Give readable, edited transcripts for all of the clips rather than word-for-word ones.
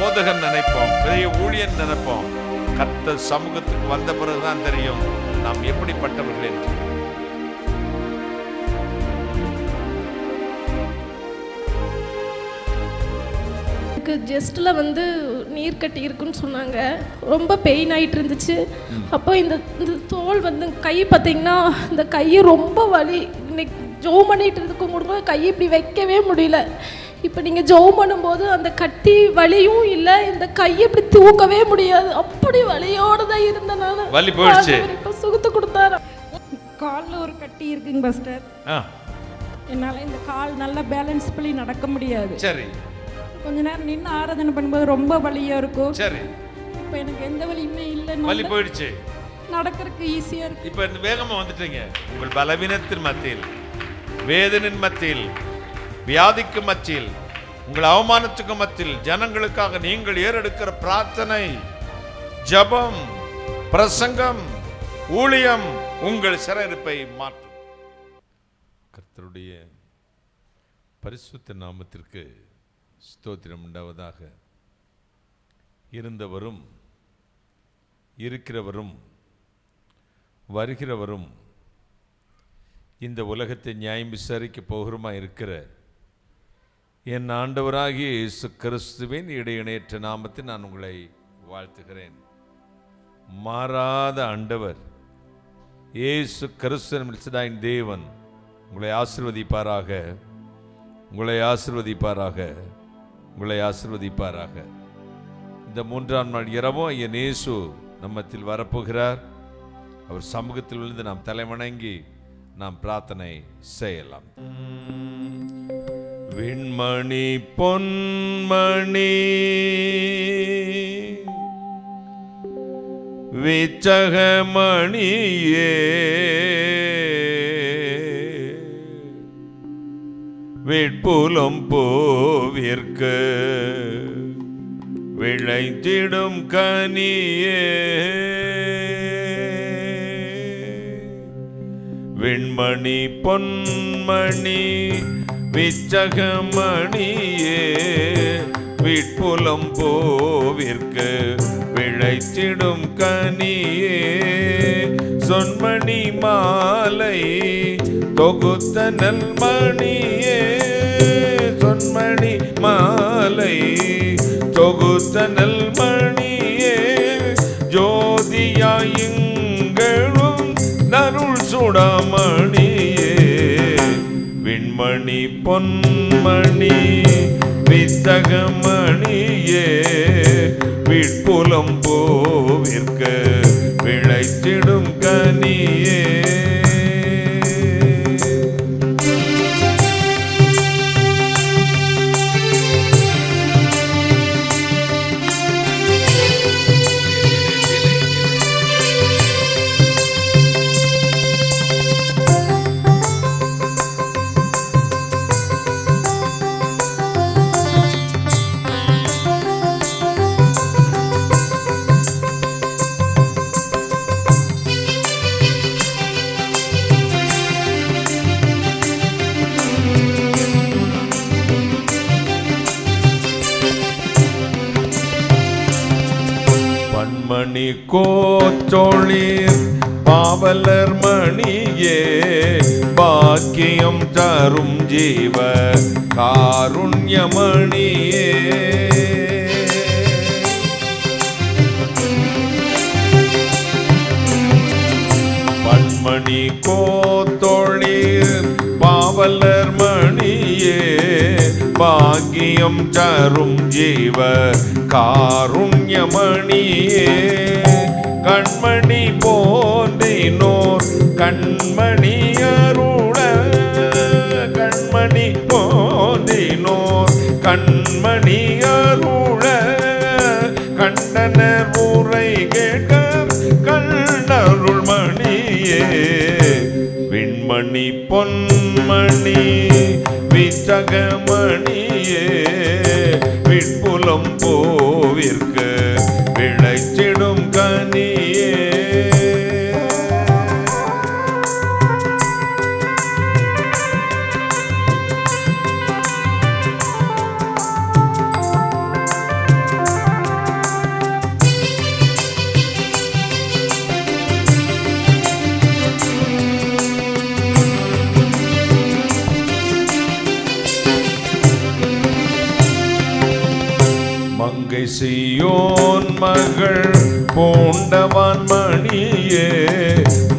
போதகன் நினைப்போம், பெரிய ஊழியன் நினைப்போம். கர்த்தர் சமூகத்துக்கு வந்த பிறகுதான் தெரியும் நாம் எப்படிப்பட்டவர்கள் என்று. ஜஸ்ட்ல வந்து நீர் கட்டி இருக்குன்னு சொன்னாங்க. ரொம்ப பெயின் ஆகிட்டு இருந்துச்சு. அப்போ இந்த தோல் வந்து கை பார்த்தீங்கன்னா இந்த கையை ரொம்ப வலி. இன்னைக்கு ஜோம் பண்ணிட்டு இருக்கும் கூட கையை இப்படி வைக்கவே முடியல. இப்போ நீங்கள் ஜோம் பண்ணும்போது அந்த கட்டி வலியும் இல்லை, இந்த கையை இப்படி தூக்கவே முடியாது. அப்படி வலியோடு தான் இருந்தனால வலி போயிடுச்சு. இப்போ சுகத்தை கொடுத்தாரு. காலில் ஒரு கட்டி இருக்குங்க பாஸ்டர். என்னால் இந்த கால் நல்லா பேலன்ஸ் பண்ணி நடக்க முடியாது. சரி. கொஞ்ச நேரம் நின்று ஆராதனை பண்ணும்போது ரொம்ப வலியா இருக்கும். சரி. இப்போ எனக்கு எந்த வலியுமே இல்லை, வலி போயிடுச்சு, நடக்கிறதுக்கு ஈஸியா இருக்கு. இப்போ வேகமா வந்துட்டீங்க. உங்கள் பலவீனத்தின் மத்தியில், வேதனின் மத்தியில், வியாதிக்கு மத்தியில், உங்கள் அவமானத்துக்கு மத்தியில் ஜனங்களுக்காக நீங்கள் ஏறெடுக்கிற பிரார்த்தனை, ஜபம், பிரசங்கம், ஊழியம் உங்கள் சிறையிருப்பை மாற்றும். கர்த்தருடைய பரிசுத்த நாமத்திற்கு ஸ்தோத்திரம் உண்டாவதாக. இருந்தவரும் இருக்கிறவரும் வருகிறவரும் இந்த உலகத்தை நியாயம் விசாரிக்க போகிறமா இருக்கிற என் ஆண்டவராகிய இயேசு கிறிஸ்துவின் இடையிணையற்ற நாமத்தில் நான் உங்களை வாழ்த்துகிறேன். மாறாத ஆண்டவர் இயேசு கிறிஸ்துவின் தேவன் உங்களை ஆசீர்வதிப்பாராக, உங்களை ஆசீர்வதிப்பாராக, உங்களை ஆசீர்வதிப்பாராக. இந்த 3ஆம் நாள் இரவும் என் இயேசு நம்மத்தில் வரப்போகிறார். அவர் சமூகத்தில் விழுந்து நாம் தலைவணங்கி நாம் பிரார்த்தனை செய்யலாம். விண்மணி பொன்மணி விச்சகமணியே விட்புலம் போவிற்க விளைந்திடும் கனியே, விண்மணி பொன்மணி விச்சகமணியே விட்புலம் போவிற்க விளைத்திடும் கனியே, சொன்மணி மாலை தொகுத்த நல்மணியே, சொன்மணி மாலை தொகுத்த நல்மணியே, ஜோதியாயுங்களும் நருள் சுடமணியே, விண்மணி பொன்மணி வித்தகமணியே விட்புலம் போவிற்க விளைத்திடும் கனியே. மணி கோச்சொழிர் பாவலர் மணியே பாக்கியம் தரும் ஜீவ காருண்யமணியே, பன்மணி கோத்தொழிர் பாவலர் மணியே பாக்கியம் தரும் ஜீவ காருண்யமணியே, கண்மணி போன்றினோர் கண்மணி அருள, கண்மணி போன்றினோர் கண்மணி அருள, கண்டனர் உரை கேட்க கண்ணருள் மணியே, விண்மணி பொன்மணி விச்சகமணியே விட்புலம் போவிற்க விளைச்சிடும் கனியே. மங்கை சீயோன் மகள் பூண்டவான் மணியே,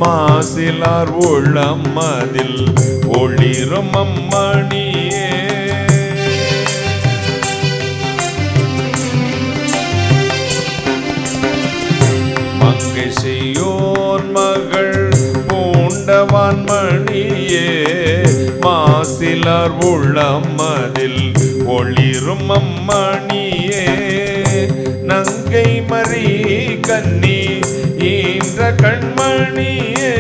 மாசிலார் உள்ளம் அதில் ஒளிரும் அம்மணியே. மங்கை சீயோன் மகள் பூண்டவான் மணியே, மாசிலார் உள்ளம் அதில் ஒளிரும் அம்மணியே. நங்கை மரி கன்னி ஈன்ற கண்மணியே,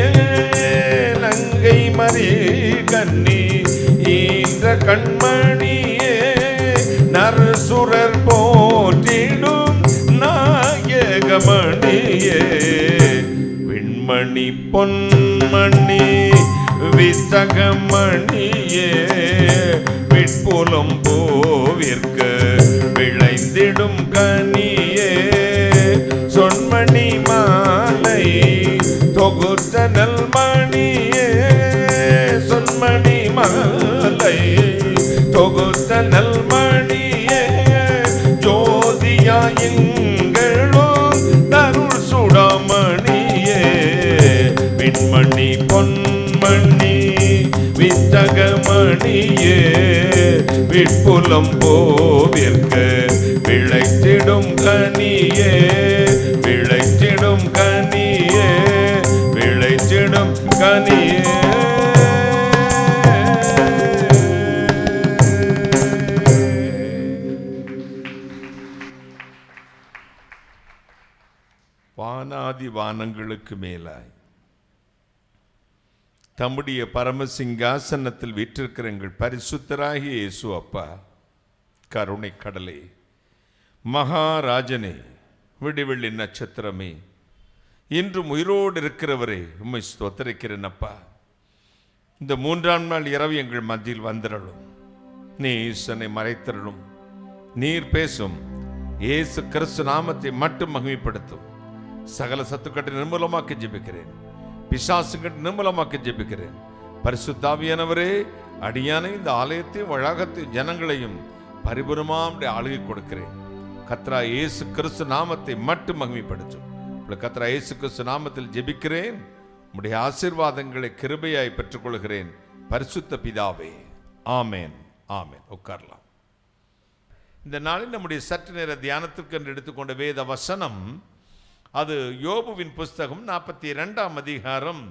நங்கை மரி கன்னி ஈன்ற கண்மணியே. நரசுரர் போற்றிடும் நாயகமணியே, விண்மணி பொன்மணி வித்தகமணியே. விட்புலம் போவிற்கு விளைந்திடும் கனியே, சொன்மணி மாலை தொகுத்த நல்மணியே. சொன்மணி மாலை தொகுத்த நல்மணியே, ஜோதியாயுங்களும் தருள் சுடாமணியே. விண்மணி பொன்மணி வித்தகமணியே, விட்புலம் போவிற்கு விளைத்திடும் கனியே. விளைத்திடும் கனியே, விளைத்திடும் கனியே. வானாதி வானங்களுக்கு மேலாய் தம்முடைய பரமசிங்காசனத்தில் வீற்றிருக்கிற எங்கள் பரிசுத்தராகிய இயேசு அப்பா, கருணை கடலே, மகாராஜனே, விடிவெள்ளி நட்சத்திரமே, இன்றும் உயிரோடு இருக்கிறவரே, உம்மை ஸ்தோத்திரிக்கிறேன் அப்பா. இந்த 3ஆம் நாள் இரவு எங்கள் மத்தியில் வந்திரலும், நீ ஈசனை மறைத்திரலும், நீர் பேசும் இயேசு கிறிஸ்து நாமத்தை மட்டும் மகிமைப்படுத்தும். சகல சத்துக்கட்டை நிர்மூலமாக்கி ஜெபிக்கிறேன், பிசாசுக்கட்டை நிர்மூலமாக்கி ஜெபிக்கிறேன். பரிசுத்தாவியானவரே, அடியான இந்த ஆலயத்தையும் வளாகத்தையும் ஜனங்களையும் பரிபூர்ணமாக ஆளுகை கொடுக்கிறேன். கர்த்தரா இயேசு கிறிஸ்து நாமத்தை மட்டும் மகிமைப்படுத்தும். கர்த்தரா இயேசு கிறிஸ்து நாமத்தில் ஜெபிக்கிறேன். உம்முடைய ஆசீர்வாதங்களை கிருபையாய் பெற்றுக்கொள்கிறேன் பரிசுத்த பிதாவே, ஆமேன், ஆமேன். உட்காரலாம். இந்த நாளில் நம்முடைய சற்று நேர தியானத்திற்கு என்று எடுத்துக்கொண்ட வேத வசனம், அது யோபுவின் புஸ்தகம் 42ஆம் அதிகாரம்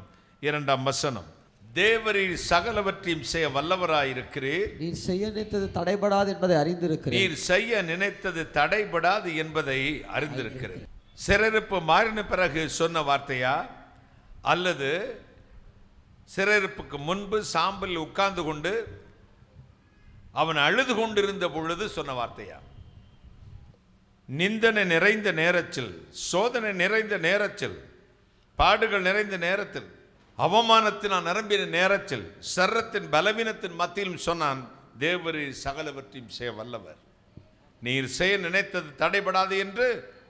2ஆம் வசனம். தேவரீர் சகலவற்றையும் செய்ய வல்லவராயிருக்கிறீர், நீர் செய்ய நினைத்தது தடைபடாது என்பதை அறிந்திருக்கிறேன். நீர் செய்ய நினைத்தது தடைபடாது என்பதை அறிந்திருக்கிறேன். சிறையிருப்பு மாறின பிறகு சொன்ன வார்த்தையா, அல்லது சிறையிருப்புக்கு முன்பு சாம்பலில் உட்கார்ந்து கொண்டு அவன் அழுது கொண்டிருந்த பொழுது சொன்ன வார்த்தையா? நிந்தனை நிறைந்த நேரத்தில், சோதனை நிறைந்த நேரத்தில், பாடுகள் நிறைந்த நேரத்தில், அவமானத்தினால் நிரம்பின நேரத்தில், சர்ரத்தின் பலவீனத்தின் மத்தியிலும் சொன்னான், தேவரீர் சகலவற்றையும் செய்ய வல்லவர், நீர் செய்ய நினைத்தது தடைபடாது என்று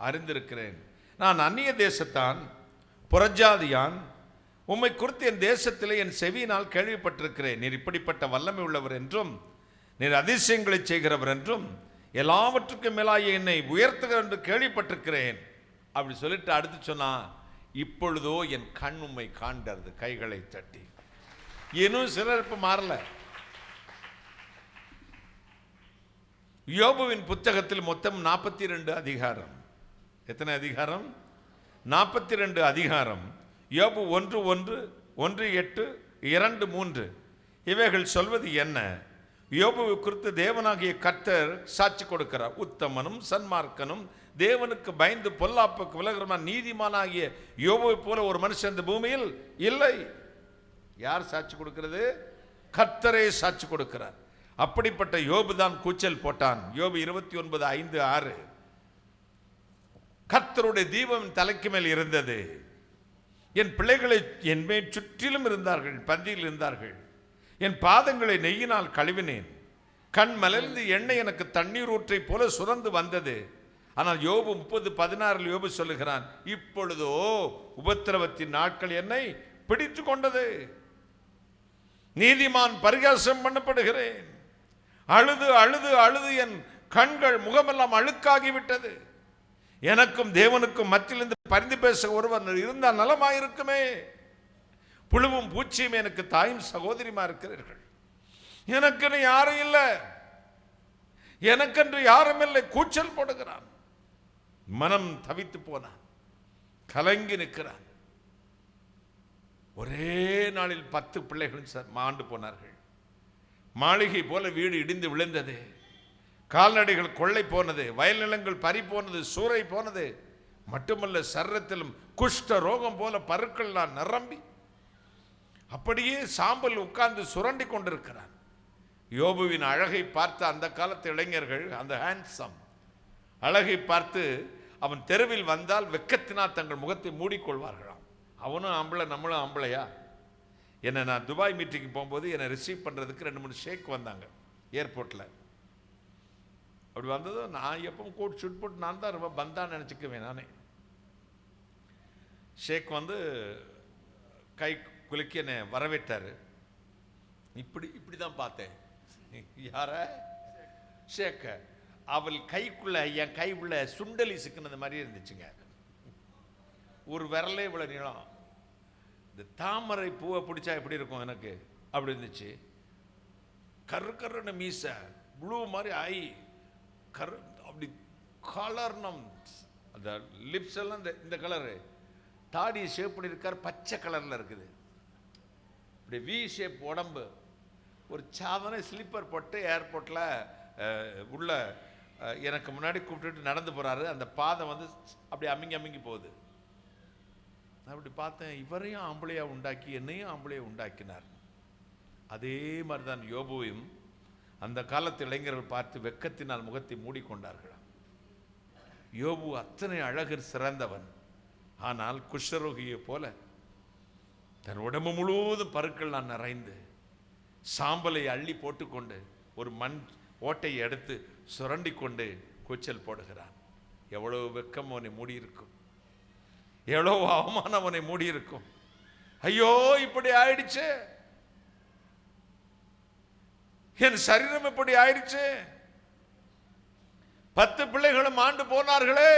அறிந்திருக்கிறேன். நான் அந்நிய தேசத்தான், புறஜாதியான், உம்மை குறித்து என் தேசத்திலே என் செவியினால் கேள்விப்பட்டிருக்கிறேன். நீர் இப்படிப்பட்ட வல்லமை உள்ளவர் என்றும், நீர் அதிசயங்களை செய்கிறவர் என்றும், எல்லாவற்றுக்கும் மேலாக என்னை உயர்த்துகிற என்று கேள்விப்பட்டிருக்கிறேன். அப்படி சொல்லிட்டு அடுத்து சொன்னா, இப்பொழுதோ என் கண் உம்மை காண்கிறது, கைகளை தட்டி. இன்னும் சிலருக்கு மாறல. யோபுவின் புத்தகத்தில் மொத்தம் 42 அதிகாரம். எத்தனை அதிகாரம்? 42 அதிகாரம். யோபு 1:1, 1:8, 2:3 இவைகள் சொல்வது என்ன? யோபுவை குறித்து தேவனாகிய கர்த்தர் சாட்சி கொடுக்கிறார். உத்தமனும் சன்மார்க்கனும் தேவனுக்கு பயந்து பொல்லாப்புக்கு விலகிறமான நீதிமானாகிய யோபுவை போல ஒரு மனுஷன் இந்த பூமியில் இல்லை. யார் சாட்சி கொடுக்கிறது? கர்த்தரே சாட்சி கொடுக்கிறார். அப்படிப்பட்ட யோபு தான் கூச்சல் போட்டான். யோபு 29:5-6. கர்த்தருடைய தீபம் தலைக்கு மேல் இருந்தது, என் பிள்ளைகளை என் மேல் சுற்றிலும் இருந்தார்கள், பந்தியில் இருந்தார்கள், என் பாதங்களை நெய்யினால் கழுவினேன், கண் மலர்ந்து எண்ணெய் எனக்கு தண்ணீர் ஊற்றை போல சுரந்து வந்தது. ஆனால் யோபு 30:16 யோபு சொல்லுகிறான், இப்பொழுதோ உபத்திரவத்தின் நாட்கள் என்னை பிடித்து கொண்டது, நீதிமான் பரிகாசம் பண்ணப்படுகிறேன், அழுது அழுது அழுது என் கண்கள் முகமெல்லாம் அழுக்காகிவிட்டது. எனக்கும் தேவனுக்கும் மத்தியிலிருந்து பரிந்து பேச ஒருவர் இருந்தால் நலமாயிருக்குமே. புழுவும் பூச்சியும் எனக்கு தாயும் சகோதரிமா இருக்கிறீர்கள். எனக்குன்னு யாரும் இல்லை, எனக்கென்று யாரும் இல்லை. கூச்சல் போடுகிறான், மனம் தவித்து போனான், கலங்கி நிற்கிறான். ஒரே நாளில் 10 பிள்ளைகள் மாண்டு போனார்கள். மாளிகை போல வீடு இடிந்து விழுந்தது, கால்நடைகள் கொள்ளை போனது, வயல் நிலங்கள் பறி போனது, சூறை போனது. மட்டுமல்ல, சர்ரத்திலும் குஷ்ட ரோகம் போல பருக்கள் நிரம்பி அப்படியே சாம்பல் உட்கார்ந்து சுரண்டி கொண்டிருக்கிறான். யோபுவின் அழகை பார்த்த அந்த காலத்து இளைஞர்கள், அந்த ஹேண்ட்ஸம் அழகை பார்த்து அவன் தெருவில் வந்தால் வெக்கத்தினால் தங்கள் முகத்தை மூடிக்கொள்வார்களாம். அவனும் ஆம்பளை, நம்மளும் ஆம்பளையா? என்னை நான் துபாய் மீட்டிங் போகும்போது என்னை ரிசீவ் பண்ணுறதுக்கு 2-3 ஷேக் வந்தாங்க ஏர்போர்ட்டில். அப்படி வந்ததும் நான் எப்பவும் கோட் ஷூட் போட்டு நான் தான் ரொம்ப பந்தான்னு நினச்சிக்குவேன். நானே ஷேக் வந்து கை குலுக்கி என்னை வரவேற்றார். இப்படி தான் பார்த்தேன். யார? ஷேக்க. அவள் கைக்குள்ள என் கை உள்ள சுண்டலி சிக்கினது மாதிரி இருந்துச்சுங்க. ஒரு விரலே இவ்வளவு நீளம். இந்த தாமரை பூவை பிடிச்சா எப்படி இருக்கும் எனக்கு அப்படி இருந்துச்சு. கருன்னு மீச, ப்ளூ மாதிரி ஐ, கரு அப்படி கலர்னம். அந்த லிப்ஸ் எல்லாம் இந்த கலரு. தாடி ஷேப் பண்ணியிருக்கார், பச்சை கலரில் இருக்குது. இப்படி வி ஷேப் உடம்பு. ஒரு சாதனை ஸ்லீப்பர் போட்டு ஏர்போர்ட்டில் உள்ள எனக்கு முன்னாடி கூப்பிட்டுட்டு நடந்து போகிறாரு. அந்த பாதை வந்து அப்படி அமுங்கி போகுது. அப்படி பார்த்தேன், இவரையும் ஆம்பளையா உண்டாக்கி என்னையும் ஆம்பளையா உண்டாக்கினார். அதே மாதிரி தான் யோபுவையும் அந்த காலத்து இளைஞர்கள் பார்த்து வெக்கத்தினால் முகத்தை மூடிக்கொண்டார்களாம். யோபு அத்தனை அழகர் சிறந்தவன். ஆனால் குஷ்டரோகியை போல தன் உடம்பு முழுவதும் பருக்கள் நிறைந்து சாம்பலை அள்ளி போட்டுக்கொண்டு ஒரு மண் ஓட்டையை எடுத்து சுரண்டி கொண்டு கூச்சல் போடுகிறான். எவ்வளவு வெக்கம் அவனை மூடியிருக்கும், எவ்வளவு அவமானம் அவனை மூடியிருக்கும். ஐயோ, இப்படி ஆயிடுச்சு, என் சரீரம் இப்படி ஆயிடுச்சு. 10 பிள்ளைகளும் ஆண்டு போனார்களே.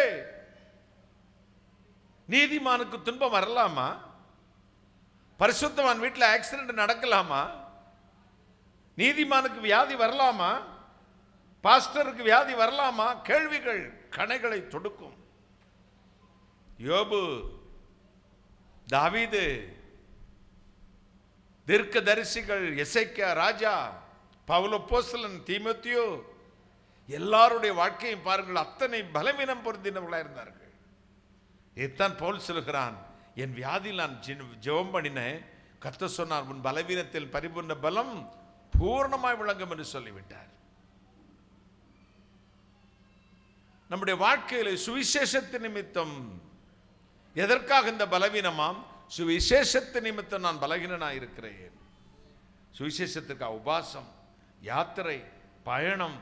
நீதிமானுக்கு துன்பம் வரலாமா? பரிசுத்தவான் வீட்டில் ஆக்சிடென்ட் நடக்கலாமா? நீதிமானுக்கு வியாதி வரலாமா? பாஸ்டருக்கு வியாதி வரலாமா? கேள்விகள் கணைகளை தொடுக்கும். யோபு, தாவீது, தீர்க்கதரிசிகள், எசேக்கியா ராஜா, பவுல் அப்போஸ்தலன், தீமோத்தேயு, எல்லாருடைய வாழ்க்கையும் பாருங்கள், அத்தனை பலவீனம் பொருந்தினவர்களாக இருந்தார்கள். இதைத்தான் பவுல் சொல்கிறான், என் வியாதியில் நான் ஜெபம் பண்ணினேன், கர்த்தர் சொன்னார், உன் பலவீனத்தில் பரிபூர்ண பலம் பூர்ணமாய் விளங்கும் என்று சொல்லிவிட்டார். நம்முடைய வாழ்க்கையில் சுவிசேஷத்து நிமித்தம் எதற்காக இந்த பலவீனமாம்? சுவிசேஷத்து நிமித்தம் நான் பலவீனனாக இருக்கிறேன். சுவிசேஷத்துக்கு உபாசம், யாத்திரை, பயணம்,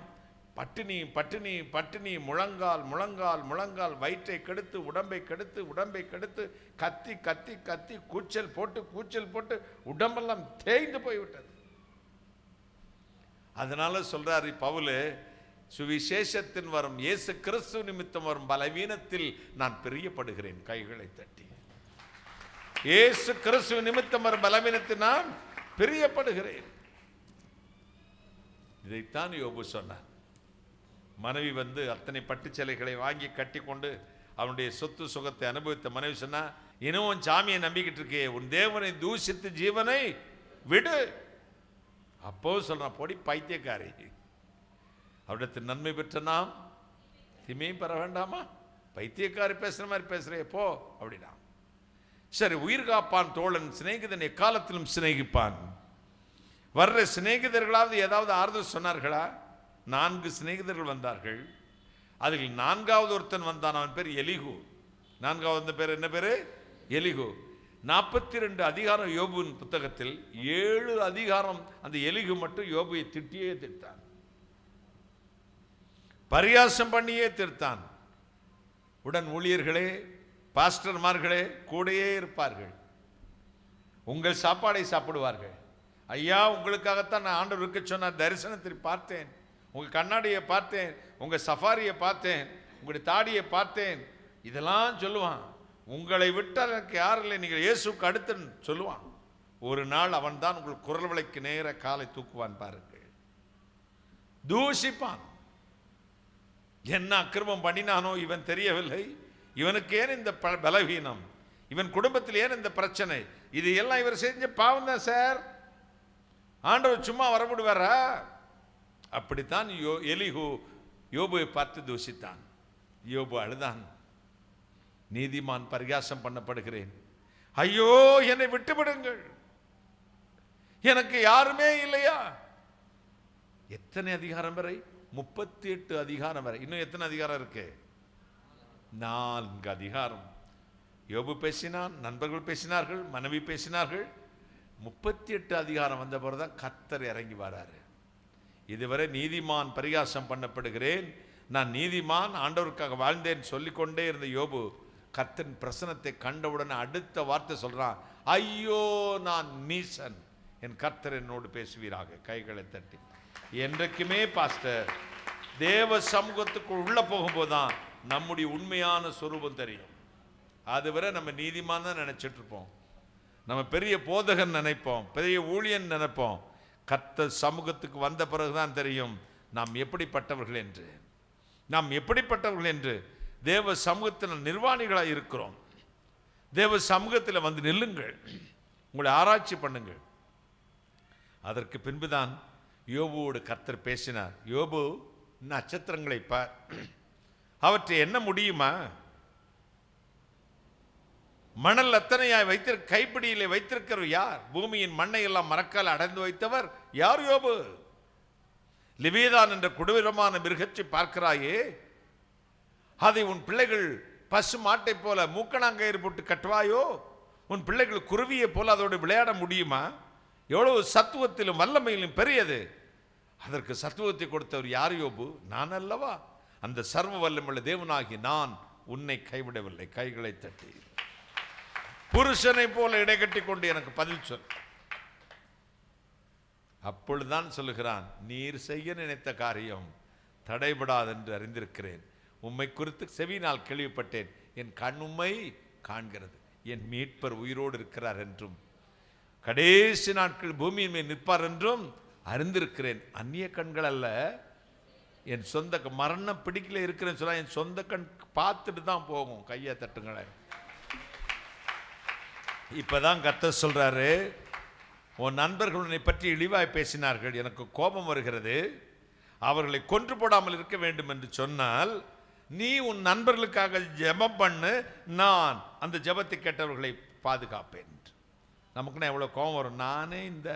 பட்டினி பட்டினி பட்டினி, முழங்கால் முழங்கால் முழங்கால், வயிற்றை கெடுத்து உடம்பை கெடுத்து உடம்பை கெடுத்து, கத்தி கத்தி கத்தி, கூச்சல் போட்டு உடம்பெல்லாம் தேய்ந்து போய்விட்டது. அதனால சொல்றாரு பவுல், சுவிசேஷத்தின் வரும் இயேசு கிறிஸ்து நிமித்தம் வரும் பலவீனத்தில் நான் பிரியப்படுகிறேன். கைகளை தட்டி, இயேசு கிறிஸ்து நிமித்தம் வரும் பலவீனத்தில் நான் பிரியப்படுகிறேன். இதைத்தான் யோபு சொன்னார். மனைவி வந்து அத்தனை பட்டுச்சலைகளை வாங்கி கட்டி கொண்டு அவனுடைய சொத்து சுகத்தை அனுபவித்த மனைவி சொன்னா, இன்னும் சாமியை நம்பிக்கிட்டு இருக்கே, உன் தேவனை தூஷித்து ஜீவனை விடு. அப்போ சொல்றான், பொடி பைத்தியக்காரி, அவரிடத்தில் நன்மை பெற்ற நாம் தீமையும் பெற வேண்டாமா? பைத்தியக்காரி பேசுற மாதிரி பேசுறே போ அப்படின்னா. சரி, உயிர் காப்பான் தோழன் சிநேகிதன் எக்காலத்திலும் சிநேகிப்பான். வர்ற சிநேகிதர்களாவது ஏதாவது ஆறுதல் சொன்னார்களா? 4 சிநேகிதர்கள் வந்தார்கள். அதில் 4வது ஒருத்தன் வந்தான். அவன் பேர் எலிகு. 4வது பேர் என்ன பேரு? எலிகு. 42 அதிகாரம் யோபுவின் புத்தகத்தில் 7 அதிகாரம் அந்த எலிகு மட்டும் யோபுவை திட்டியே தீர்த்தான், பரியாசம் பண்ணியே தீர்த்தான். உடன் ஊழியர்களே, பாஸ்டர்மார்களே கூடையே இருப்பார்கள், உங்கள் சாப்பாடை சாப்பிடுவார்கள். ஐயா, உங்களுக்காகத்தான் நான் ஆண்டவர் இருக்க சொன்ன தரிசனத்தில் பார்த்தேன், உங்கள் கண்ணாடியை பார்த்தேன், உங்கள் சஃபாரியை பார்த்தேன், உங்களுடைய தாடியை பார்த்தேன், இதெல்லாம் சொல்லுவான். உங்களை விட்டால் எனக்கு யாரும் இல்லை, நீங்கள் இயேசுக்கு அடுத்துன்னு சொல்லுவான். ஒரு நாள் அவன் தான் உங்கள் குரல் விலைக்கு நேர காலை தூக்குவான் பாருங்கள். தூஷிப்பான். என்ன அக்கிரமம் பண்ணினானோ இவன் தெரியவில்லை, இவனுக்கு ஏன் இந்த பலவீனம், இவன் குடும்பத்தில் ஏன் இந்த பிரச்சனை, இது எல்லாம் இவர் செஞ்ச பாவம் தான் சார், ஆண்டவர் சும்மா வரவிடுவாரா? அப்படித்தான் எலிஹு யோபுவை பார்த்து தூஷித்தான். யோபு அழுதான். நீதிமான் பரிகாசம் பண்ணப்படுகிறேன், ஐயோ என்னை விட்டுவிடுங்கள், எனக்கு யாருமே இல்லையா? எத்தனை அதிகாரம் வரை? 38 அதிகாரம் வரை. இன்னும் எத்தனை அதிகாரம் இருக்கு? 4 அதிகாரம். யோபு பேசினான், நண்பர்கள் பேசினார்கள், மனைவி பேசினார்கள். 38 அதிகாரம் வந்த பிறகுதான் கர்த்தர் இறங்கி வராரு. இதுவரை நீதிமான் பரிகாசம் பண்ணப்படுகிறேன், நான் நீதிமான், ஆண்டவருக்காக வாழ்ந்தேன் சொல்லிக்கொண்டே இருந்த யோபு கர்த்தரின் பிரசனத்தை கண்டவுடனே அடுத்த வார்த்தை சொல்றான், ஐயோ நான் நீசன், என் கர்த்தர் என்னோடு பேசுவீராக. கைகளை தட்டி. என்றைக்குமே பாஸ்டர் தேவ சமூகத்துக்கு உள்ள போகும்போதுதான் நம்முடைய உண்மையான சொரூபம் தெரியும். அதுவரை நம்ம நீதிமான் தான் நினைச்சிட்டு இருப்போம், நம்ம பெரிய போதகன் நினைப்போம், பெரிய ஊழியன் நினைப்போம். கர்த்தர் சமூகத்துக்கு வந்த பிறகுதான் தெரியும் நாம் எப்படிப்பட்டவர்கள் என்று. நாம் எப்படிப்பட்டவர்கள் என்று தேவ சமூகத்தில் நிர்வாணிகளாக இருக்கிறோம். தேவ சமூகத்தில் வந்து நில்லுங்கள், உங்களை ஆராய்ச்சி பண்ணுங்கள். அதற்கு பின்புதான் யோபுவோடு கர்த்தர் பேசினார். யோபு, நட்சத்திரங்களை பார், அவற்றை என்ன முடியுமா? மணல் அத்தனையாய் வைத்திருக்க கைப்பிடியிலே வைத்திருக்கிற யார்? பூமியின் மண்ணை எல்லாம் மரக்கால் அடைந்து வைத்தவர் யார்? யோபு. லிவேதான் என்ற கொடூரமான மிருகத்தை பார்க்கிறாயே, அதை உன் பிள்ளைகள் பசு மாட்டை போல மூக்கணாங்கயிறு போட்டு கட்டுவாயோ? உன் பிள்ளைகள் குருவியை போல அதோடு விளையாட முடியுமா? எவ்வளவு சத்துவத்திலும் வல்லமையிலும் பெரியது. அதற்கு சத்துவத்தை கொடுத்தவர் யார்? யோபு. நான் அல்லவா? அந்த சர்வ வல்லமையுள்ள தேவனாகி நான் உன்னை கைவிடவில்லை. கைகளை தட்டி புருஷனை போல இடைக்கட்டி கொண்டு எனக்கு பதில் சொல். அப்பொழுதுதான் சொல்லுகிறான், நீர் செய்ய நினைத்த காரியம் தடைபடாது என்று அறிந்திருக்கிறேன், உம்மை குறித்து செவியினால் கேள்விப்பட்டேன், என் கண் உம்மை காண்கிறது, என் மீட்பர் உயிரோடு இருக்கிறார் என்றும் கடைசி நாட்கள் பூமியின் மேல் நிற்பார் என்றும் அறிந்திருக்கிறேன். அந்நிய கண்கள் அல்ல, என் சொந்த மரணம் பிடிக்கல இருக்கிறேன்னு சொன்னா என் சொந்த கண் பார்த்துட்டு தான் போகும். கையை தட்டுங்களேன். இப்பதான் கர்த்தர் சொல்றாரு, உன் நண்பர்கள் உன்னை பற்றி இழிவாய் பேசினார்கள், எனக்கு கோபம் வருகிறது, அவர்களை கொன்று போடாமல் இருக்க வேண்டும் என்று சொன்னால் நீ உன் நண்பர்களுக்காக ஜெபம் பண்ணு, நான் அந்த ஜெபத்தை கேட்டவர்களை பாதுகாப்பேன். நமக்குன்னா எவ்வளோ கோபம் வரும். நானே இந்த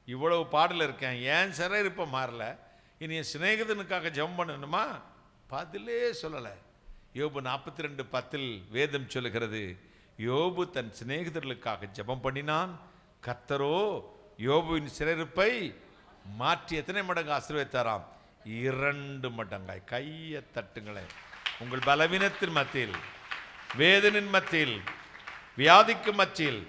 இவ்வளவு பாடல இருக்கேன், ஏன் சிறையிருப்ப மாறல, இனி என் சிநேகிதனுக்காக ஜெபம் பண்ணணுமா? பதிலே சொல்லலை. யோபு 42:10 வேதம் சொல்லுகிறது, யோபு தன் சிநேகிதர்களுக்காக ஜெபம் பண்ணினான், கர்த்தரோ யோபுவின் சிறையிருப்பை மாற்றி எத்தனை மடங்கு ஆசீர்வதித்தாராம்? 2 மடங்காய். கையை தட்டுங்களேன். உங்கள் பலவீனத்தின் மத்தியில், வேதனின் மத்தியில், வியாதிக்கு மத்தியில்,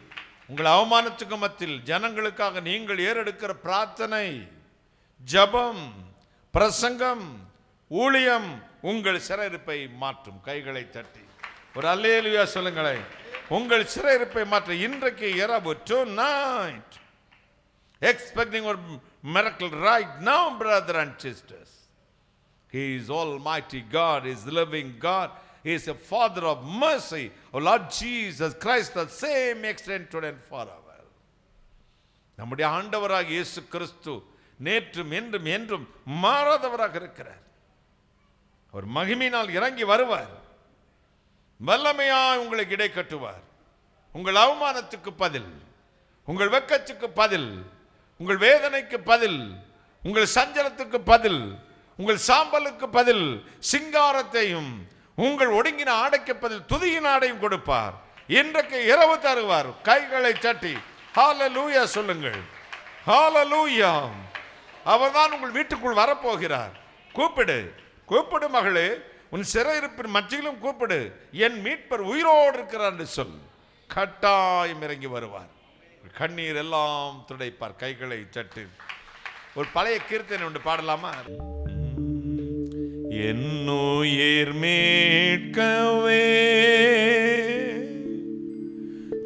உங்கள் அவமானத்துக்கு மத்தியில் ஜனங்களுக்காக நீங்கள் ஏறெடுக்கிற பிரார்த்தனை, ஜபம், பிரசங்கம், ஊழியம் உங்கள் சிறையிருப்பை மாற்றும். கைகளை தட்டி ஒரு அல்லேலூயா சொல்லுங்களேன். உங்கள் சிறையிருப்பை மாற்ற இன்றைக்கு இரவு, tonight, expecting a miracle right now, brother and sisters. He is Almighty God, He is living God, He is a Father of mercy, O Lord Jesus Christ, the same extent today and forever. நம்முடைய ஆண்டவராக இயேசு கிறிஸ்து நேற்றும் என்றும் என்றும் மாறாதவராக இருக்கிறார். அவர் மகிமையினால் இறங்கி வருவார், வல்லமையாய் உங்களுக்கு இடை கட்டுவார். உங்கள் அவமானத்துக்கு பதில், உங்கள் வெட்கத்துக்கு பதில், உங்கள் வேதனைக்கு பதில், உங்கள் சஞ்சலத்துக்கு பதில், உங்கள் சாம்பலுக்கு பதில் சிங்காரத்தையும், உங்கள் ஒடுங்கின ஆடைக்கு பதில் துதியின் ஆடையும் கொடுப்பார். இன்றைக்கு இரவு தருவார். கைகளை தட்டி ஹalleluya சொல்லுங்கள். ஹalleluya. அவர்தான் உங்கள் வீட்டுக்குள் வரப்போகிறார். கூப்பிடு, கூப்பிடு மகளே, உன் சிறையிருப்பின் மத்தியிலும் கூப்பிடு, என் மீட்பர் உயிரோடு இருக்கிறார் என்று சொல். கட்டாயம் இறங்கி வருவார். கண்ணீர் எல்லாம் துடைப்பார். கைகளை தட்டு. ஒரு பழைய கீர்த்தனை ஒன்று பாடலாமா? என்னுயிர் மீட்கவே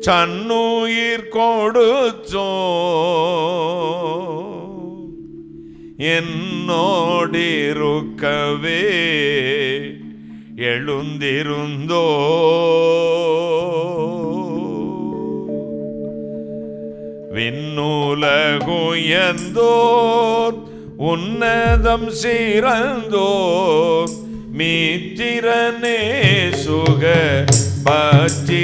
சன்னுயிர் கொடுத்தோ என்னோடிருக்கவே எழுந்திருந்தோ விண்ணுலகுயர்ந்தோர் உன்னதம் சிறந்தோர் மீத்திரனே சுக பச்சிரமருளும்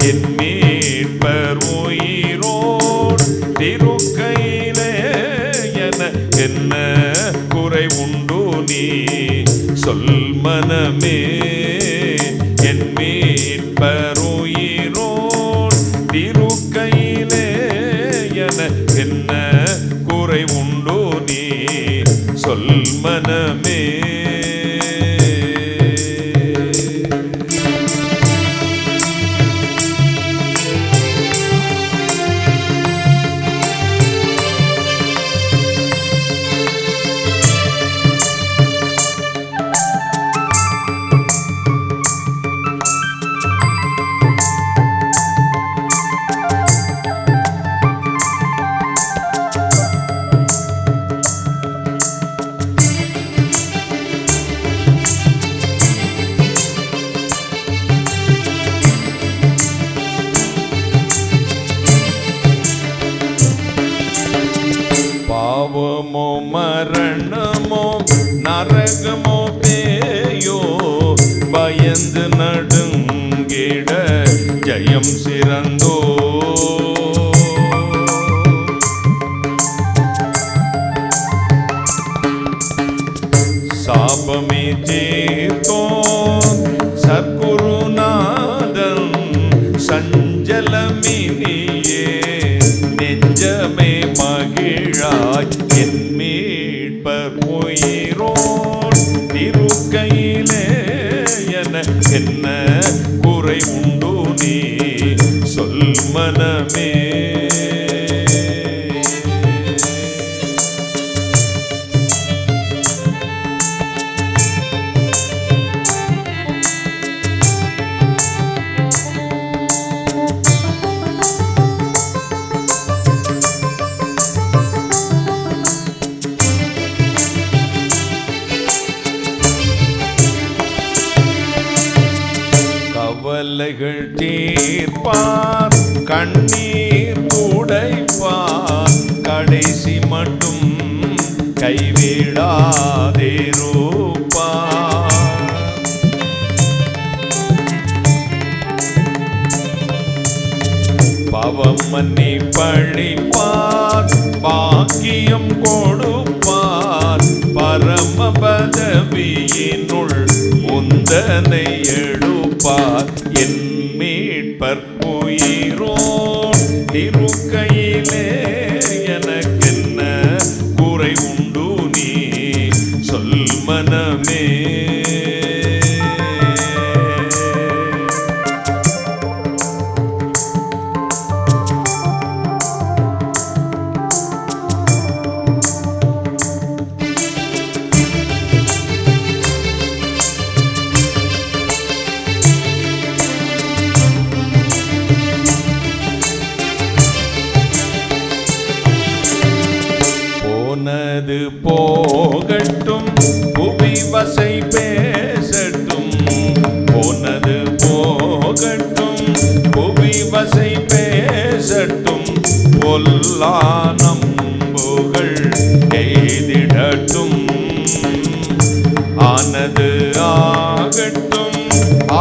என் மீட்பர் உயிரோர் திருக்கையிலே என என்ன குறை உண்டு நீ சொல் மனமே என் மீட்பர் உயிரோர் திருக்கையிலே என என்ன குறை உண்டு நீ சொல் மனமே. பாவமோ மரணமோ நரகமோ பேயோ பயந்து நடுங்கிட ஜெயம் சிறந்தோ சாபமே தீர்த்தோ சற்குருநாதன் சஞ்சலமினியே நெஞ்சமே மகிழாய் என் மீட்பர் உயிரோன் திருக்கையிலே என என்ன குறை உண்டு நீ சொல் மனமே. கவலைகள் தீர்ப்பார் கண்ணீர் துடைப்பார் கடைசி மட்டும் கைவிடாதிருப்பார். பாவம் மன்னி பழிப்பார் பாக்கியம் கொடுப்பார் பரம பதவியினுள் உந்தனை எடுப்பார் என் மீட்பர் உயிரோன் திருக்கையிலே எனக்கென்ன குறை உண்டு நீ சொல் மனமே. போனது போகட்டும் புவி வசை பேசட்டும் போனது போகட்டும் புவி வசை பேசட்டும் பொல்லா நம்புகள் எய்திடட்டும் ஆனது ஆகட்டும்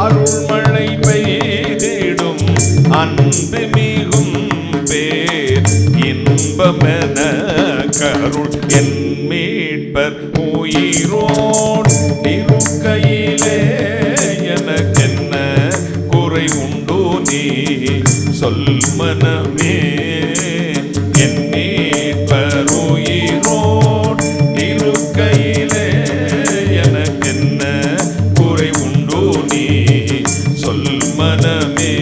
அருள்மழை பெய்திடும் அன்பு மிகும் பேர் இன்பமென கருள் என் மீட்பர் உயிரோன் திருக்கையிலே எனக்கென்ன குறை உண்டு நீ சொல் மனமே. என் மீட்பர் உயிரோன் திருக்கையிலே எனக்கென்ன குறை உண்டு நீ சொல் மனமே.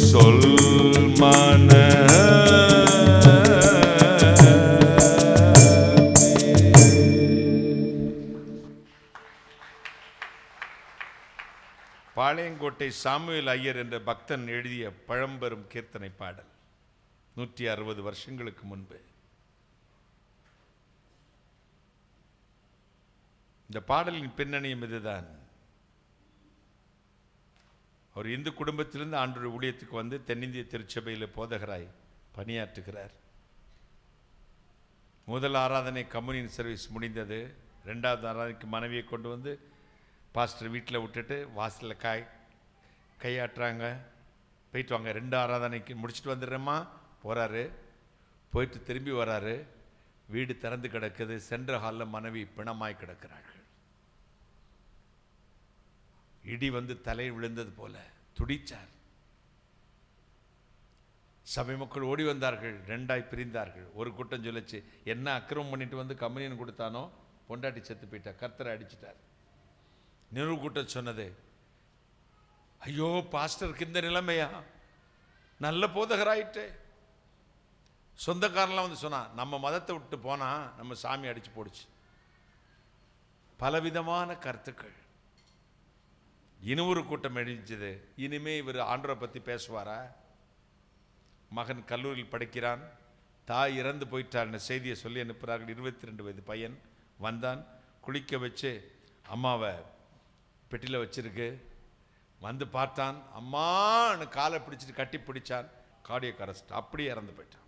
சொல் மனமே. பாளையங்கோட்டை சாமுவேல் ஐயர் என்ற பக்தன் எழுதிய பழம்பெரும் கீர்த்தனை பாடல் 160 வருஷங்களுக்கு முன்பு. இந்த பாடலின் பின்னணியும் இதுதான். அவர் இந்து குடும்பத்திலிருந்து ஆண்டவருடைய ஊழியத்துக்கு வந்து தென்னிந்திய திருச்சபையில் போதகராய் பணியாற்றுகிறார். முதல் ஆராதனை கம்யூனியன் சர்வீஸ் முடிந்தது. 2வது ஆராதனைக்கு மனைவியை கொண்டு வந்து பாஸ்டர் வீட்டில் விட்டுட்டு வாசலில் கையாட்டுறாங்க. போயிட்டு வாங்க, 2 ஆராதனைக்கு முடிச்சுட்டு வந்துடுறேம்மா. போகிறாரு. போயிட்டு திரும்பி வராரு. வீடு திறந்து கிடக்குது. சென்ற ஹாலில் மனைவி பிணமாய் கிடக்கிறார்கள். இடி வந்து தலை விழுந்தது போல துடிச்சார். சபை மக்கள் ஓடி வந்தார்கள். 2ஆய் பிரிந்தார்கள். ஒரு கூட்டம் சொல்லிச்சு, என்ன அக்கிரமம் பண்ணிட்டு வந்து கம்யூனியன் கொடுத்தானோ பொண்டாட்டி செத்து போயிட்டா, கர்த்தரை அடிச்சிட்டார். இன்னொரு கூட்டம் சொன்னது, ஐயோ பாஸ்டருக்கு இந்த நிலைமையா, நல்ல போதகராயிட்டே. சொந்தக்காரெல்லாம் வந்து சொன்னா, நம்ம மதத்தை விட்டு போனா நம்ம சாமி அடிச்சு போடுச்சு. பலவிதமான கருத்துக்கள். இன்னொரு கூட்டம் எழுதிச்சது, இனிமே இவர் ஆண்டவரை பற்றி பேசுவாரா? மகன் கல்லூரியில் படிக்கிறான், தாய் இறந்து போயிட்டார் செய்தியை சொல்லி அனுப்புகிறார்கள். 22 வயது பையன் வந்தான். குளிக்க வச்சு அம்மாவை பெட்டியில் வச்சிருக்கு. வந்து பார்த்தான், அம்மான்னு காலை பிடிச்சிட்டு கட்டி பிடிச்சான். கார்டியக் அரெஸ்ட், அப்படியே இறந்து போயிட்டான்.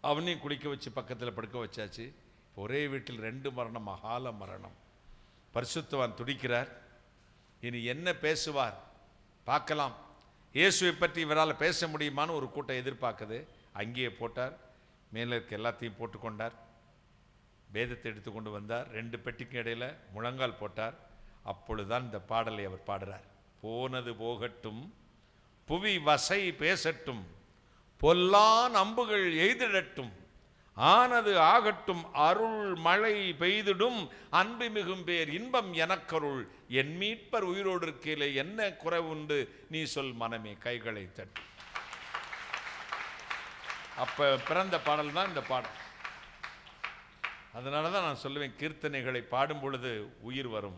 அவனையும் குளிக்க வச்சு பக்கத்தில் படுக்க வச்சாச்சு. ஒரே வீட்டில் 2 மரணம், மகால மரணம். பரிசுத்தவான் துடிக்கிறார். இனி என்ன பேசுவார் பார்க்கலாம். இயேசுவை பற்றி இவரால் பேச முடியுமான்னு ஒரு கூட்டம் எதிர்பார்க்குது. அங்கேயே போட்டார். மேலே இருக்க எல்லாத்தையும் போட்டுக்கொண்டார். வேதத்தை எடுத்து கொண்டு வந்தார். 2 பெட்டிக்கு இடையில் முழங்கால் போட்டார். அப்பொழுதுதான் இந்த பாடலை அவர் பாடுறார். போனது போகட்டும், புவி வசை பேசட்டும், பொல்லான் அம்புகள் எய்திடட்டும், ஆனது ஆகட்டும், அருள் மழை பெய்திடும், அன்பு மிகும் பேர் இன்பம் எனக்கருள், என் மீட்பர் உயிரோடு இருக்கையிலே என்ன குறைவுண்டு நீ சொல் மனமே. கைகளை தட்டி. அப்ப பிறந்த பாடல் தான் இந்த பாடல். அதனால தான் நான் சொல்லுவேன், கீர்த்தனைகளை பாடும் பொழுது உயிர் வரும்.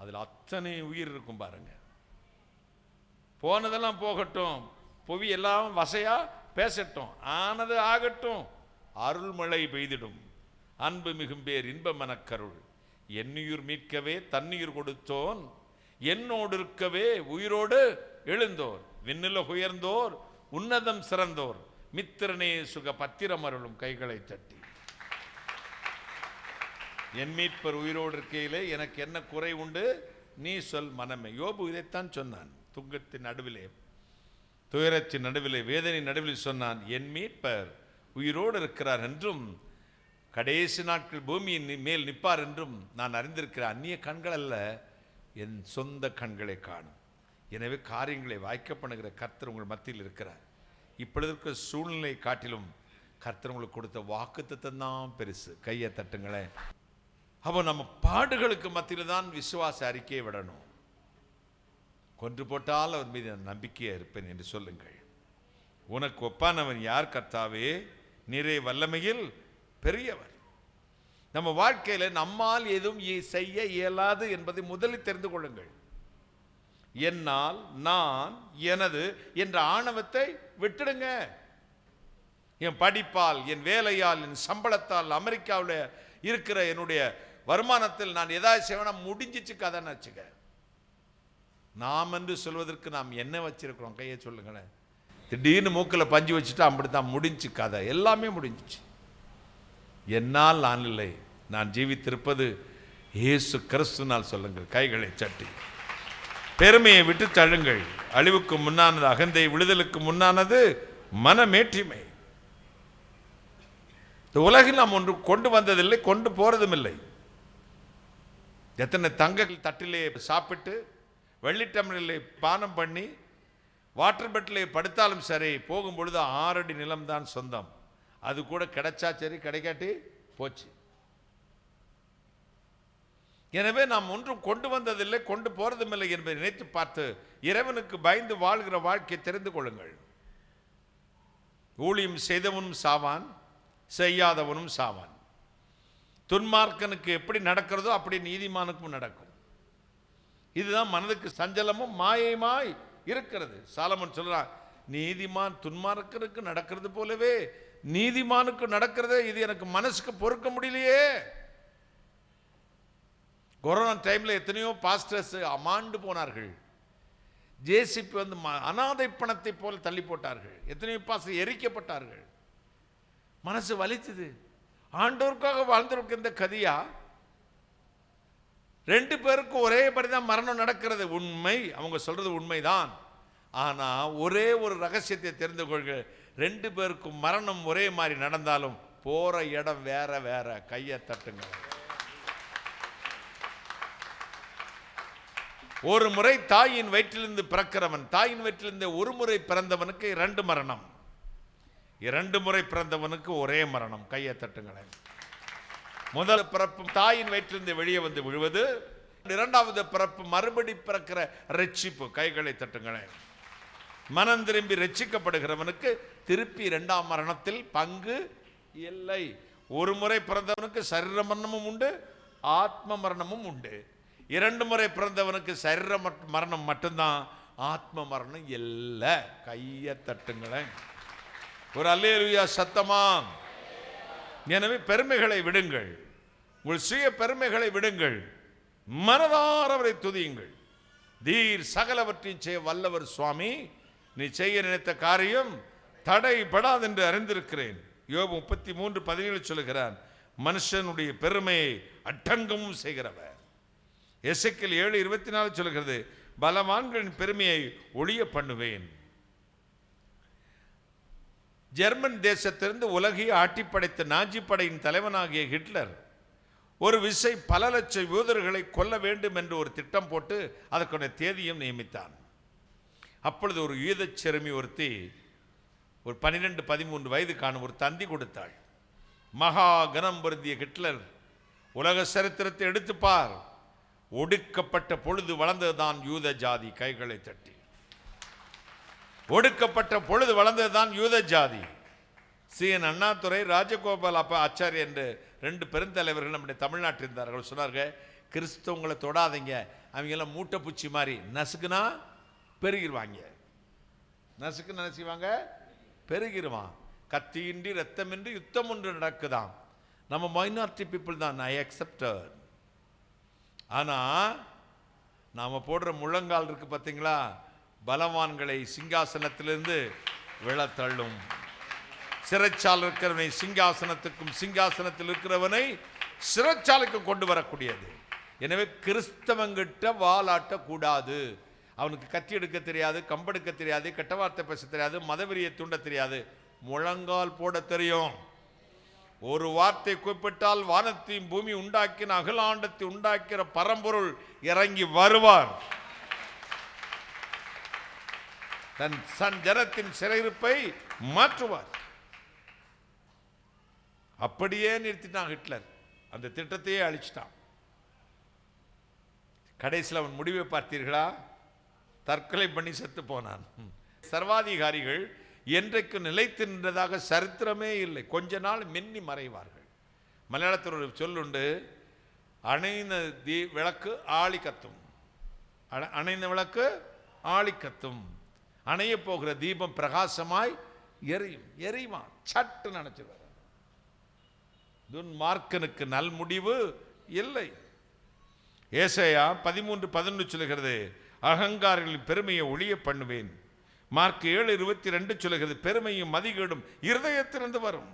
அதில் அத்தனை உயிர் இருக்கும் பாருங்க. போனதெல்லாம் போகட்டும், புவி எல்லாம் வசையா பேசட்டும், ஆனது ஆகட்டும், அருள்மழை பெய்திடும், அன்பு மிகும்பேர் இன்பம் எனக்கருள், என்னுயிர் மீட்கவே தன்னுயிர் கொடுத்தோன், என்னோடு இருக்கவே உயிரோடு எழுந்தோர், விண்ணில உயர்ந்தோர், உன்னதம் சிறந்தோர், மித்திரனே சுக பத்திரம் அருளும். கைகளை தட்டி. என் மீட்பர் உயிரோடு இருக்கையிலே எனக்கு என்ன குறை உண்டு நீ சொல் மனமே. யோபு இதைத்தான் சொன்னான். துக்கத்தின் நடுவிலே, துயரத்தின் நடுவிலே, வேதனை நடுவில் சொன்னான், என் மீட்பர் உயிரோடு இருக்கிறார் என்றும் கடைசி நாட்கள் பூமியின் மேல் நிற்பார் என்றும் நான் அறிந்திருக்கிறேன். அந்நிய கண்கள் அல்ல, என் சொந்த கண்களை காணும். எனவே காரியங்களை வாய்க்க பண்ணுகிற கர்த்தர் உங்கள் மத்தியில் இருக்கிறார். இப்பொழுது இருக்கிற சூழ்நிலை காட்டிலும் கர்த்தர் உங்களுக்கு கொடுத்த வாக்குத்தத்தம் தான் பெருசு. கையை தட்டுங்களேன். அப்போ நம்ம பாடுகளுக்கு மத்தியில் தான் விசுவாச அறிக்கையை விடணும். கொன்று போட்டால் அவர் மீது நம்பிக்கையாக இருப்பேன் என்று சொல்லுங்கள். உனக்கு ஒப்பானவன் யார் கர்த்தாவே, நீரே வல்லமையில் பெரியவர். நம்ம வாழ்க்கையில் நம்மால் எதுவும் செய்ய இயலாது என்பதை முதலில் தெரிந்து கொள்ளுங்கள். என்னால், நான், எனது என்ற ஆணவத்தை விட்டுடுங்க. என் படிப்பால், என் வேலையால், என் சம்பளத்தால், அமெரிக்காவில் இருக்கிற என்னுடைய வருமானத்தில் நான் எதாவது செய்வேனா முடிஞ்சிச்சு கதைன்னு வச்சுக்க. நாம் என்று சொல்வதற்கு நாம் என்ன வச்சிருக்கிறோம்? கையை சொல்லுங்களேன். திடீர்னு மூக்கில் பஞ்சு வச்சுட்டு அப்படித்தான் முடிஞ்சு கதை, எல்லாமே முடிஞ்சிச்சு. என்னால் நான் இல்லை, நான் ஜீவித்திருப்பது இயேசு கிறிஸ்துனால். சொல்லுங்கள் கைகளை சட்டி. பெருமையை விட்டு தழுங்கள். அழிவுக்கு முன்னானது அகந்தை, விடுதலுக்கு முன்னானது மனமேற்றிமை. இந்த உலகில் நாம் ஒன்று கொண்டு வந்ததில்லை, கொண்டு போறதும் இல்லை. எத்தனை தங்கங்கள் தட்டிலே சாப்பிட்டு, வெள்ளி டம்ளரிலே பானம் பண்ணி, வாட்டர் பெட்டிலே படுத்தாலும் சரி, போகும்பொழுது 6 அடி நிலம்தான் சொந்தம். அது கூட கிடைச்சா சரி, கிடைக்காட்டி போச்சு. எனவே நாம் ஒன்றும் கொண்டு வந்ததில்லை, கொண்டு போறதும் இல்லை என்பதை நினைத்து பார்த்து இறைவனுக்கு பயந்து வாழ்கிற வாழ்க்கையை தெரிந்து கொள்ளுங்கள். ஊழியம் செய்தவனும் சாவான், செய்யாதவனும் சாவான். துன்மார்க்கனுக்கு எப்படி நடக்கிறதோ அப்படி நீதிமானுக்கும் நடக்கும். இதுதான் மனதுக்கு சஞ்சலமும் மாயமாய் இருக்கிறது. சாலமன் சொல்றான், நீதிமான் துன்மார்க்கருக்கு நடக்கிறது போலவே நீதிமானுக்கு நடக்கிறதே இது எனக்கு மனசுக்கு பொறுக்க முடியலையே. கொரோனா டைம்ல எத்தனையோ பாஸ்டர்ஸ் அமாண்டு போனார்கள். ஜேசிபி வந்து அனாதை பணத்தை போல தள்ளி போட்டார்கள். எத்தனையோ பாஸ்டர் எரிக்கப்பட்டார்கள். மனசு வலித்தது. ஆண்டவருக்காக வாழ்ந்தவருக்கு இந்த கதியா? 2 பேருக்கும் ஒரே மாதிரிதான் மரணம் நடக்கிறது. உண்மை, அவங்க சொல்றது உண்மைதான். ஆனா ஒரே ஒரு ரகசியத்தை தெரிந்து கொள்க, 2 பேருக்கும் மரணம் ஒரே மாதிரி நடந்தாலும் போற இடம் வேற வேற. கையை தட்டுங்க. ஒரு முறை தாயின் வயிற்றிலிருந்து பிறக்கிறவன், தாயின் வயிற்றிலிருந்து ஒரு முறை பிறந்தவனுக்கு 2 மரணம், 2 முறை பிறந்தவனுக்கு ஒரே மரணம். கையை தட்டுங்களேன். முதல் பிறப்பு தாயின் வயிற்றிலிருந்து வெளியே வந்து விழுவது, 2வது பிறப்பு மறுபடி பிறக்கிற ரட்சிப்பு. கைகளை தட்டுங்களேன். மனம் திரும்பி ரட்சிக்கப்படுகிறவனுக்கு திருப்பி 2ஆம் மரணத்தில் பங்கு இல்லை. ஒரு முறை பிறந்தவனுக்கு சரீர மரணமும் உண்டு, ஆத்ம மரணமும் உண்டு. 2 முறை பிறந்தவனுக்கு சரீர மரணம் மட்டும்தான், ஆத்ம மரணம் இல்லை. கையை தட்டுங்களேன். ஒரு அல்லேலூயா சத்தமா. எனவே பெருமைகளை விடுங்கள், உங்கள் சுய பெருமைகளை விடுங்கள், மனதார அவரை துதியுங்கள். தீர் சகலவற்றையும் செய்ய வல்லவர் சுவாமி, நீ செய்ய நினைத்த காரியம் தடைபடாது என்று அறிந்திருக்கிறேன். யோபு 33:17 சொல்லுகிறான், மனுஷனுடைய பெருமையை அட்டங்கமும் செய்கிறவர். எசேக்கியேல் 7:24 சொல்லுகிறது, பலவான்களின் பெருமையை ஒழிய பண்ணுவேன். ஜெர்மன் தேசத்திலிருந்து உலகையை ஆட்டி படைத்த நாஜி படையின் தலைவனாகிய ஹிட்லர் ஒரு விசை பல லட்சம் யூதர்களை கொல்ல வேண்டும் என்று ஒரு திட்டம் போட்டு அதற்கான தேதியும் நியமித்தான். அப்பொழுது ஒரு யூதச் சிறுமி ஒருத்தி, ஒரு 12-13 வயதுக்கான ஒரு தந்தி கொடுத்தாள். மகா கனம் பொருந்திய ஹிட்லர் உலக சரித்திரத்தை எடுத்துப்பார், ஒடுக்கப்பட்ட பொழுது வளர்ந்ததுதான் யூத ஜாதி. கைகளை தட்டி. ஒடுக்கப்பட்ட பொழுது வளர்ந்ததுதான் யூத ஜாதி. சி.என். அண்ணாதுரை, ராஜகோபால் ஆச்சாரி என்று 2 பெருந்தலைவர்கள் நம்முடைய தமிழ்நாட்டில் இருந்தார்கள். சொன்னார்கள், கிறிஸ்தவங்களை தொடாதீங்க, அவங்க எல்லாம் மூட்டை பூச்சி மாதிரி நசுக்குனா பெருகிடுவாங்க. நசுக்கு நினைச்சுவாங்க, பெருகிடுவான். கத்தியின்றி ரத்தமின்றி யுத்தம் ஒன்று நடக்குதாம். நம்ம மைனாரிட்டி பீப்புள் தான், ஐ அக்செப்டட். ஆனா நாம போடுற முழங்கால் இருக்கு பார்த்தீங்களா, பலவான்களை சிங்காசனத்திலிருந்து விழத்தள்ளும். சிறைச்சாலை இருக்கிறவனை சிங்காசனத்துக்கும், சிங்காசனத்தில் இருக்கிறவனை சிறைச்சாலைக்கும் கொண்டு வரக்கூடியது. எனவே கிறிஸ்தவங்கிட்ட வாலாட்ட கூடாது. அவனுக்கு கத்தி எடுக்க தெரியாது, கம்பெடுக்க தெரியாது, கெட்ட வார்த்தை பேச தெரியாது, மதவெறியை தூண்ட தெரியாது, முழங்கால் போட தெரியும். ஒரு வார்த்தை குறிப்பிட்டால் வானத்தையும் பூமி உண்டாக்கின அகிலாண்டத்தை உண்டாக்கிற பரம்பொருள் இறங்கி வருவார். தன் ஜனத்தின் சிறையிருப்பை மாற்றுவார். அப்படியே நிறுத்திட்டான் ஹிட்லர். அந்த திட்டத்தையே அழிச்சிட்டான். கடைசியில் அவன் முடிவை பார்த்தீர்களா? தற்கொலை பண்ணி செத்து போனான். சர்வாதிகாரிகள் என்றைக்கு நிலைத்து நின்றதாக சரித்திரமே இல்லை. கொஞ்ச நாள் மின்னி மறைவார்கள். மலையாளத்தில் ஒரு சொல்லுண்டு, அணைந்த விளக்கு ஆளி கத்தும். அணைந்த விளக்கு ஆளி கத்தும். அணைய போகிற தீபம் பிரகாசமாய் எரியும். எரியுமா? சட்டு நினைச்சுவார். துன்மார்க்கனுக்கு நல் முடிவு இல்லை. ஏசாயா 13:11 சொல்லுகிறது, அகங்காரிகளின் பெருமையை ஒழிய பண்ணுவேன். மார்க் 7:22 சொல்லுகிறது, பெருமையும் மதிகேடும் இருதயத்திலிருந்து வரும்.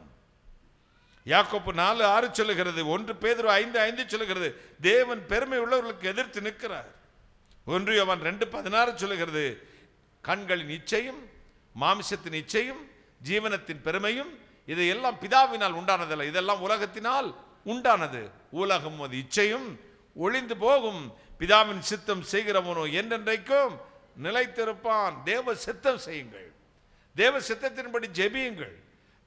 யாக்கோப்பு 4:6 சொல்லுகிறது, 1 பேதுரு 5:5 சொல்லுகிறது, தேவன் பெருமை உள்ளவர்களுக்கு எதிர்த்து நிற்கிறார். 1 யோவான் 2:16 சொல்லுகிறது, கண்களின் இச்சையும் மாமிசத்தின் இச்சையும் ஜீவனத்தின் பெருமையும் இதையெல்லாம் பிதாவினால் உண்டானதல்ல, இதெல்லாம் உலகத்தினால் உண்டானது. உலகம் அது இச்சையும் ஒளிந்து போகும், பிதாவின் சித்தம் செய்கிறவனோ என்றென்றைக்கும் நிலைத்திருப்பான். தேவ சித்தம் செய்யுங்கள், தேவ சித்தத்தின்படி ஜெபியுங்கள்,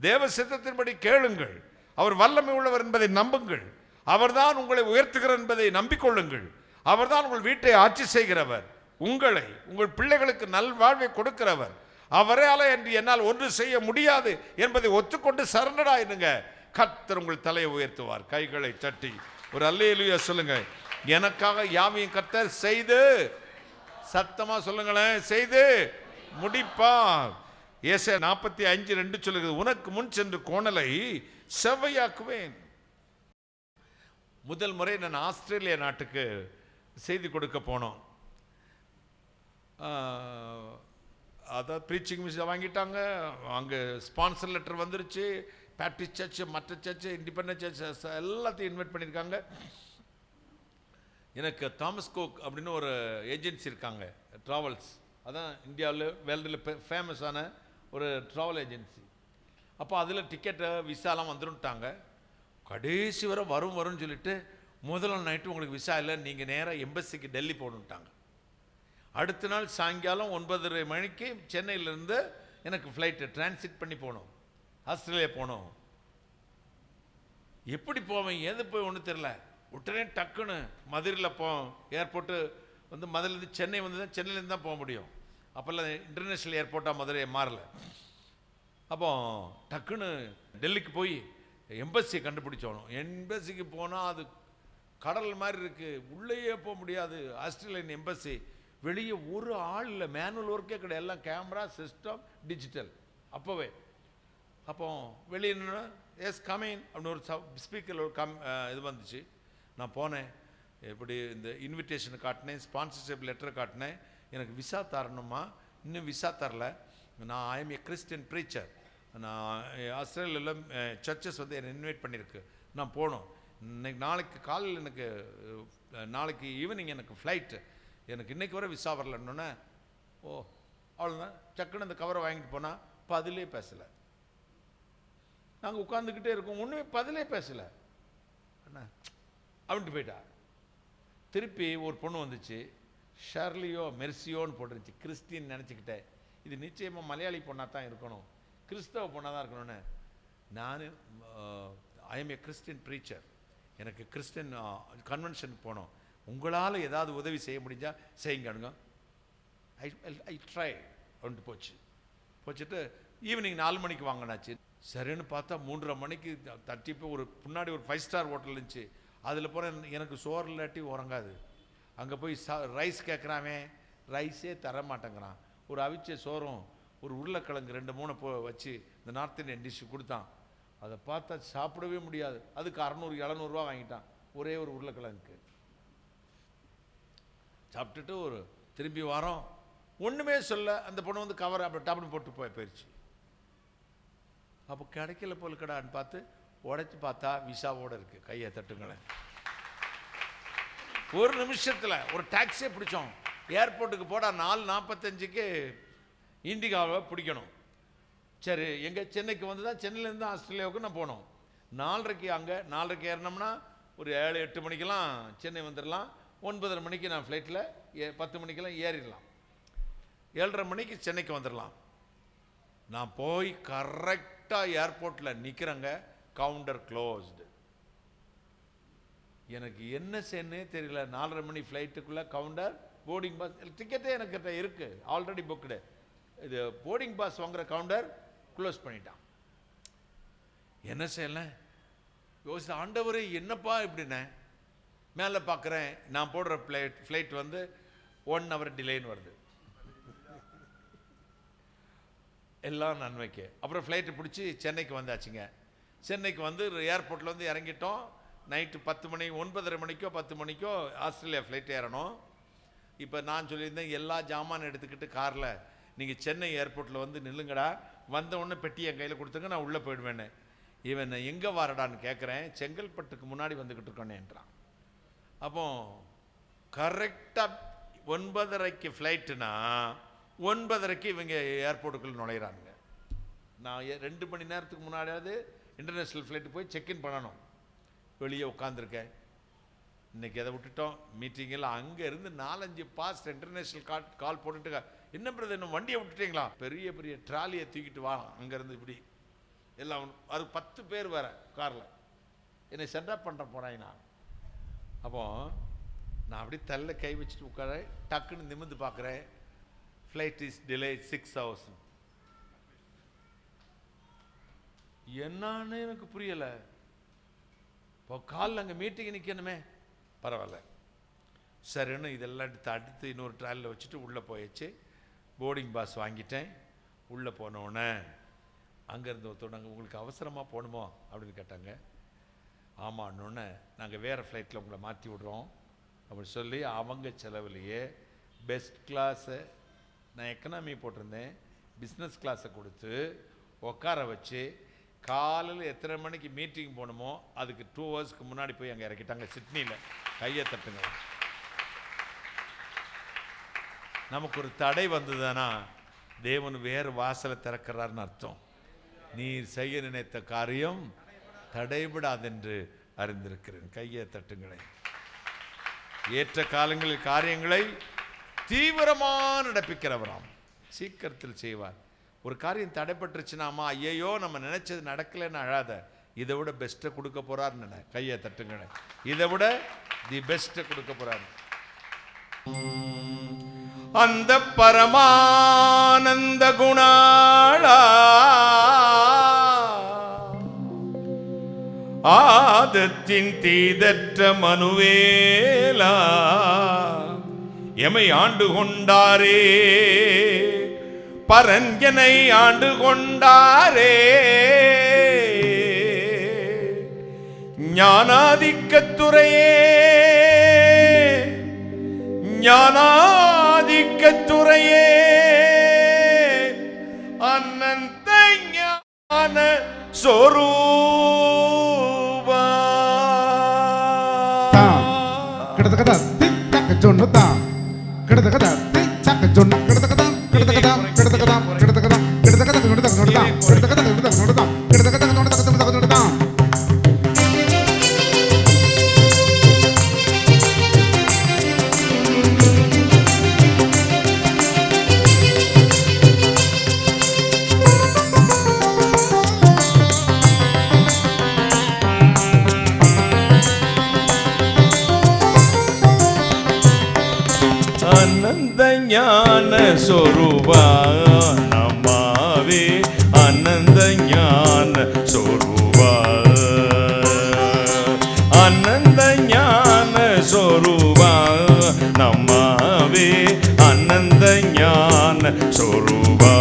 தேவ சித்தத்தின்படி கேளுங்கள். அவர் வல்லமை உள்ளவர் என்பதை நம்புங்கள். அவர்தான் உங்களை உயர்த்துகிறார் என்பதை நம்பிக்கொள்ளுங்கள். அவர்தான் உங்கள் வீட்டை ஆட்சி செய்கிறவர், உங்களை உங்கள் பிள்ளைகளுக்கு நல்வாழ்வை கொடுக்கிறவர். அவரால என்று என்னால் ஒன்று செய்ய முடியாது என்பதை ஒத்துக்கொண்டு சரணடாயிருங்க. கர்த்தர் உங்கள் தலையை உயர்த்துவார். கைகளை தட்டி ஒரு அல்லேலூயா சொல்லுங்க. எனக்காக யாவையும் கர்த்தர் செய்து, சத்தமா சொல்லுங்களேன், செய்து முடிப்பார். ஏசாயா 45:2 சொல்லுகிறது, உனக்கு முன் சென்று கோணலை செவ்வையாக்குவேன். முதல் முறை நான் ஆஸ்திரேலியா நாட்டுக்கு செய்தி கொடுக்க போனோம். அதான் ப்ரீச்சிங் விசா வாங்கிட்டாங்க. அங்கே ஸ்பான்சர் லெட்டர் வந்துருச்சு. பேப்டிஸ்ட் சர்ச், மற்ற சர்ச், இண்டிபெண்டன்ட் சர்ச் எல்லாத்தையும் இன்வைட் பண்ணியிருக்காங்க. எனக்கு தாமஸ் கோக் அப்படின்னு ஒரு ஏஜென்சி இருக்காங்க, ட்ராவல்ஸ். அதான் இந்தியாவில் வேர்ல்டில் ஃபேமஸான ஒரு ட்ராவல் ஏஜென்சி. அப்போ அதில் டிக்கெட்டை விசாலாம் வந்துருட்டாங்க. கடைசி வரை வரும்னு சொல்லிட்டு முதல் நைட்டு உங்களுக்கு விசா இல்லை, நீங்கள் நேராக எம்பசிக்கு டெல்லி போகணுன்ட்டாங்க. அடுத்த நாள் சாயங்காலம் 9:30 மணிக்கு சென்னையிலேருந்து எனக்கு ஃப்ளைட்டு டிரான்சிட் பண்ணி போகணும், ஆஸ்திரேலியா போகணும். எப்படி போவேன், எது போய் ஒன்றும் தெரில. உடனே டக்குன்னு மதுரையில் ஏர்போர்ட்டு வந்து மதுரையிலேருந்து சென்னை வந்து தான், சென்னையிலேருந்து தான் போக முடியும். அப்போல்லாம் இன்டர்நேஷ்னல் ஏர்போர்ட்டாக மதுரையை மாறல. அப்போ டக்குன்னு டெல்லிக்கு போய் எம்பசியை கண்டுபிடிச்சோணும். எம்பசிக்கு போனால் அது கடல் மாதிரி இருக்குது, உள்ளேயே போக முடியாது. ஆஸ்திரேலியன் எம்பசி வெளியே ஒரு ஆள் இல்லை, மேனுவல் ஒர்க்கே கிடையாது, எல்லாம் கேமரா சிஸ்டம் டிஜிட்டல். அப்போவே அப்போ வெளியே எஸ் கமின் அப்படின்னு ஒரு ஸ்பீக்கரில் ஒரு இது வந்துச்சு. நான் போனேன், இப்படி இந்த இன்விடேஷனை காட்டினேன், ஸ்பான்சர்ஷிப் லெட்டரை காட்டினேன். எனக்கு விசா தரணுமா, இன்னும் விசா தரல. நான் I M A Christian preacher. நான் ஆஸ்திரேலியாவில் சர்ச்சஸ் வந்து என்னை இன்வைட் பண்ணியிருக்கு, நான் போகணும். நாளைக்கு காலையில் எனக்கு, நாளைக்கு ஈவினிங் எனக்கு ஃப்ளைட்டு, எனக்கு இன்றைக்கி வர விசா வரலன்னொன்னே, ஓ அவ்வளோதான். சக்குன்னு அந்த கவரை வாங்கிட்டு போனால் பதிலே பேசலை. நாங்கள் உட்காந்துக்கிட்டே இருக்கோம், ஒன்றுமே பதிலே பேசலை. அண்ணா அப்படின்ட்டு போயிட்டா. திருப்பி ஒரு பொண்ணு வந்துச்சு, ஷர்லியோ மெர்சியோன்னு போட்டுருந்துச்சு. கிறிஸ்டின் நினச்சிக்கிட்டேன், இது நிச்சயமாக மலையாளி பொண்ணாக தான் இருக்கணும், கிறிஸ்தவ பொண்ணாக தான் இருக்கணும்னு. நான் I M A Christian preacher, எனக்கு கிறிஸ்டின் கன்வென்ஷனுக்கு போனோம், உங்களால் ஏதாவது உதவி செய்ய முடிஞ்சால் செய்யுங்க. ஐ ட்ரை அப்படின்ட்டு போச்சுட்டு ஈவினிங் 4 மணிக்கு வாங்கினாச்சு. சரின்னு பார்த்தா 3:30 மணிக்கு தட்டி போய் ஒரு பின்னாடி ஒரு 5 ஸ்டார் ஹோட்டல் இருந்துச்சு. அதில் போகிறேன், எனக்கு சோறு இல்லாட்டி உறங்காது. அங்கே போய் ரைஸ் கேட்குறாமே, ரைஸே தர மாட்டேங்கிறான். ஒரு அவிச்ச சோறும் ஒரு உருளைக்கிழங்கு 2-3 வச்சு இந்த நார்த் இந்தியன் டிஷ்ஷு கொடுத்தான். அதை பார்த்தா சாப்பிடவே முடியாது. அதுக்கு 600-700 ரூபா வாங்கிட்டான் ஒரே ஒரு உருளைக்கிழங்குக்கு. சாப்பிட்டுட்டு ஒரு திரும்பி வரோம், ஒன்றுமே சொல்ல. அந்த பொண்ணு வந்து கவர் அப்படி டாப்னு போட்டு போயிடுச்சு. அப்போ கிடைக்கல போல் கடான்னு பார்த்து உடைச்சி பார்த்தா விசாவோடு இருக்குது. கையை தட்டுங்களேன். ஒரு நிமிஷத்தில் ஒரு டாக்ஸியை பிடிச்சோம். ஏர்போர்ட்டுக்கு போட 4:45க்கு இண்டிகாவை பிடிக்கணும். சரி, எங்கள் சென்னைக்கு வந்து தான், சென்னையிலேருந்து ஆஸ்திரேலியாவுக்கு நான் போனோம். 4:30க்கு அங்கே 4:30க்கு ஏறினோம்னா ஒரு 7-8 மணிக்கெல்லாம் சென்னை வந்துடலாம். 9:30 மணிக்கு நான் ஃப்ளைட்டில் 10 மணிக்கெல்லாம் ஏறிடலாம். 7:30 மணிக்கு சென்னைக்கு வந்துடலாம். நான் போய் கரெக்டாக ஏர்போர்ட்டில் நிற்கிறேங்க, கவுண்டர் க்ளோஸ்டு. எனக்கு என்ன செய்யனே தெரியல. 4:30 மணி ஃப்ளைட்டுக்குள்ளே கவுண்டர், போர்டிங் பாஸ் டிக்கெட்டே எனக்கு இருக்குது, ஆல்ரெடி புக்குடு. இது போர்டிங் பாஸ் வாங்குகிற கவுண்டர் க்ளோஸ் பண்ணிட்டான். என்ன செய்யல யோசிச்சு, ஆண்டவரே என்னப்பா இப்படின்னு மேலே பார்க்குறேன். நான் போடுற ஃப்ளைட் வந்து 1 hour டிலேன்னு வருது. எல்லாம் நன்மைக்கு. அப்புறம் ஃப்ளைட்டு பிடிச்சி சென்னைக்கு வந்தாச்சுங்க. சென்னைக்கு வந்து ஏர்போர்ட்டில் வந்து இறங்கிட்டோம். நைட்டு 10 மணி, 9:30 மணிக்கோ 10 மணிக்கோ ஆஸ்திரேலியா ஃப்ளைட் ஏறணும். இப்போ நான் சொல்லியிருந்தேன், எல்லா ஜாமான் எடுத்துக்கிட்டு காரில் நீங்கள் சென்னை ஏர்போர்ட்டில் வந்து நில்லுங்கடா, வந்த உடனே பெட்டி என் கையில் கொடுத்துங்க, நான் உள்ளே போயிடுவேன்னு. இவன் எங்கே வரடான்னு கேட்குறேன். செங்கல்பட்டுக்கு முன்னாடி வந்துக்கிட்டு இருக்கோன்னேன்றான். அப்போ கரெக்டாக 9:30க்கு ஃப்ளைட்டுனா 9:30க்கு இவங்க ஏர்போர்ட்டுக்குள்ளே நுழையிறாங்க. நான் 2 மணி நேரத்துக்கு முன்னாடியாவது இன்டர்நேஷ்னல் ஃப்ளைட்டு போய் செக்இன் பண்ணணும். வெளியே உட்காந்துருக்கேன். இன்றைக்கி எதை விட்டுட்டோம், மீட்டிங்கில் அங்கே இருந்து 4-5 பாஸ்ட் இன்டர்நேஷ்னல் கால் போட்டுட்டு, என்ன பிரதர் இன்னும் வண்டியை விட்டுட்டீங்களா, பெரிய பெரிய ட்ராலியை தூக்கிட்டு வா அங்கேருந்து இப்படி எல்லாம். அது 10 பேர் வேறு காரில் என்னை சென்டப் பண்ணுற போகிறாங்க. நான் அப்போ நான் அப்படி தள்ள கை வச்சுட்டு உட்காரேன். டக்குன்னு நிமிர்ந்து பார்க்குறேன், ஃப்ளைட் இஸ் டிலே 6 hours. என்னன்னு எனக்கு புரியலை. இப்போ காலில் அங்கே மீட்டிங் நிற்கணுமே, பரவாயில்ல சரின்னு இதெல்லாம் எடுத்து அடுத்து இன்னொரு ட்ராலில் வச்சுட்டு உள்ளே போயிடுச்சு. போர்டிங் பாஸ் வாங்கிட்டேன். உள்ளே போனோடனே அங்கேருந்து ஒருத்தவங்க, உங்களுக்கு அவசரமாக போகணுமோ அப்படின்னு கேட்டாங்க. ஆமான்னொன்னே, நாங்கள் வேறு ஃப்ளைட்டில் உங்களை மாற்றி விட்றோம் அப்படின்னு சொல்லி அவங்க செலவுலையே பெஸ்ட் கிளாஸை, நான் எக்கனாமி போட்டிருந்தேன், பிஸ்னஸ் கிளாஸை கொடுத்து உட்கார வச்சு காலையில் எத்தனை மணிக்கு மீட்டிங் போகணுமோ அதுக்கு 2 ஹவர்ஸ்க்கு முன்னாடி போய் அங்கே இறக்கிட்டாங்க சிட்னியில். கையை தட்டுங்க. நமக்கு ஒரு தடை வந்ததுன்னா தேவன் வேறு வாசலை திறக்கிறார்னு அர்த்தம். நீ செய்ய நினைத்த காரியம் தடைபடாதென்று அறிந்திருக்கிறேன். கையை தட்டுங்களேன். ஏற்ற காலங்களில் காரியங்களை தீவிரமாக நடப்பிக்கிறவராம், சீக்கிரத்தில் செய்வார். ஒரு காரியம் தடைப்பட்டுருச்சுனாமா, ஐயோ நம்ம நினைச்சது நடக்கலைன்னு அழாத, இதை விட பெஸ்ட்டை கொடுக்க போறாருன்னு நினை. கையை தட்டுங்களேன். இதை விட தி பெஸ்ட்டை கொடுக்க போறாரு. அந்த பரமானந்த குணாளா ஆதத்தின் தீதற்ற மனுவேலா எமை ஆண்டு கொண்டாரே, பரஞ்சனை ஆண்டு கொண்டாரே, ஞானாதிக்கத்துறையே ஞானாதிக்கத்துறையே அனந்த ஞான சொரூபா கிடதகதா தித்தக ஜொன்னதா கிடதகதா தித்தக ஜொன்ன கிடதகதா கிடதகதா கிடதகதா கிடதகதா கிடதகதா கிடதகதா கிடதகதா கிடதகதா கிடதகதா கிடதகதா கிடதகதா அனந்த ஞான சொரூபா நமாவே, அனந்த ஞான சொரூபா, அனந்த ஞான சொரூபா நமாவே, அனந்த ஞான சொரூபா.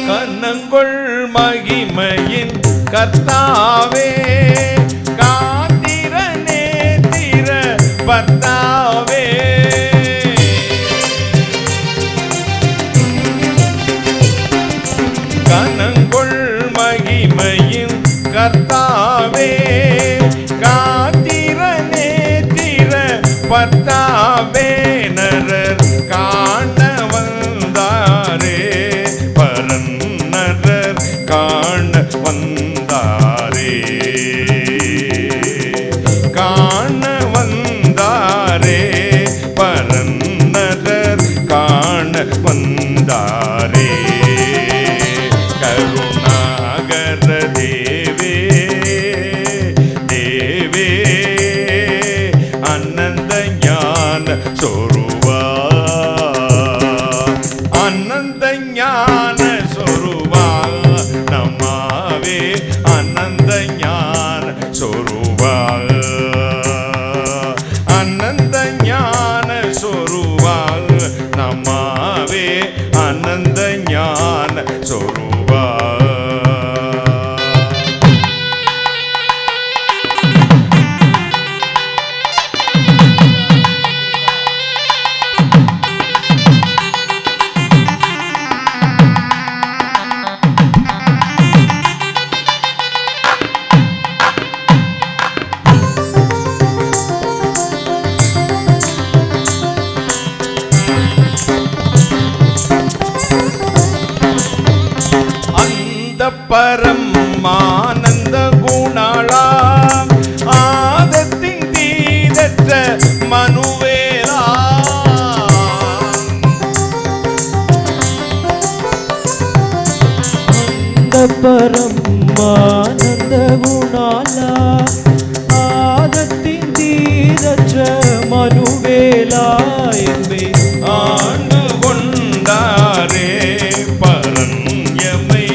கண்ணங்கொள் மகிமையின் கர்த்தாவே, காத்திரனே திர பர்த்தாவே, கண்ணங்கொள் மகிமையின் கர்த்தாவே, காத்திரனே திர பர்த்தாவே, நரர் காண வந்தாரே, பரன்னரர் காண வந்தாரே, காண வந்தாரே, பரன்னரர் காண வந்தாரே, கருணாகர தேவே தேவே, அனந்த ஞான சொரூபா, அனந்த ஞான சொரூபா நமாவே, அனந்த ஞான சொரூபா, அனந்த ஞான சொரூபா நமாவே, அனந்த ஞான சொரூபா. பரமானந்த குணாளா ஆதத்தின் தீதற்ற மனுவேலா பரமானந்த குணாலா ஆதத்தின் தீரற்ற மனுவேலா எம்மை ஆண்டு கொண்டாரே பரஞ்சமை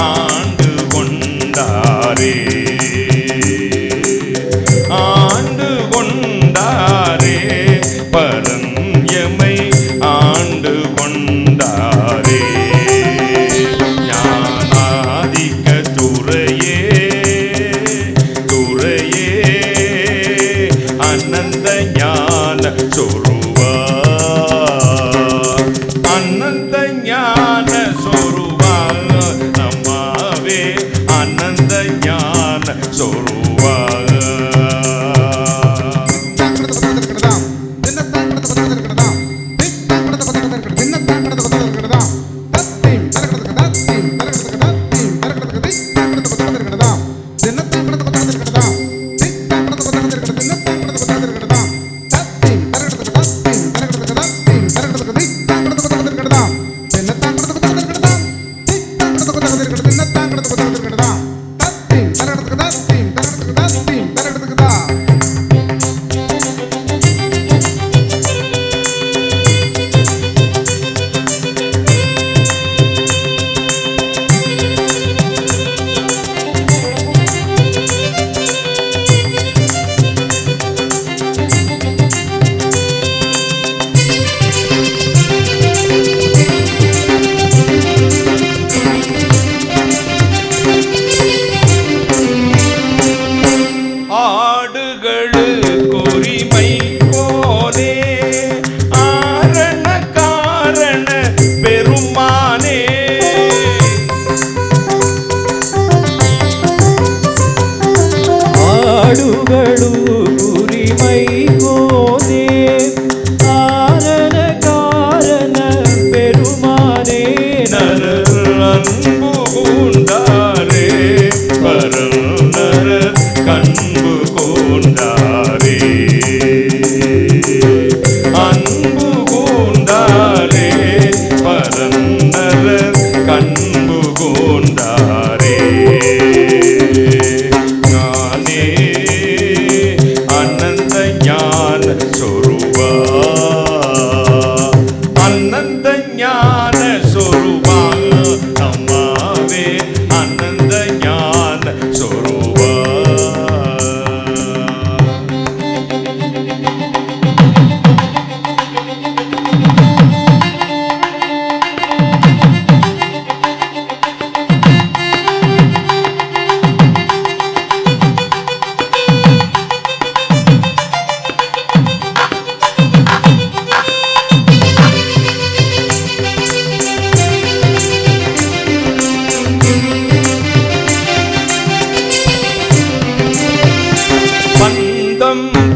ஆண்டு கொண்டாரே ஆண்டு கொண்டாரே பரஞ்சமை ஆண்டு கொண்டாரே ஞானாதிக்க துறையே துறையே அனந்த ஞான சொருவா அனந்த ஞான சொருவா நம்மாவே அனந்த ஞான சொருவா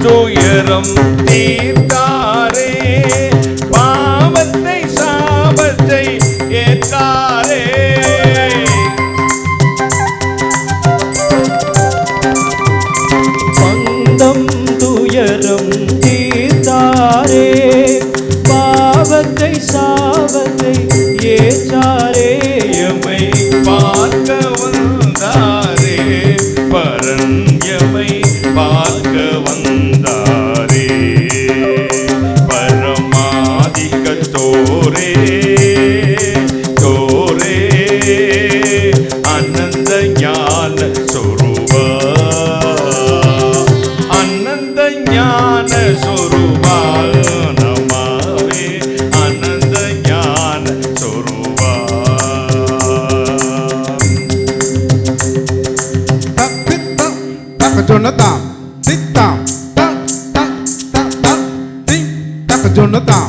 துயரம் தீர்த்தாரே பாவத்தை சாபத்தை ஏற்றாரே பந்தம் துயரம் தீர்த்தாரே பாவத்தை சாபத்தை ஏற்றாரே எம்மை பார்க்க வந்தாரே பரன் எம்மை பார்க்க வந்தாரே பரமாதிக்கத்தோரே தோரே அனந்த ஞான சொரூபா அனந்த ஞான சொரூபா நமாவே அனந்த ஞான சொரூபா Jonathan, tick tock, tock, tock, tock, tock, tick tock, Jonathan,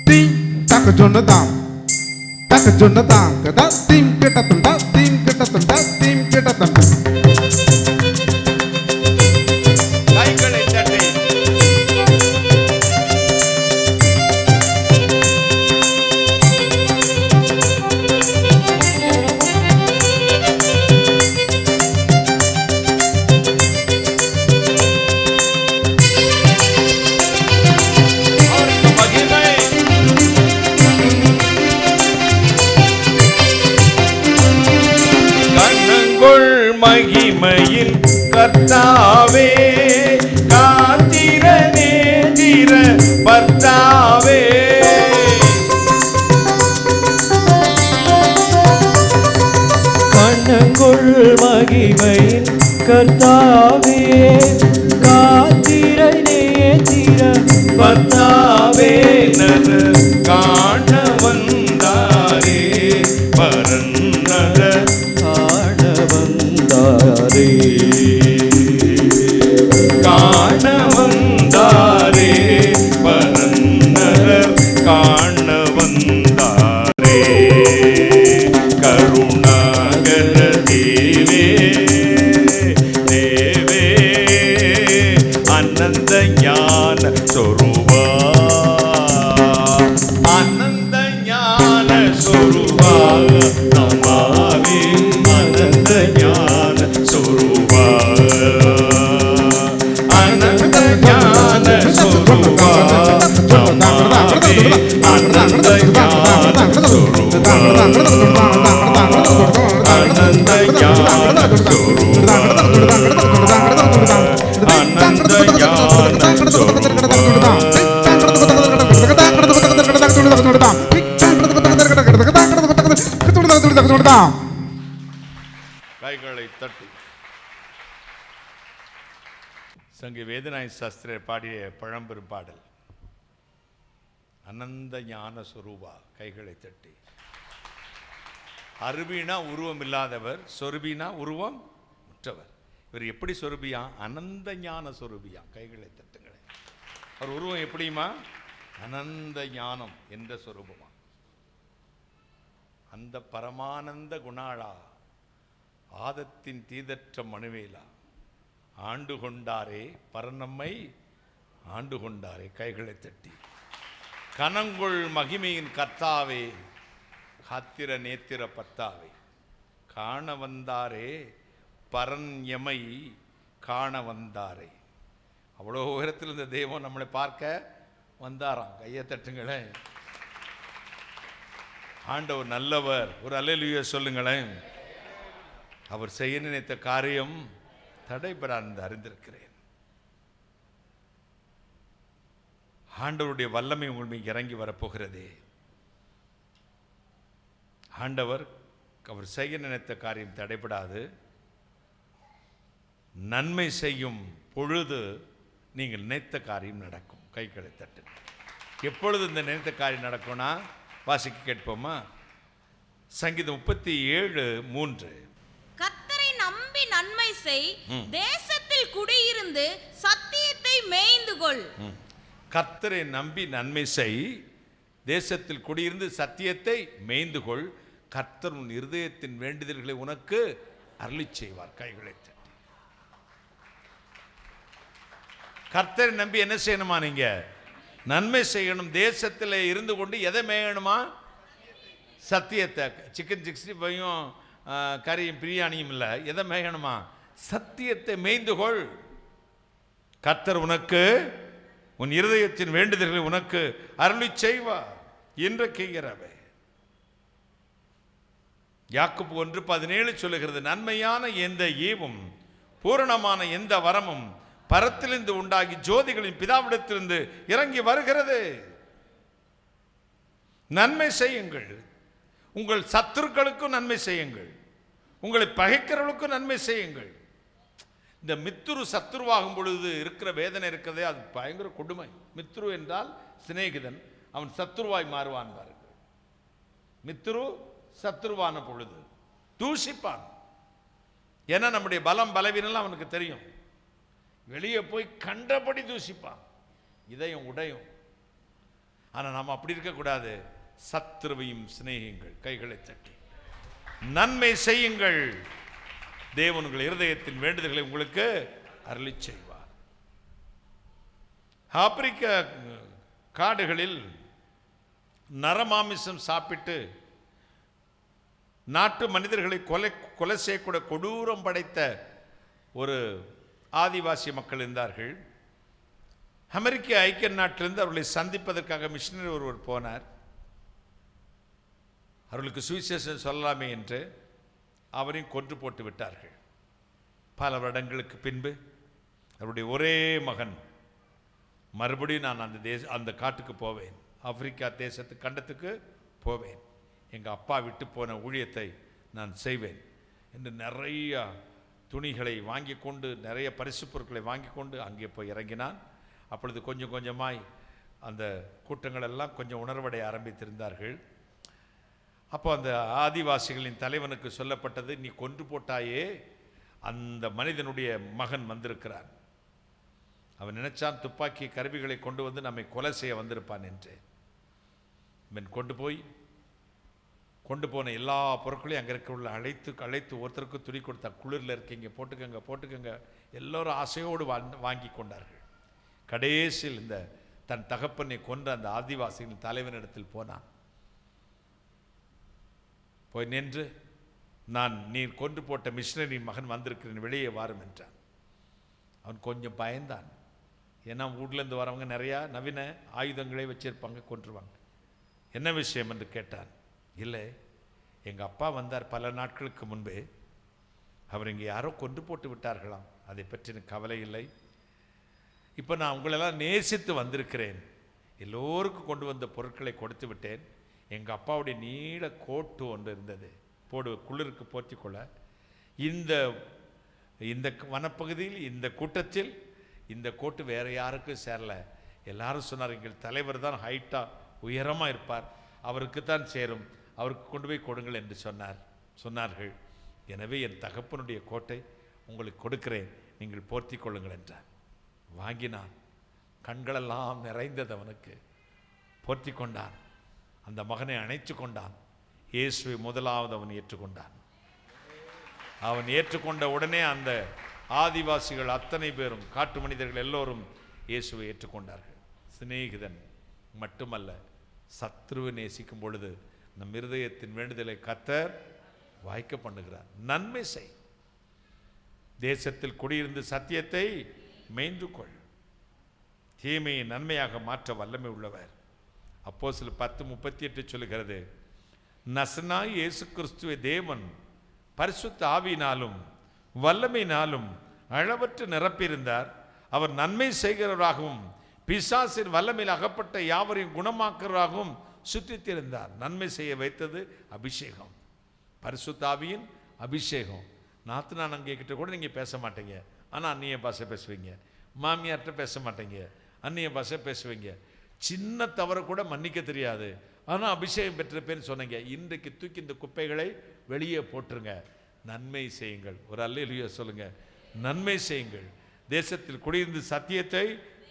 tick tock, Jonathan, tock, Jonathan, kada tim kita tanda, tim kita tanda, tim kita tanda. கைகளை தட்டி மகிமையின் கர்த்தாவே காத்திரை நேத்திர பர்த்தாவே நர காண வந்தாரே பரநர காண வந்தாரே காண வந்தாரே பரநர காண வந்தாரே கருணாகர தேவே தேவே அனந்த ஞான சொரூபா அனந்த ஞான சொரூபா நமாவே அனந்த ஞான சொரூபா அனந்த ஞான சொரூபா நமாவே அனந்த ஞான சொரூபா அனந்த ஞான சொரூபா அனந்த ஞான சொரூபா கைகளை தட்டி சங்க வேதநாய சாஸ்திரர் பாடிய பழம்பெரும் பாடல் அனந்த ஞான சொரூபா. கைகளை தட்டி. அருபினா உருவம் இல்லாதவர், சொருபினா உருவம் உற்றவர். இவர் எப்படி சொருபியா? அனந்த ஞான சொரூபியா. கைகளை தட்டுங்களேன். அவர் உருவம் எப்படியுமா? அனந்த ஞானம் என்ற சொரூபமா. அந்த பரமானந்த குணாளா ஆதத்தின் தீதற்ற மனுவேலா ஆண்டு கொண்டாரே பரநம்மை ஆண்டு கொண்டாரே. கைகளை தட்டி. கனங்கொள் மகிமையின் கர்த்தாவே காத்திர நேத்திர பத்தாவே காண வந்தாரே பரன் எமை காண வந்தாரே. அவ்வளோ உயரத்தில் இந்த தெய்வம் நம்மளை பார்க்க வந்தாராம். கையை தட்டுங்களேன். ஆண்டவர் நல்லவர். ஒரு அல்லேலூயா சொல்லுங்களேன். அவர் செய்ய நினைத்த காரியம் தடைபெறான் அறிந்திருக்கிறேன். ஆண்டவருடைய வல்லமை உங்கள் மீது இறங்கி வரப்போகிறதே. ஆண்டவர் அவர் செய்ய நினைத்த காரியம் தடைபடாது. நன்மை செய்யும் பொழுது நீங்கள் நினைத்த காரியம் நடக்கும். கைகளை தட்டு. எப்பொழுது இந்த நினைத்த காரியம் நடக்கும்னா வாசிக்க கேட்போமா? சங்கீதம் 37:3. கர்த்தரை நம்பி நன்மை செய், தேசத்தில் குடியிருந்து சத்தியத்தை மேய்ந்து கொள். கர்த்தரை நம்பி நன்மை செய், தேசத்தில் குடியிருந்து சத்தியத்தை மேய்ந்து கொள். கர்த்தர் உன் இருதயத்தின் வேண்டுதல்களை உனக்கு அருளிச் செய்வார். கைகளை தட்டி. கர்த்தரை நம்பி என்ன செய்யணுமா? நீங்க நன்மை செய்யணும். தேசத்தில் இருந்து கொண்டு எதை மேயணுமா? சத்தியத்தை. சிக்கன் 65 கறியும் பிரியாணியும் இல்லை. எதை மேயணுமா? சத்தியத்தை மேய்ந்து கொள். கர்த்தர் உனக்கு உன் இருதயத்தின் வேண்டுதல்களை உனக்கு அருளிச் செய்வார். இன்றைக்கு இரவே யாக்கோபு 1:17 சொல்லுகிறது, நன்மையான எந்த ஈவும் பூரணமான எந்த வரமும் பரத்திலிருந்து உண்டாகி ஜோதிகளின் பிதாவிடத்திலிருந்து இறங்கி வருகிறது. நன்மை செய்யுங்கள். உங்கள் சத்துருக்களுக்கும் நன்மை செய்யுங்கள். உங்களை பகைக்கிறவர்களுக்கும் நன்மை செய்யுங்கள். இந்த மித்துரு சத்துருவாகும் பொழுது இருக்கிற வேதனை இருக்கிறதே, அது பயங்கர கொடுமை. மித்துரு என்றால் சிநேகிதன், அவன் சத்துருவாய் மாறுவான் பாருங்க. மித்துரு சத்துருவான பொழுது தூஷிப்பான். ஏன்னா நம்முடைய பலம் பலவீனம் அவனுக்கு தெரியும். வெளியே போய் கண்டபடி தூஷிப்பான், இதயம் உடையும். ஆனால் நாம் அப்படி இருக்கக்கூடாது. சத்துருவையும் சிநேகியுங்கள். கைகளை தட்டி நன்மை செய்யுங்கள். தேவன் உங்கள் இருதயத்தின் வேண்டுதல்களை உங்களுக்கு அருளிச் செய்வார். ஆப்பிரிக்க காடுகளில் நரமாமிசம் சாப்பிட்டு நாட்டு மனிதர்களை கொலை செய்யக்கூட கொடூரம் படைத்த ஒரு ஆதிவாசி மக்கள் இருந்தார்கள். அமெரிக்க ஐக்கிய நாட்டிலிருந்து அவர்களை சந்திப்பதற்காக மிஷனரி ஒருவர் போனார். அவர்களுக்கு சுவிசேஷம் சொல்லலாமே என்று அவரையும் கொன்று போட்டு விட்டார்கள். பல வருடங்களுக்கு பின்பு அவருடைய ஒரே மகன், மறுபடியும் நான் அந்த காட்டுக்கு போவேன், ஆப்பிரிக்கா தேசத்து கண்டத்துக்கு போவேன், எங்கள் அப்பா விட்டு போன ஊழியத்தை நான் செய்வேன் என்று நிறைய துணிகளை வாங்கி கொண்டு நிறைய பரிசு பொருட்களை வாங்கி கொண்டு அங்கே போய் இறங்கினான். அப்பொழுது கொஞ்சம் கொஞ்சமாய் அந்த கூட்டங்கள் எல்லாம் கொஞ்சம் உணர்வடைய ஆரம்பித்திருந்தார்கள். அப்போ அந்த ஆதிவாசிகளின் தலைவனுக்கு சொல்லப்பட்டது, நீ கொன்று போட்டாயே அந்த மனிதனுடைய மகன் வந்திருக்கிறான். அவன் நினைச்சான் துப்பாக்கி கருவிகளை கொண்டு வந்து நம்மை கொலை செய்ய வந்திருப்பான் என்று. இவன் கொண்டு போன எல்லா பொருட்களையும் அங்கே இருக்க அழைத்து ஒருத்தருக்கு துணி கொடுத்தா, குளிரில் இருக்கீங்க போட்டுக்கங்க எல்லோரும் ஆசையோடு வாங்கி கொண்டார்கள். கடைசியில் இந்த தன் தகப்பனை கொன்ற அந்த ஆதிவாசிகளின் தலைவனிடத்தில் போனான். போய் நின்று, நீர் கொன்று போட்ட மிஷினரி மகன் வந்திருக்கிறேன், வெளியே வாரும் என்றான். அவன் கொஞ்சம் பயந்தான். ஏன்னா ஊர்லேருந்து வரவங்க நிறையா நவீன ஆயுதங்களை வச்சிருப்பாங்க, கொன்றுவாங்க. என்ன விஷயம் என்று கேட்டான். இல்லை, எங்கள் அப்பா வந்தார் பல நாட்களுக்கு முன்பே, அவர் இங்கே யாரோ கொன்று போட்டு விட்டார்களாம், அதை பற்றி எனக்கு கவலை இல்லை. இப்போ நான் உங்களெல்லாம் நேசித்து வந்திருக்கிறேன், எல்லோருக்கும் கொண்டு வந்த பொருட்களை கொடுத்து விட்டேன். எங்கள் அப்பாவுடைய நீள கோட்டு ஒன்று இருந்தது, குளிருக்கு போர்த்திக்கொள்ள. இந்த வனப்பகுதியில் இந்த கூட்டத்தில் இந்த கோட்டு வேறு யாருக்கும் சேரல. எல்லாரும் சொன்னார், எங்கள் தலைவர் தான் ஹைட்டாக உயரமாக இருப்பார், அவருக்கு தான் சேரும், அவருக்கு கொண்டு போய் கொடுங்கள் என்று சொன்னார்கள். எனவே என் தகப்பனுடைய கோட்டை உங்களுக்கு கொடுக்கிறேன், நீங்கள் போர்த்தி கொள்ளுங்கள் என்றார். வாங்கினான். கண்களெல்லாம் நிறைந்தது அவனுக்கு. போர்த்தி கொண்டான். அந்த மகனை அணைத்து கொண்டான். இயேசுவை முதலாவது அவன் ஏற்றுக்கொண்டான். அவன் ஏற்றுக்கொண்ட உடனே அந்த ஆதிவாசிகள் அத்தனை பேரும், காட்டு மனிதர்கள் எல்லோரும் இயேசுவை ஏற்றுக்கொண்டார்கள். சிநேகிதன் மட்டுமல்ல, சத்ருவை நேசிக்கும் பொழுது நம் இருதயத்தின் வேண்டுதலை கர்த்தர் வாய்க்க பண்ணுகிறார். நன்மை செய், தேசத்தில் குடியிருந்து சத்தியத்தை மேய்ந்து கொள், தீமையை நன்மையாக மாற்ற வல்லமை உள்ளவர். அப்போஸ்தலர் 10:38 சொல்லுகிறது, நசனாய் இயேசு கிறிஸ்துவை தேவன் பரிசுத்த ஆவியினாலும் வல்லமையினாலும் அளவற்று நிரப்பியிருந்தார். அவர் நன்மை செய்கிறவராகவும் பிசாசின் வல்லமையில் அகப்பட்ட யாவரையும் குணமாக்குறவராகவும் சுற்றித்திருந்தார். நன்மை செய்ய வைத்தது அபிஷேகம், பரிசுத்த ஆவியின் அபிஷேகம். நாத்துனான் அங்கே கிட்ட கூட நீங்கள் பேச மாட்டீங்க, ஆனால் அந்நிய பாஷை பேசுவீங்க. மாமியார்கிட்ட பேச மாட்டீங்க, அந்நிய பாஷை பேசுவீங்க. சின்ன தவறு கூட மன்னிக்க தெரியாது, ஆனால் அபிஷேகம் பெற்ற பேர் சொன்னீங்க. இன்றைக்கு தூக்கி இந்த குப்பைகளை வெளியே போட்டுருங்க, நன்மை செய்யுங்கள். ஒரு அல்லேலூயா சொல்லுங்க. நன்மை செய்யுங்கள், தேசத்தில் குடியிருந்து சத்தியத்தை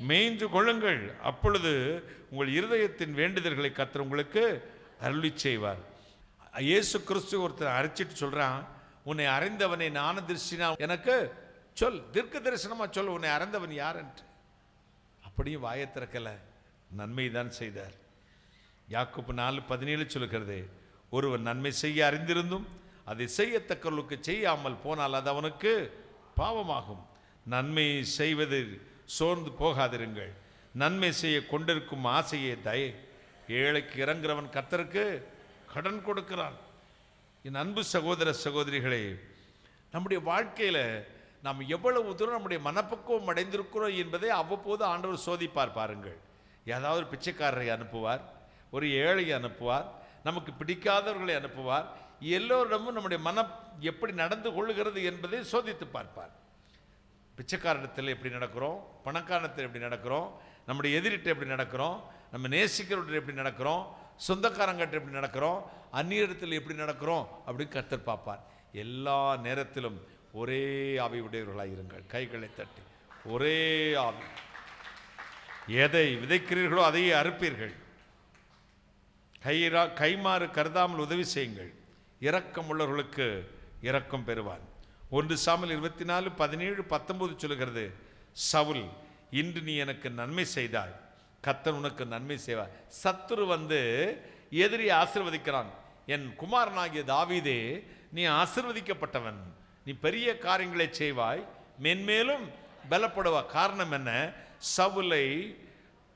மேய்ந்து கொள்ளுங்கள், அப்பொழுது உங்கள் இருதயத்தின் வேண்டுதல்களை கர்த்தர் உங்களுக்கு அருளி செய்வார். இயேசு கிறிஸ்து ஒருத்தர் அரைச்சிட்டு சொல்றான், உன்னை அறிந்தவனை ஞான திருஷ்டினா எனக்கு சொல், தீர்க்க தரிசனமா சொல், உன்னை அறிந்தவன் யார் என்று. அப்படியும் வாயை திறக்கல, நன்மை தான் செய்தார். யாக்கோபு 4:17 சொல்லுகிறது, ஒருவன் நன்மை செய்ய அறிந்திருந்தும் அதை செய்யத்தக்கவர்களுக்கு செய்யாமல் போனால் அது அவனுக்கு பாவமாகும். நன்மை செய்வதில் சோர்ந்து போகாதிருங்கள், நன்மை செய்ய கொண்டிருக்கும் ஆசையே தயை. ஏழைக்கு இறங்குறவன் கர்த்தருக்கு கடன் கொடுக்கிறான். என் அன்பு சகோதர சகோதரிகளே, நம்முடைய வாழ்க்கையில் நாம் எவ்வளவு தூரம் நம்முடைய மனப்பக்குவம் அடைந்திருக்கிறோம் என்பதை அவ்வப்போது ஆண்டவர் சோதிப்பார். பாருங்கள், ஏதாவது ஒரு பிச்சைக்காரரை அனுப்புவார், ஒரு ஏழையை அனுப்புவார், நமக்கு பிடிக்காதவர்களை அனுப்புவார். எல்லோரிடமும் நம்முடைய மனம் எப்படி நடந்து கொள்ளுகிறது என்பதை சோதித்து பார்ப்பார். பிச்சைக்காரத்தில் எப்படி நடக்கிறோம், பணக்காரத்தில் எப்படி நடக்கிறோம், நம்முடைய எதிரிட்ட எப்படி நடக்கிறோம், நம்ம நேசிக்கிறவர்கிட்ட எப்படி நடக்கிறோம், சொந்தக்காரங்கிட்ட எப்படி நடக்கிறோம், அந்நியத்தில் எப்படி நடக்கிறோம் அப்படின்னு கர்த்தர் பார்ப்பார். எல்லா நேரத்திலும் ஒரே ஆவி உடையவர்களாக இருங்கள். கைகளை தட்டி ஒரே ஆவி. எதை விதைக்கிறீர்களோ அதையே அறுப்பீர்கள். கைமாறு கருதாமல் உதவி செய்யுங்கள், இரக்கம் உள்ளவர்களுக்கு இரக்கம் பெறுவான். 1 சாமுவேல் 24:17-19 சொல்லுகிறது, சவுல், இன்று நீ எனக்கு நன்மை செய்தாய், கர்த்தர் உனக்கு நன்மை செய்வார். சத்துரு எதிரி ஆசீர்வதிக்கிறான். என் குமாரனாகிய தாவீதே, நீ ஆசீர்வதிக்கப்பட்டவன், நீ பெரிய காரியங்களை செய்வாய், மென்மேலும் பலப்படுவா. காரணம் என்ன? சவுலை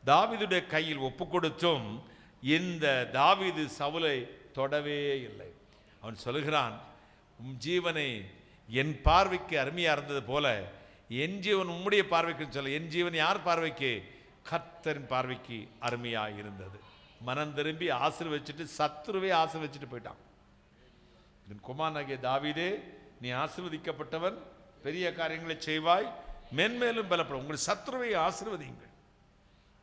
தாவீதுடைய கையில் ஒப்பு கொடுத்தும் இந்த தாவீது சவுலை தொடவே இல்லை. அவன் சொல்லுகிறான், உம் ஜீவனை என் பார்வைக்கு அருமையாக இருந்தது போல என் ஜீவன் உம்முடைய பார்வைக்கு சொல்ல. என் ஜீவன் யார் பார்வைக்கு? கர்த்தரின் பார்வைக்கு அருமையாக இருந்தது. மனம் திரும்பி ஆசீர்வதிச்சுட்டு சத்துருவே ஆசீர்வதிச்சுட்டு போயிட்டான். என் குமாரனாகிய தாவீதே, நீ ஆசீர்வதிக்கப்பட்டவன், பெரிய காரியங்களை செய்வாய், மென்மேலும் பலப்படும். உங்கள் சத்துருவை ஆசீர்வதியுங்கள்.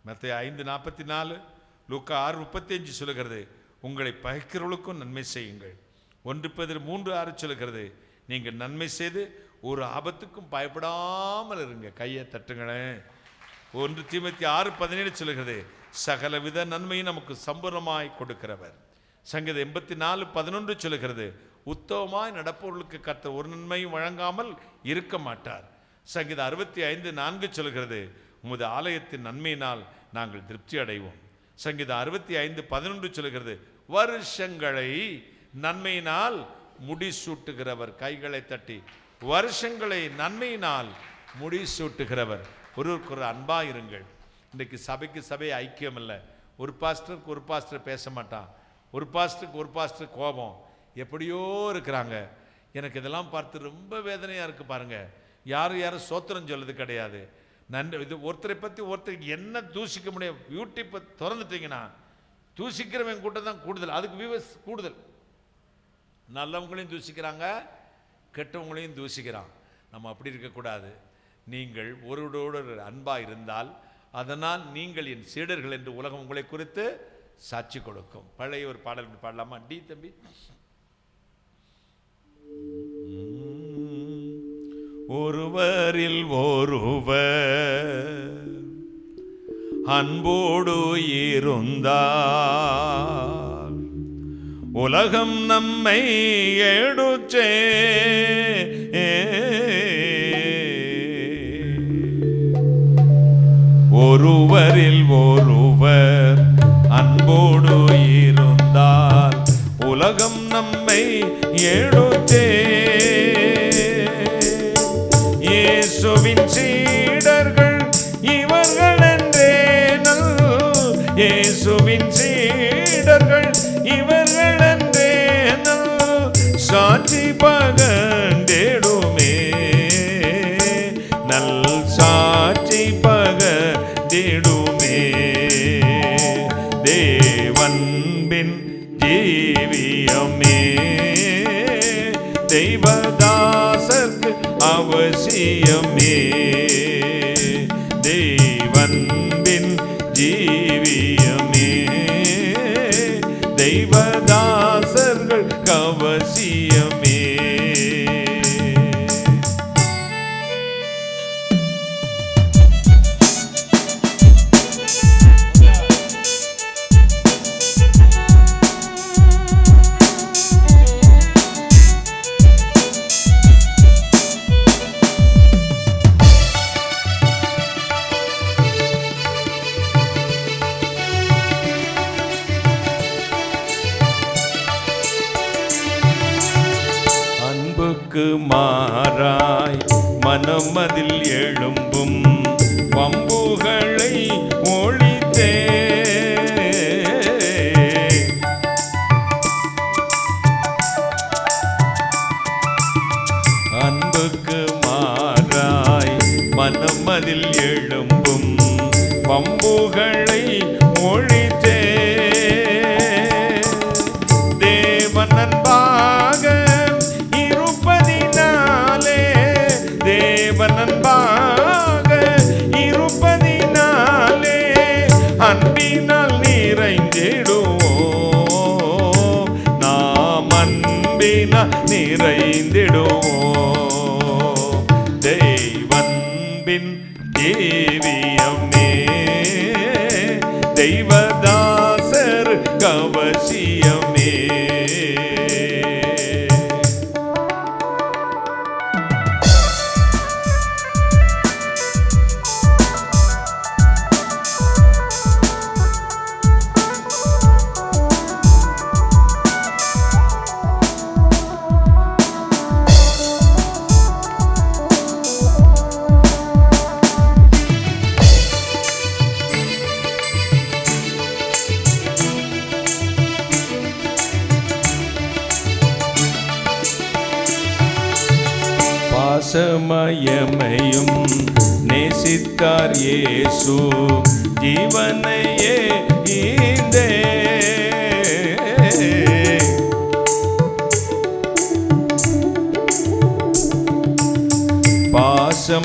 மத்தேயு 5:44, லூக்கா 6:35 சொல்லுகிறது, உங்களை பகைக்கிறவர்களுக்கும் நன்மை செய்யுங்கள். 1 பேதுரு 3:6 சொல்லுகிறது, நீங்கள் நன்மை செய்து ஒரு ஆபத்துக்கும் பயப்படாமல் இருங்க. கையை தட்டுங்களேன். 1 தீமோத்தேயு 6:17 சொல்லுகிறது, சகலவித நன்மையும் நமக்கு சம்பூர்ணமாய் கொடுக்கிறவர். சங்கீதம் 84:11 சொல்லுகிறது, உத்தமமாய் நடப்பவர்களுக்கு கர்த்தர் ஒரு நன்மையும் வழங்காமல் இருக்க மாட்டார். சங்கீதம் 65:4 சொல்லுகிறது, உமது ஆலயத்தின் நன்மையினால் நாங்கள் திருப்தி அடைவோம். சங்கீதம் 65:11 சொல்லுகிறது, வருஷங்களை நன்மையினால் முடிசூட்டுகிறவர். கைகளை தட்டி, வருஷங்களை நன்மையினால் முடிசூட்டுகிறவர். ஒருவருக்கு ஒரு அன்பாயிருங்கள். இன்றைக்கு சபைக்கு சபை ஐக்கியம் இல்லை. ஒரு பாஸ்டருக்கு ஒரு பாஸ்டர் பேச மாட்டான், ஒரு பாஸ்டருக்கு ஒரு பாஸ்டர் கோபம், எப்படியோ இருக்கிறாங்க. எனக்கு இதெல்லாம் பார்த்து ரொம்ப வேதனையாக இருக்குது. பாருங்கள், யாரும் சோத்திரம் சொல்லுது கிடையாது. நன்றி. இது ஒருத்தரை பற்றி ஒருத்தருக்கு என்ன தூசிக்க முடியும்? யூடியூப்பை திறந்துட்டிங்கன்னா தூசிக்கிறவன் கூட்டம் தான் கூடுதல், அதுக்கு வியூவர்ஸ் கூடுதல். நல்லவங்களையும் தூசிக்கிறாங்க, கெட்டவங்களையும் தூசிக்கிறான். நம்ம அப்படி இருக்கக்கூடாது. நீங்கள் ஒருவரோடு அன்பாக இருந்தால் அதனால் நீங்கள் என் சீடர்கள் என்று உலகம் உங்களை குறித்து சாட்சி கொடுக்கும். பழைய ஒரு பாடல் பாடலாமா? டி தம்பி. ஒருவரில் ஒருவர் அன்போடு இருந்தால் உலகம் நம்மை எடுச்சே. ஒருவரில் ஒருவர் அன்போடு இருந்தால் உலகம் நம்மை எடுத்தே. இயேசுவின் சீடர்கள் இவர்கள் என்றேனல், இயேசுவின் சீடர்கள் இவர்கள் என்றேனல், சாட்சி பகண்டிடுமே, நல் சாட்சி பகண்டிடுமே. தேவன்பின் ஜீவியமே தெய்வதாசர்க்கு அவசியமே. தேவன்பின் ஜீவியமே தெய்வதாசர்கள் அவசியமே. மாறாய் மனமதில் எழும்பும் வம்புகளை ஒழித்தே. அன்புக்கு மாறாய் மனமதில் எழும்பும் வம்புகளை ஒழித்தே. தேவன் அன்பாக அன்பாக இருப்பதினாலே அன்பினால் நிறைந்திடுவோம். நாம் அன்பினால் நிறைந்திடுவோம். தெய்வன்பின் ஜீவியமே தெய்வதாசர் அவசியமே. பாசமயமையும் நேசித்தார் இயேசு ஜீவனையே ஈந்தே.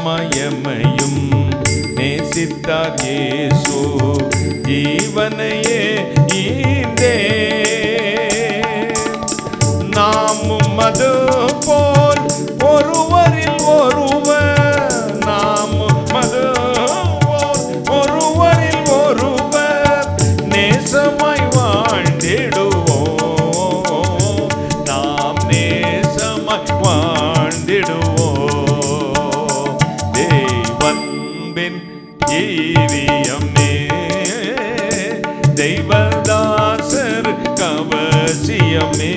நேசமயமையும் நேசித்தார் இயேசு ஜீவனையே ஈந்தே. நாமும் அது போல் ஒருவரில் ஒருவர், நாமும் அது போல் ஒருவரில் ஒருவர் நேசமாய் வாழ்ந்திடுவோம், நாம் நேசமாய் வாழ்ந்திடுவோம். தெய்வன்பின் ஈவியம் தெய்வதாசர் கவசியமே.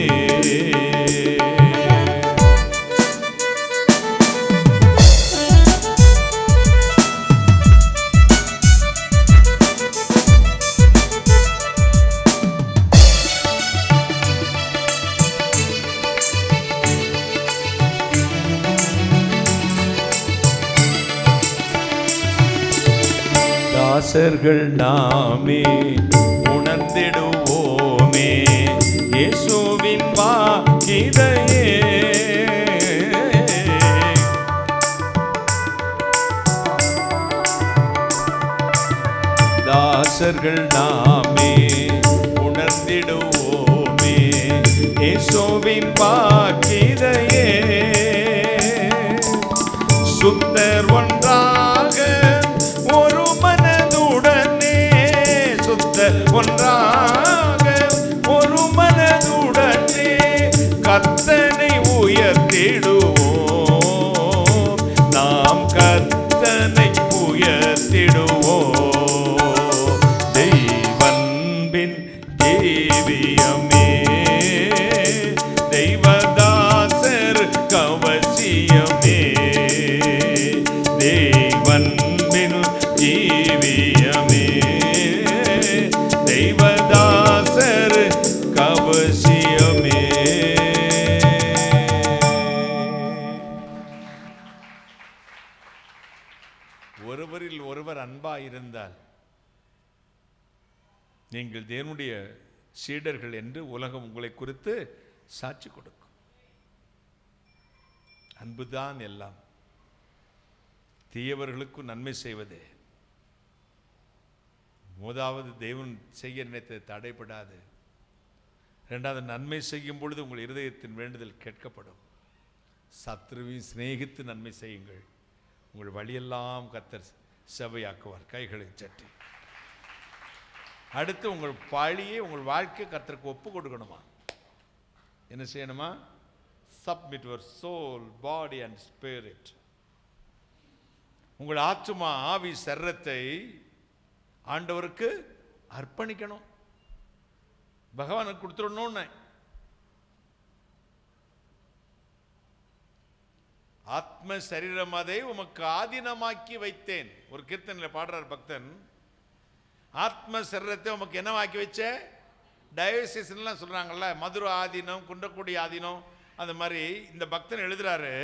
தாசர்கள் நாமே உணர்ந்திடுவோமே இயேசுவின் வாக்கிதையே. தாசர்கள் நாமே உணர்ந்திடுவோமே இயேசுவின் வாக்கிதையே. சுத்தர் ஒன்றாக ஒரு மனதுடனே, சுத்தர் ஒன்றாக ஒரு மனதுடனே கர்த்தனை உயர்த்திடுவோம், நாம் கர்த்தனை உயர்த்திடுவோம். தெய்வன்பின் ஜீவியமே தெய்வதாசர் கவசியமே. தெய்வன்பின் ஜீவியமே தெய்வதாசர் கவசியமே. ஒருவரில் ஒருவர் அன்பாயிருந்தால் நீங்கள் தேவனுடைய சீடர்கள் என்று உலகம் உங்களை குறித்து சாட்சி கொடுக்கும். அன்புதான் எல்லாம். தீயவர்களுக்கும் நன்மை செய்வதே. முதலாவது தேவன் செய்ய நினைத்தது தடைபடாது. இரண்டாவது நன்மை செய்யும் பொழுது உங்கள் இருதயத்தின் வேண்டுதல் கேட்கப்படும். சத்ருவின் சிநேகித்து நன்மை செய்யுங்கள், உங்கள் வழியெல்லாம் கர்த்தர் செவ்வையாக்குவார். கைகளை சற்றி அடுத்து உங்கள் பழியை உங்கள் வாழ்க்கை கர்த்தருக்கு ஒப்பு கொடுக்கணுமா? என்ன செய்யணுமா? Submit your soul, body and spirit. உங்கள் ஆத்துமா, ஆவி, சரீரத்தை ஆண்டவருக்கு அர்ப்பணிக்கணும். பகவானுக்கு கொடுத்துடணும்னு. ஆத்ம சரீரம் அதை உமக்கு ஆதீனமாக்கி வைத்தேன். ஒரு கீர்த்தனையில் பாடுறார் பக்தன், ஆத்ம சரீரத்தை உமக்கு என்னவாக்கி வச்ச? டயோசிஸ்லாம் சொல்றாங்கல்ல, மதுரை ஆதீனம், குன்றக்குடி ஆதீனம், அந்த மாதிரி இந்த பக்தன் எழுதுறாரு,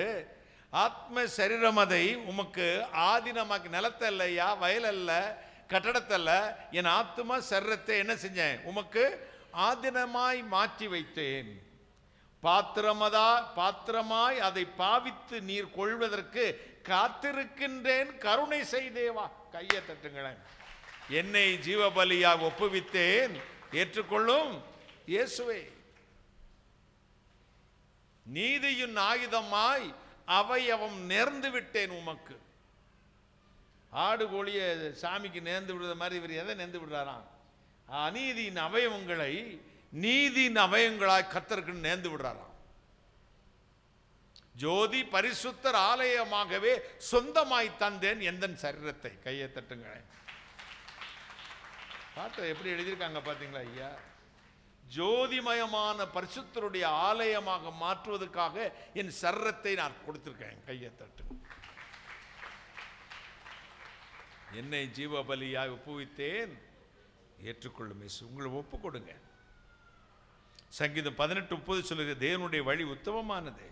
ஆத்ம சரீரம் அதை உமக்கு ஆதீனமாக்கி. நிலத்தை இல்லையா, வயல் அல்ல, கட்டடத்தை அல்ல, என் ஆத்ம சரீரத்தை என்ன செஞ்சேன்? உமக்கு ஆதீனமாய் மாற்றி வைத்தேன். பாத்திரமாய் அதை பாவித்து நீர் கொள்வதற்கு காத்திருக்கின்றேன், கருணை செய்தேவா. கையை தட்டுங்களேன். என்னை ஜீவபலியாக ஒப்புவித்தேன், ஏற்றுக்கொள்ளும் இயேசுவே. நீதியின் ஆயுதமாய் அவயவம் நேர்ந்து விட்டேன் உமக்கு. ஆடு கோழிய சாமிக்கு நேர்ந்து விடுற மாதிரி இவர் எதை நேர்ந்து விடுறாராம்? அநீதியின் அவயவங்களை நீதியின் அவயங்களாய் கர்த்தருக்கு நேர்ந்து விடுறாராம். ஜோதி பரிசுத்தர் ஆலயமாகவே சொந்தமாய் தந்தேன் எந்தன் சரீரத்தை. கையை தட்டுங்களேன். பாட்டை எப்படி எழுதியிருக்காங்க பார்த்தீங்களா ஐயா? ஜோதிமயமான பரிசுத்தருடைய ஆலயமாக மாற்றுவதற்காக என் சரீரத்தை நான் கொடுத்திருக்கேன். கையை தட்டு. என்னை ஜீவபலியாய் ஒப்புவித்தேன், ஏற்றுக்கொள்ளும் இயேசு. உங்களை ஒப்பு கொடுங்க. சங்கீதம் 18:30 சொல்லுகிற தேவனுடைய வழி உத்தமமானது.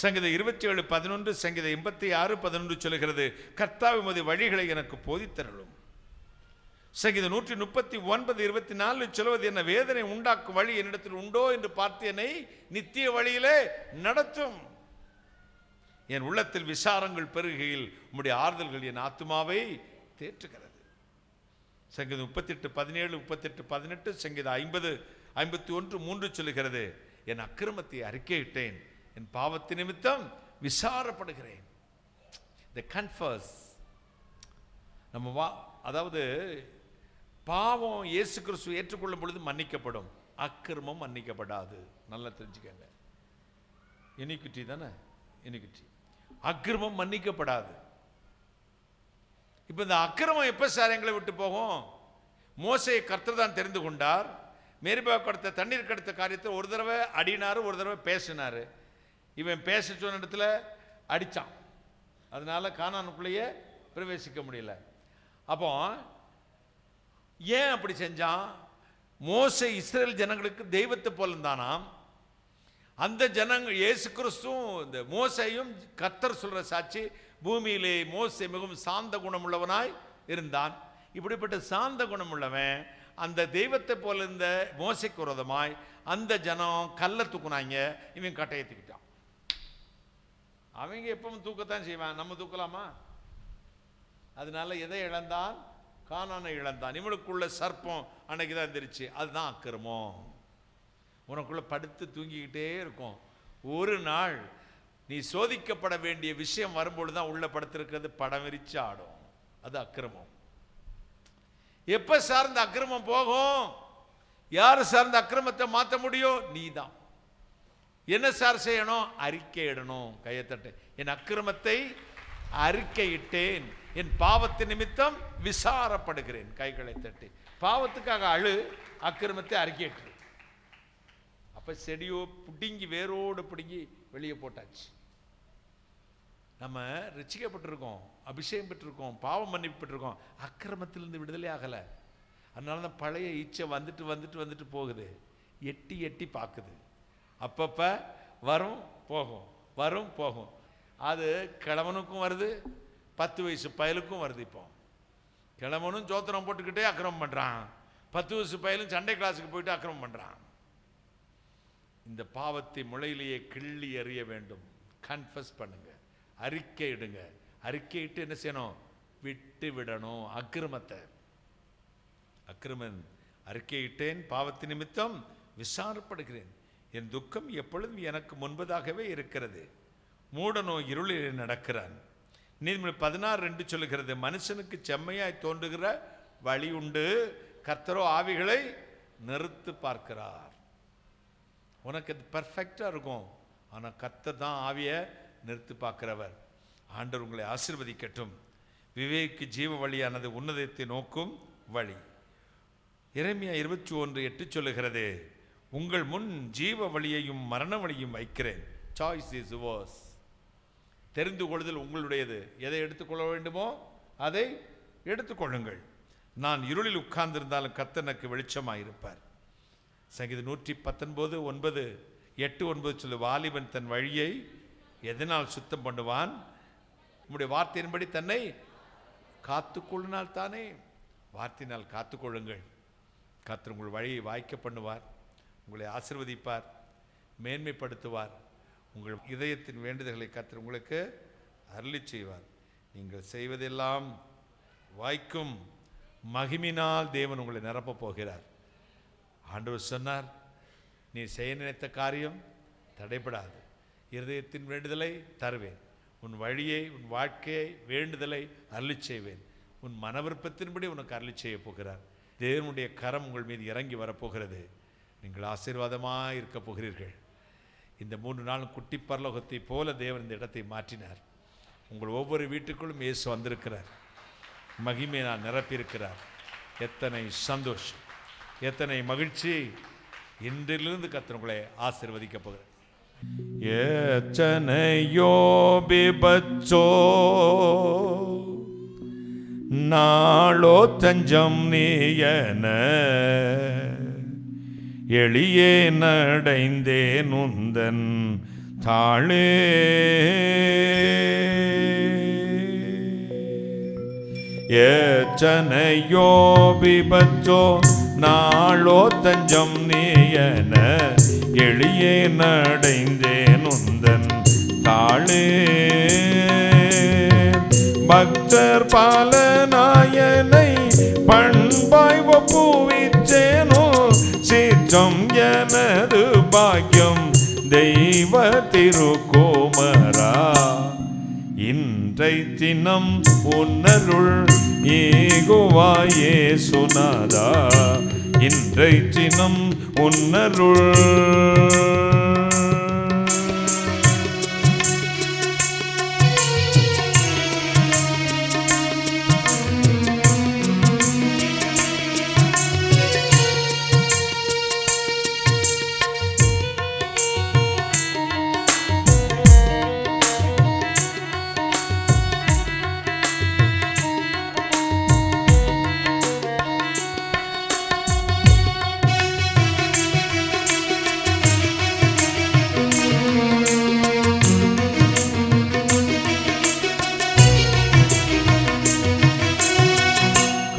சங்கீதம் 27:11, சங்கீதம் 86:11 சொல்லுகிறது, கர்த்தாவே உமது வழிகளை எனக்கு போதித்தருளும். சங்கீதம் 139:24 சொல்வது, என்ன வேதனை உண்டாக்கும் வழி என்னிடத்தில் உண்டோ என்று பார்த்து என்னை நித்திய வழியிலே நடத்தும். என் உள்ளத்தில் விசாரங்கள் பெருகையில் உம்முடைய ஆறுதல்கள் என் ஆத்துமாவை தேற்றுகிறது. சங்கீதம் 38:17, 38:18, சங்கீதம் 50:51-3 சொல்லுகிறது, என் அக்கிரமத்தை அறிக்கையிட்டேன், என் பாவத்து நிமித்தம் விசாரப்படுகிறேன். The confess. நம்ம அதாவது பாவம் இயேசு கிறிஸ்து ஏற்றுக்கொள்ளும் பொழுது மன்னிக்கப்படும், அக்கிரமம் மன்னிக்கப்படாது. நல்லா தெரிஞ்சுக்கங்க. இனிக்விட்டி தானே, இனிக்விட்டி. அக்கிரமம் மன்னிக்கப்படாது. இப்போ இந்த அக்கிரமம் எப்போ சார் எங்களை விட்டு போகும்? மோசேயை கர்த்தர் தான் தெரிந்து கொண்டார். மேரிபா கடத்த தண்ணீர் கடத்த காரியத்தை ஒரு தடவை அடினார், ஒரு தடவை பேசினார். இவன் பேச சொன்ன இடத்துல அடித்தான், அதனால கானானுக்குள்ளேயே பிரவேசிக்க முடியல. அப்போ ஏன் அப்படி செஞ்சான்? மோசே இஸ்ரேல் ஜனங்களுக்கு தெய்வத்தை போல இருந்தானாம். அந்த ஜனங்கள் இயேசு கிறிஸ்துவும் இந்த மோசையும் கர்த்தர் சொல்ற சாட்சி, பூமியிலே மோசே மிகவும் சாந்த குணமுள்ளவனாய் இருந்தான். இப்படிப்பட்ட சாந்த குணமுள்ளவன் அந்த தெய்வத்தை போல இருந்த மோசைக்கு விரோதமாய் அந்த ஜனம் கல்லை தூக்குனாங்க, இவன் கட்டையை தூக்கிட்டான். அவங்க எப்பவும் தூக்கத்தான் செய்வான், நம்ம தூக்கலாமா? அதனால எதை இழந்தான்? கானானை இழந்தான். இவனுக்குள்ள சர்ப்பம் அன்னைக்கு தான் இருந்துருச்சு. அதுதான் அக்கிரமம். உனக்குள்ள படுத்து தூங்கிக்கிட்டே இருக்கும். ஒரு நாள் நீ சோதிக்கப்பட வேண்டிய விஷயம் வரும்பொழுது தான் உள்ள படுத்திருக்கிறது படம் விரிச்சு ஆடும். அது அக்கிரமம். எப்ப சார்ந்த அக்கிரமம் போகும்? யார் சார்ந்த அக்கிரமத்தை மாற்ற முடியும்? நீ தான். என்ன சார் செய்யணும்? அறிக்கையிடணும். கையத்தட்டு. என் அக்கிரமத்தை அறிக்கையிட்டேன், என் பாவத்து நிமித்தம் விசாரப்படுகிறேன். கைகளை தட்டி பாவத்துக்காக அழு, அக்கிரமத்தை அறிக்கையிட்டு. அப்ப செடியோ பிடுங்கி வேரோடு பிடுங்கி வெளியே போட்டாச்சு. நம்ம ரட்சிக்கப்பட்டிருக்கோம், அபிஷேகம் பெற்றிருக்கோம், பாவம் மன்னிப்பு பெற்றிருக்கோம், அக்கிரமத்திலிருந்து விடுதலை ஆகலை. அதனால தான் பழைய இச்சை வந்துட்டு வந்துட்டு வந்துட்டு போகுது, எட்டி எட்டி பார்க்குது. அப்பப்ப வரும் போகும், வரும் போகும். அது கிழவனுக்கும் வருது, 10 வயசு பயலுக்கும் வருது. இப்போ கிழவனும் ஜோத்திரம் போட்டுக்கிட்டே அக்கிரமம் பண்ணுறான், 10 வயசு பயலும் சண்டை கிளாஸுக்கு போயிட்டு அக்கிரமம் பண்ணுறான். இந்த பாவத்தை முளையிலேயே கிள்ளி எறிய வேண்டும். கன்ஃபஸ் பண்ணுங்க, அறிக்கையிடுங்க. அறிக்கையிட்டு என்ன செய்யணும்? விட்டு விடணும் அக்கிரமத்தை. அக்கிரமன் அறிக்கையிட்டேன், பாவத்து நிமித்தம் விசாரப்படுகிறேன், என் துக்கம் எப்பொழுதும் எனக்கு முன்பதாகவே இருக்கிறது. மூடனோ இருளில் நடக்கிறான். நீதிமொழி 16:2 சொல்லுகிறது, மனுஷனுக்கு செம்மையாய் தோன்றுகிற வழி உண்டு, கர்த்தரோ ஆவிகளை நிறுத்து பார்க்கிறார். உனக்கு அது பர்ஃபெக்டாக இருக்கும், ஆனால் கர்த்தர் தான் ஆவியை நிறுத்து பார்க்கிறவர். ஆண்டவர் உங்களை ஆசீர்வதிக்கட்டும். விவேக்கு ஜீவ வழியானது உன்னதத்தை நோக்கும் வழி. எரேமியா 21:8 சொல்லுகிறது, உங்கள் முன் ஜீவ வழியையும் மரண வழியும் வைக்கிறேன். Choice is yours. தெரிந்து கொள்ளுதல் உங்களுடையது. எதை எடுத்துக்கொள்ள வேண்டுமோ அதை எடுத்துக்கொள்ளுங்கள். நான் இருளில் உட்கார்ந்திருந்தாலும் கர்த்தர் எனக்கு வெளிச்சமாயிருப்பார். சங்கீதம் 119:9, 8-9 சொல்லு, வாலிபன் தன் வழியை எதனால் சுத்தம் பண்ணுவான்? உங்களுடைய வார்த்தையின்படி தன்னை காத்துக்கொள்ளினால் தானே. வார்த்தையினால் காத்துக்கொள்ளுங்கள். கர்த்தர் உங்கள் வழியை வாய்க்க பண்ணுவார், உங்களை ஆசீர்வதிப்பார், மேன்மைப்படுத்துவார். உங்கள் இதயத்தின் வேண்டுதல்களை கர்த்தர் உங்களுக்கு அருளி செய்வார். நீங்கள் செய்வதெல்லாம் வாய்க்கும். மகிமினால் தேவன் உங்களை நிரப்பப் போகிறார். ஆண்டவர் சொன்னார், நீ செய்ய நினைத்த காரியம் தடைபடாது. இருதயத்தின் வேண்டுதலை தருவேன், உன் வழியை, உன் வாழ்க்கையை, வேண்டுதலை அருளி செய்வேன். உன் மன விருப்பத்தின்படி உனக்கு அருளி செய்ய போகிறார். தேவனுடைய கரம் உங்கள் மீது இறங்கி வரப்போகிறது. நீங்கள் ஆசீர்வாதமாக இருக்க போகிறீர்கள். இந்த 3 நாளும் குட்டி பரலோகத்தை போல தேவன் இந்த இடத்தை மாற்றினார். உங்கள் ஒவ்வொரு வீட்டுக்குள்ளும் இயேசு வந்திருக்கிறார், மகிமை நான் நிரப்பியிருக்கிறார். எத்தனை சந்தோஷம், எத்தனை மகிழ்ச்சி. இன்றிலிருந்து கர்த்தர் உங்களை ஆசீர்வதிக்க போகிறார். எத்தனையோ பிபச்சோ நாளோ தஞ்சம் நீயன எளியே நடைந்தேன் உந்தன் தாளே. எத்தனையோ விபத்தோ நாளோ தஞ்சம் நீயன எளியே நடைந்தேன் உந்தன் நாளே பக்தர் பாலநாயனை பண்பாய் ஒப்புவிச்சேனோ சிற்றம் எனது பாக்கியம் தெய்வ திருக்கோமரா இன்றை தினம் உன்னருள் ஏகுவாயே சுனாதா இன்றை தினம் உன்னருள்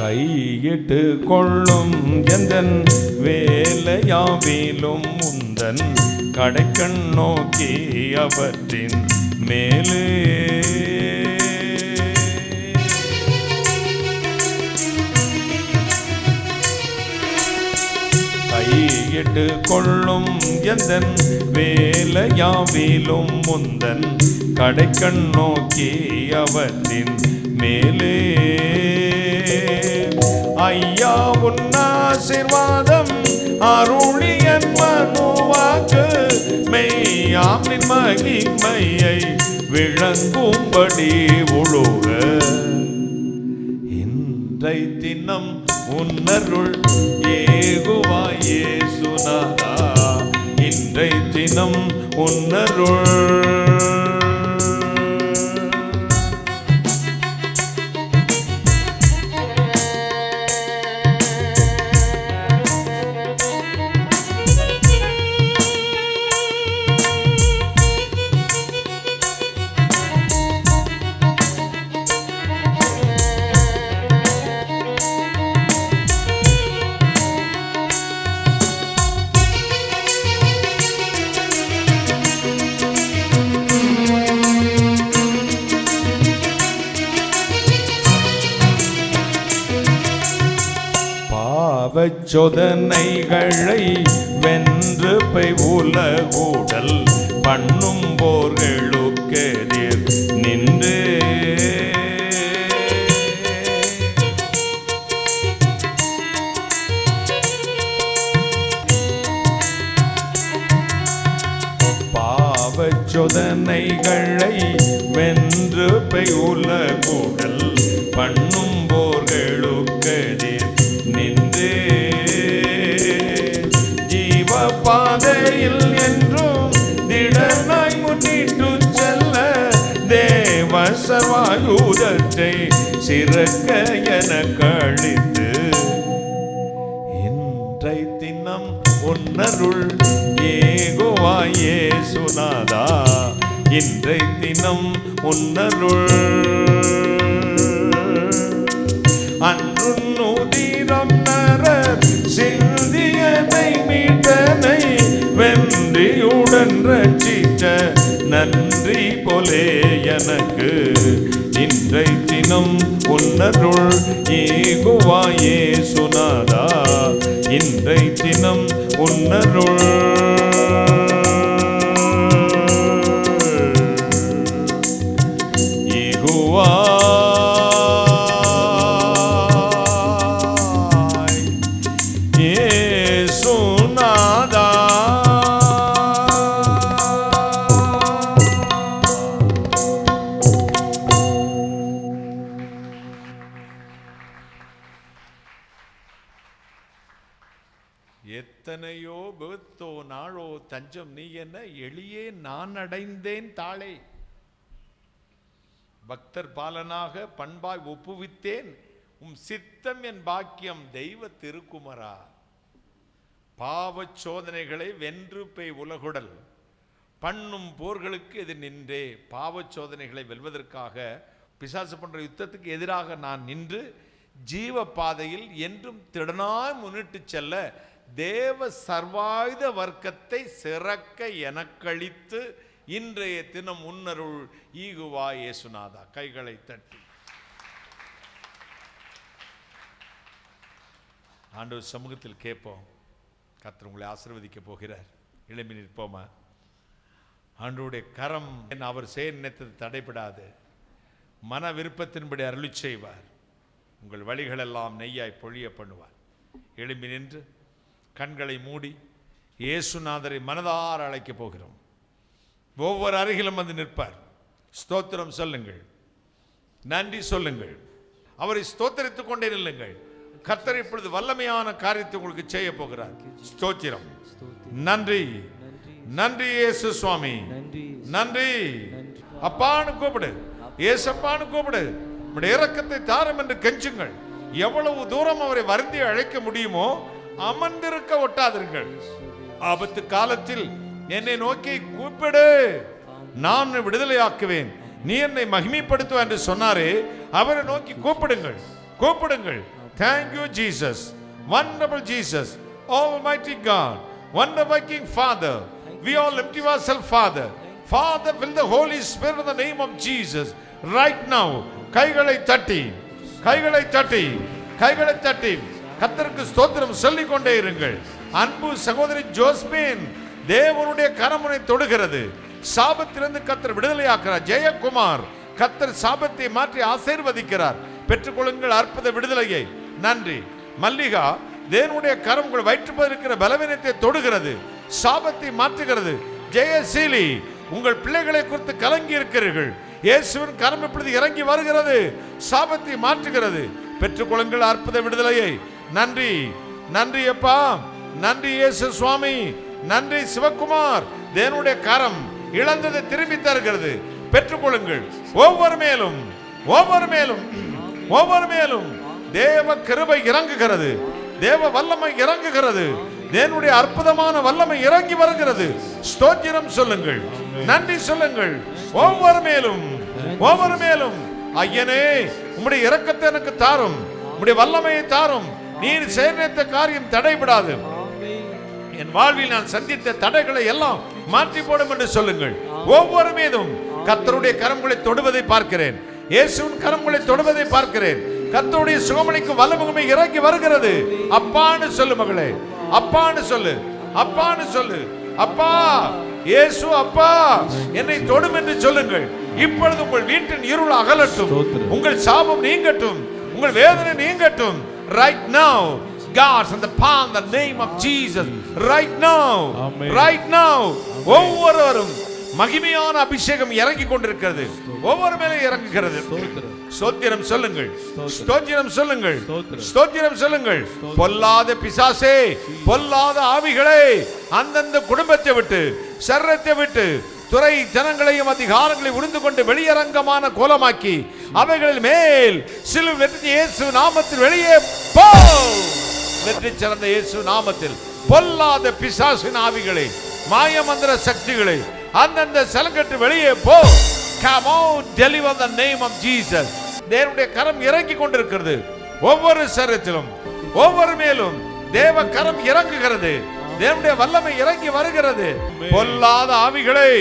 கையிட்டு கொள்ளும் எந்தன் வேலையாவிலும் உந்தன் கடைக்கண் நோக்கி அவற்றின் மேலே கையிட்டு கொள்ளும் எந்தன் வேலையாவிலும் உந்தன் கடைக்கண் நோக்கி அவற்றின் மேலே ஐயா உன் ஆசீர்வாதம் அருளியன் மனுவாக்கு மெய்யாமின் மகிமையை விளங்கும்படி உழுக இன்றை தினம் உன்னருள் ஏகுவாயே சுனாதா இன்றை தினம் உன்னருள் சோதனைகளை வென்று பை உலகூடல் பண்ணும் போர்களுக்கெதிர் நின்று பாவச் சோதனைகளை வென்று பை உலகூடல் பண்ணும் போர்களுக்கெதிர் நின்று ஜீவ பாதையில் என்றும் திடனாய் முன்னிட்டு செல்ல தேவ சர்வாயுதத்தை சிறக்க என கழித்து இன்றை தினம் உன்னருள் ஏகுவாயே சுனாதா இன்றை தினம் உன்னருள் அன்றுன்னுதிரம் நரர் சிந்தியனை மீட்டனை வென்றியுடன் ரட்சித்த நன்றி போலே எனக்கு இன்றை தினம் உன்னருள் ஏகுவாயே சுனாதா இன்றை தினம் உன்னருள் ஏகுவா எத்தனையோ பேத்தோ நாளோ தஞ்சம் நீ என்ன எளியே நான் அடைந்தேன் தாளே பக்தர் பாலனாக பண்பாய் ஒப்புவித்தேன் உம் சித்தம் என் பாக்கியம் தெய்வ திருக்குமரா பாவ சோதனைகளை வென்று பெய் உலகுடல் பண்ணும் போர்களுக்கு எதிர் நின்றே பாவ சோதனைகளை வெல்வதற்காக பிசாசு பண்ற யுத்தத்துக்கு எதிராக நான் நின்று ஜீவ பாதையில் என்றும் திடனாய் முன்னிட்டு செல்ல தேவ சர்வாயுத வர்க்கத்தை சிறக்க எனக்களித்து இன்றைய தினம் உன்னருள் ஈகுவா இயேசுநாதா. கைகளை தட்டி ஆண்டவர் சமூகத்தில் கேட்போம். கர்த்தர் உங்களை ஆசீர்வதிக்க போகிறார். எழும்பி நிற்போமா? ஆண்டவருடைய கரம் அவர் செய்ய நினைத்தது தடைபடாது. மன விருப்பத்தின்படி அருளி செய்வார். உங்கள் வழிகளெல்லாம் நெய்யாய் பொழிய பண்ணுவார். எழும்பி நின்று கண்களை மூடி இயேசுநாதரை மனதார அழைக்க போகிறோம். ஒவ்வொரு அருகிலும் வந்து நிற்பார். ஸ்தோத்திரம் சொல்லுங்கள், நன்றி சொல்லுங்கள், அவரை ஸ்தோத்தரித்துக் கொண்டே நில்லுங்கள். கர்த்தர் இப்பொழுது வல்லமையான காரியத்தை உங்களுக்கு செய்ய போகிறார். ஸ்தோத்திரம், நன்றி, நன்றி இயேசு சுவாமி, நன்றி. அப்பான்னு கூப்பிடு, ஏசப்பான்னு கூப்பிடு. உம்முடைய இரக்கத்தை தாரும் என்று கெஞ்சுங்கள். எவ்வளவு தூரம் அவரை வருந்தி அழைக்க முடியுமோ அமர்ந்திருக்க ஒட்டாதீர்கள். ஆபத்து காலத்தில் என்னை நோக்கி கூப்பிடு, நான் விடுதலையாக்குவேன், நீ என்னை மகிமைப்படுத்துவ என்று சொன்னாரே, அவரை நோக்கி கூப்பிடுங்கள், கூப்பிடுங்கள். Thank you Jesus, wonderful Jesus, almighty God, wonder working Father. We all lift ourselves, Father. Father, fill the Holy Spirit in the name of Jesus right now. கைகளை தட்டி, கைகளை தட்டி, கைகளை தட்டி கர்த்தருக்கு ஸ்தோத்திரம் சொல்லிக் கொண்டே இருங்கள். அன்பு சகோதரி ஜோஸ்பின், தேவனுடைய கரமுனை தொடுகிறது. சாபத்திலிருந்து கர்த்தர் விடுதலையாக்குறார். ஜெயக்குமார், கர்த்தர் சாபத்தை மாற்றி ஆசீர்வதிக்கிறார். பெற்றுக்கொள்ளுங்கள் அற்புத விடுதலையை. நன்றி. மல்லிகா, தேவனுடைய கரம் உங்கள் வயிற்றுப்பதில் இருக்கிற பலவீனத்தை தொடுகிறது, சாபத்தை மாற்றுகிறது. ஜெயசீலி, உங்கள் பிள்ளைகளை குறித்து கலங்கி இருக்கிறீர்கள். இயேசுவின் கரம் இப்பொழுது இறங்கி வருகிறது, சாபத்தை மாற்றுகிறது. பெற்றுக்கொள்ளுங்கள் அற்புத விடுதலையை. நன்றி, நன்றி அப்பா, நன்றி இயேசு சுவாமி, நன்றி சிவகுமார். தேவனுடைய கரம் இழந்ததை திரும்பி தருகிறது. பெற்றுக்கொள்ளுங்கள். ஒவ்வொரு மேலும், ஒவ்வொரு மேலும், ஒவ்வொரு மேலும் தேவ கிருபை இறங்குகிறது, தேவ வல்லமை இறங்குகிறது, தேவனுடைய அற்புதமான வல்லமை இறங்கி வருகிறது. ஸ்தோத்திரம் சொல்லுங்கள், நன்றி சொல்லுங்கள். ஒவ்வொரு மேலும், ஒவ்வொரு மேலும் ஐயனே உம்முடைய இரக்கத்தை எனக்கு தாரும், உம்முடைய வல்லமையை தாரும். நீர் செய்த காரியம் தடைபடாது. என் வாழ்வில் நான் சந்தித்த தடைகளை எல்லாம் மாற்றி போடும் என்று சொல்லுங்கள். ஒவ்வொரு மீதும் கர்த்தருடைய கரங்களை தொடுவதை பார்க்கிறேன், இயேசுவின் கரங்களை தொடுவதை பார்க்கிறேன். கர்த்தருடைய சுகமளிக்கும் வல்லமை இறங்கி வருகிறது. அப்பான்னு சொல்லு மகளே, அப்பான்னு சொல்லு, அப்பான்னு சொல்லு. அப்பா இயேசு, அப்பா என்னை தொடும் என்று சொல்லுங்கள். இப்பொழுது உங்கள் வீட்டின் இருள் அகலட்டும், உங்கள் சாபம் நீங்கட்டும், உங்கள் வேதனை நீங்கட்டும். Right now, God, in the palm, the name of Jesus, right now, right now, ஒவ்வொருவரும் மகிமையான அபிஷேகம் இறங்கி கொண்டிருக்கிறது. ஒவ்வொரு மேலே இறங்குகிறது. ஸ்தோத்திரம் சொல்லுங்கள், ஸ்தோத்திரம் சொல்லுங்கள், ஸ்தோத்திரம் சொல்லுங்கள். பொல்லாத பிசாசே, பொல்லாத ஆவிகளே, அந்தந்த குடும்பத்தை விட்டு, சரீரத்தை விட்டு, துறை ஜனங்களையும் அதிகாரங்களை உறிந்து கொண்டு வெளியரங்கமான கோலமாக்கி அவைகளில் மேல் சிலுவை வெற்றி இயேசு நாமத்தில் வெளியே போ. வெற்றி சிறந்த இயேசு நாமத்தில் பொல்லாத பிசாசின் ஆவிகளை, மாயமந்திர சக்திகளை அந்தந்த சலங்கட்டு வெளியே போ. Come out, deliver the name of Jesus. தேவனுடைய கரம் இறங்கி கொண்டிருக்கிறது. ஒவ்வொரு சரீரத்திலும், ஒவ்வொரு மேலும் தேவ கரம் இறங்குகிறது. தேவனுடைய வல்லமை இறங்கி வருகிறது. பொல்லாத ஆவிகளை,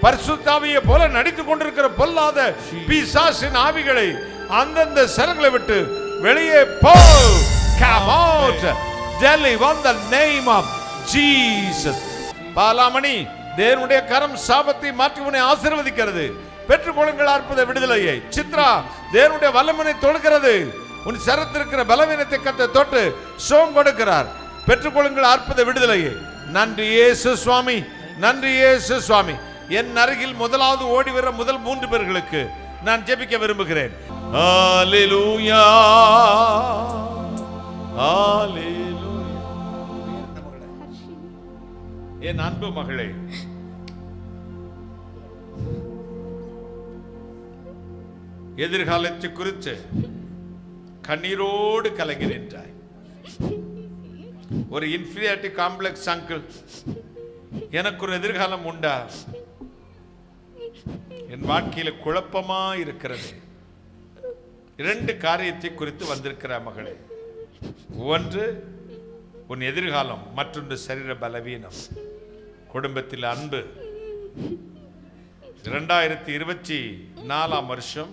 பரிசுத்த ஆவியை போல நடித்துக் கொண்டிருக்கிற பொல்லாத பிசாசின் ஆவிகளை அந்தந்த சரங்களை விட்டு வெளியே போ. Come out, deliver the name of Jesus. Balamani, தேவனுடைய கரம் சாபத்தை மாற்றி உன்னை ஆசீர்வதிக்கிறது. பெற்றுக்கொள்ளுங்கள் அற்புத விடுதலையை. சித்ரா, தேவனுடைய வல்லமையை தொடுகிறது. உன் சரீரத்தில் இருக்கிற பலவீனத்தை கர்த்தர் தொட்டு சுகம் கொடுக்கிறார். பெற்றுக்கொள்ளுங்கள் அற்புத விடுதலையை. நன்றி இயேசு சுவாமி, நன்றி இயேசு சுவாமி. என் அருகில் முதலாவது ஓடி வர முதல் 3 பேர்களுக்கு நான் ஜெபிக்க விரும்புகிறேன். ஹalleluya, ஹalleluya. என் அன்பு மகளே, எதிர்காலத்தை குறித்து கண்ணீரோடு கலங்கி நின்றாய். ஒரு இன்ஃபீரியாரிட்டி காம்ப்ளெக்ஸ் அங்கிள், எனக்கு ஒரு எதிர்காலம் உண்டா? என் வாழ்க்கையில குழப்பமா இருக்கிறது. 2 காரியத்தை குறித்து வந்திருக்கிற மகளே. ஒன்று உன் எதிர்காலம், மற்றொன்று சரீர பலவீனம், குடும்பத்தில் அன்பு. 2024 வருஷம்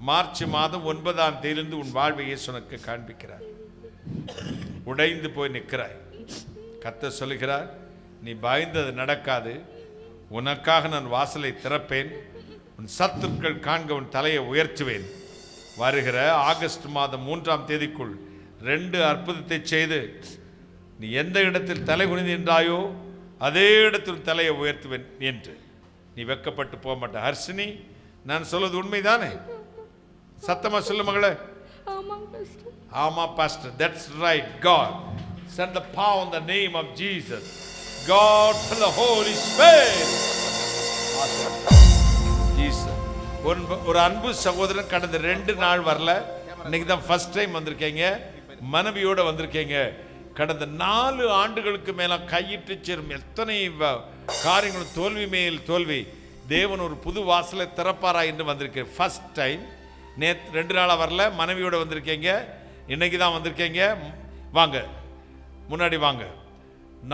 மார்ச் மாதம் 9ஆம் தேதியிலிருந்து உன் வாழ்வை இயேசு உனக்கு காண்பிக்கிறார். உடைந்து போய் நிற்கிறாய். கர்த்தர் சொல்லுகிறார், நீ பயந்தது நடக்காது, உனக்காக நான் வாசலை திறப்பேன், உன் சத்துருக்கள் காண்க உன் தலையை உயர்த்துவேன். வருகிற ஆகஸ்ட் மாதம் 3ஆம் தேதிக்குள் 2 அற்புதத்தை செய்து நீ எந்த இடத்தில் தலை குனிந்து நின்றாயோ அதே இடத்தில் தலையை உயர்த்துவேன் என்று நீ வெக்கப்பட்டு போக மாட்ட. ஹர்ஷினி, நான் சொல்வது உண்மைதானே? சத்தமா சொல்லு மகளே. ஆமாங்க பாஸ்டர். ஆமா pastor, that's right. God send the power in the name of Jesus. God fill the Holy Spirit. Jesus. ஒரு அன்பு சகோதரன் கடந்த 2 நாள் வரல, இன்னைக்கு தான் ஃபர்ஸ்ட் டைம் வந்திருக்கீங்க, மனைவியோட வந்திருக்கீங்க. கடந்த 4 ஆண்டுகளுக்கு மேல கையிட்டு சேரும் எத்தனை காரியங்களும் தோல்வி மேல் தோல்வி. தேவன் ஒரு புது வாசலை திறப்பாரா என்று வந்திருக்கேன். First time. நேற்று 2 நாளாக வரல, மனைவியோட வந்திருக்கீங்க, இன்னைக்கு தான் வந்திருக்கீங்க. வாங்க, முன்னாடி வாங்க.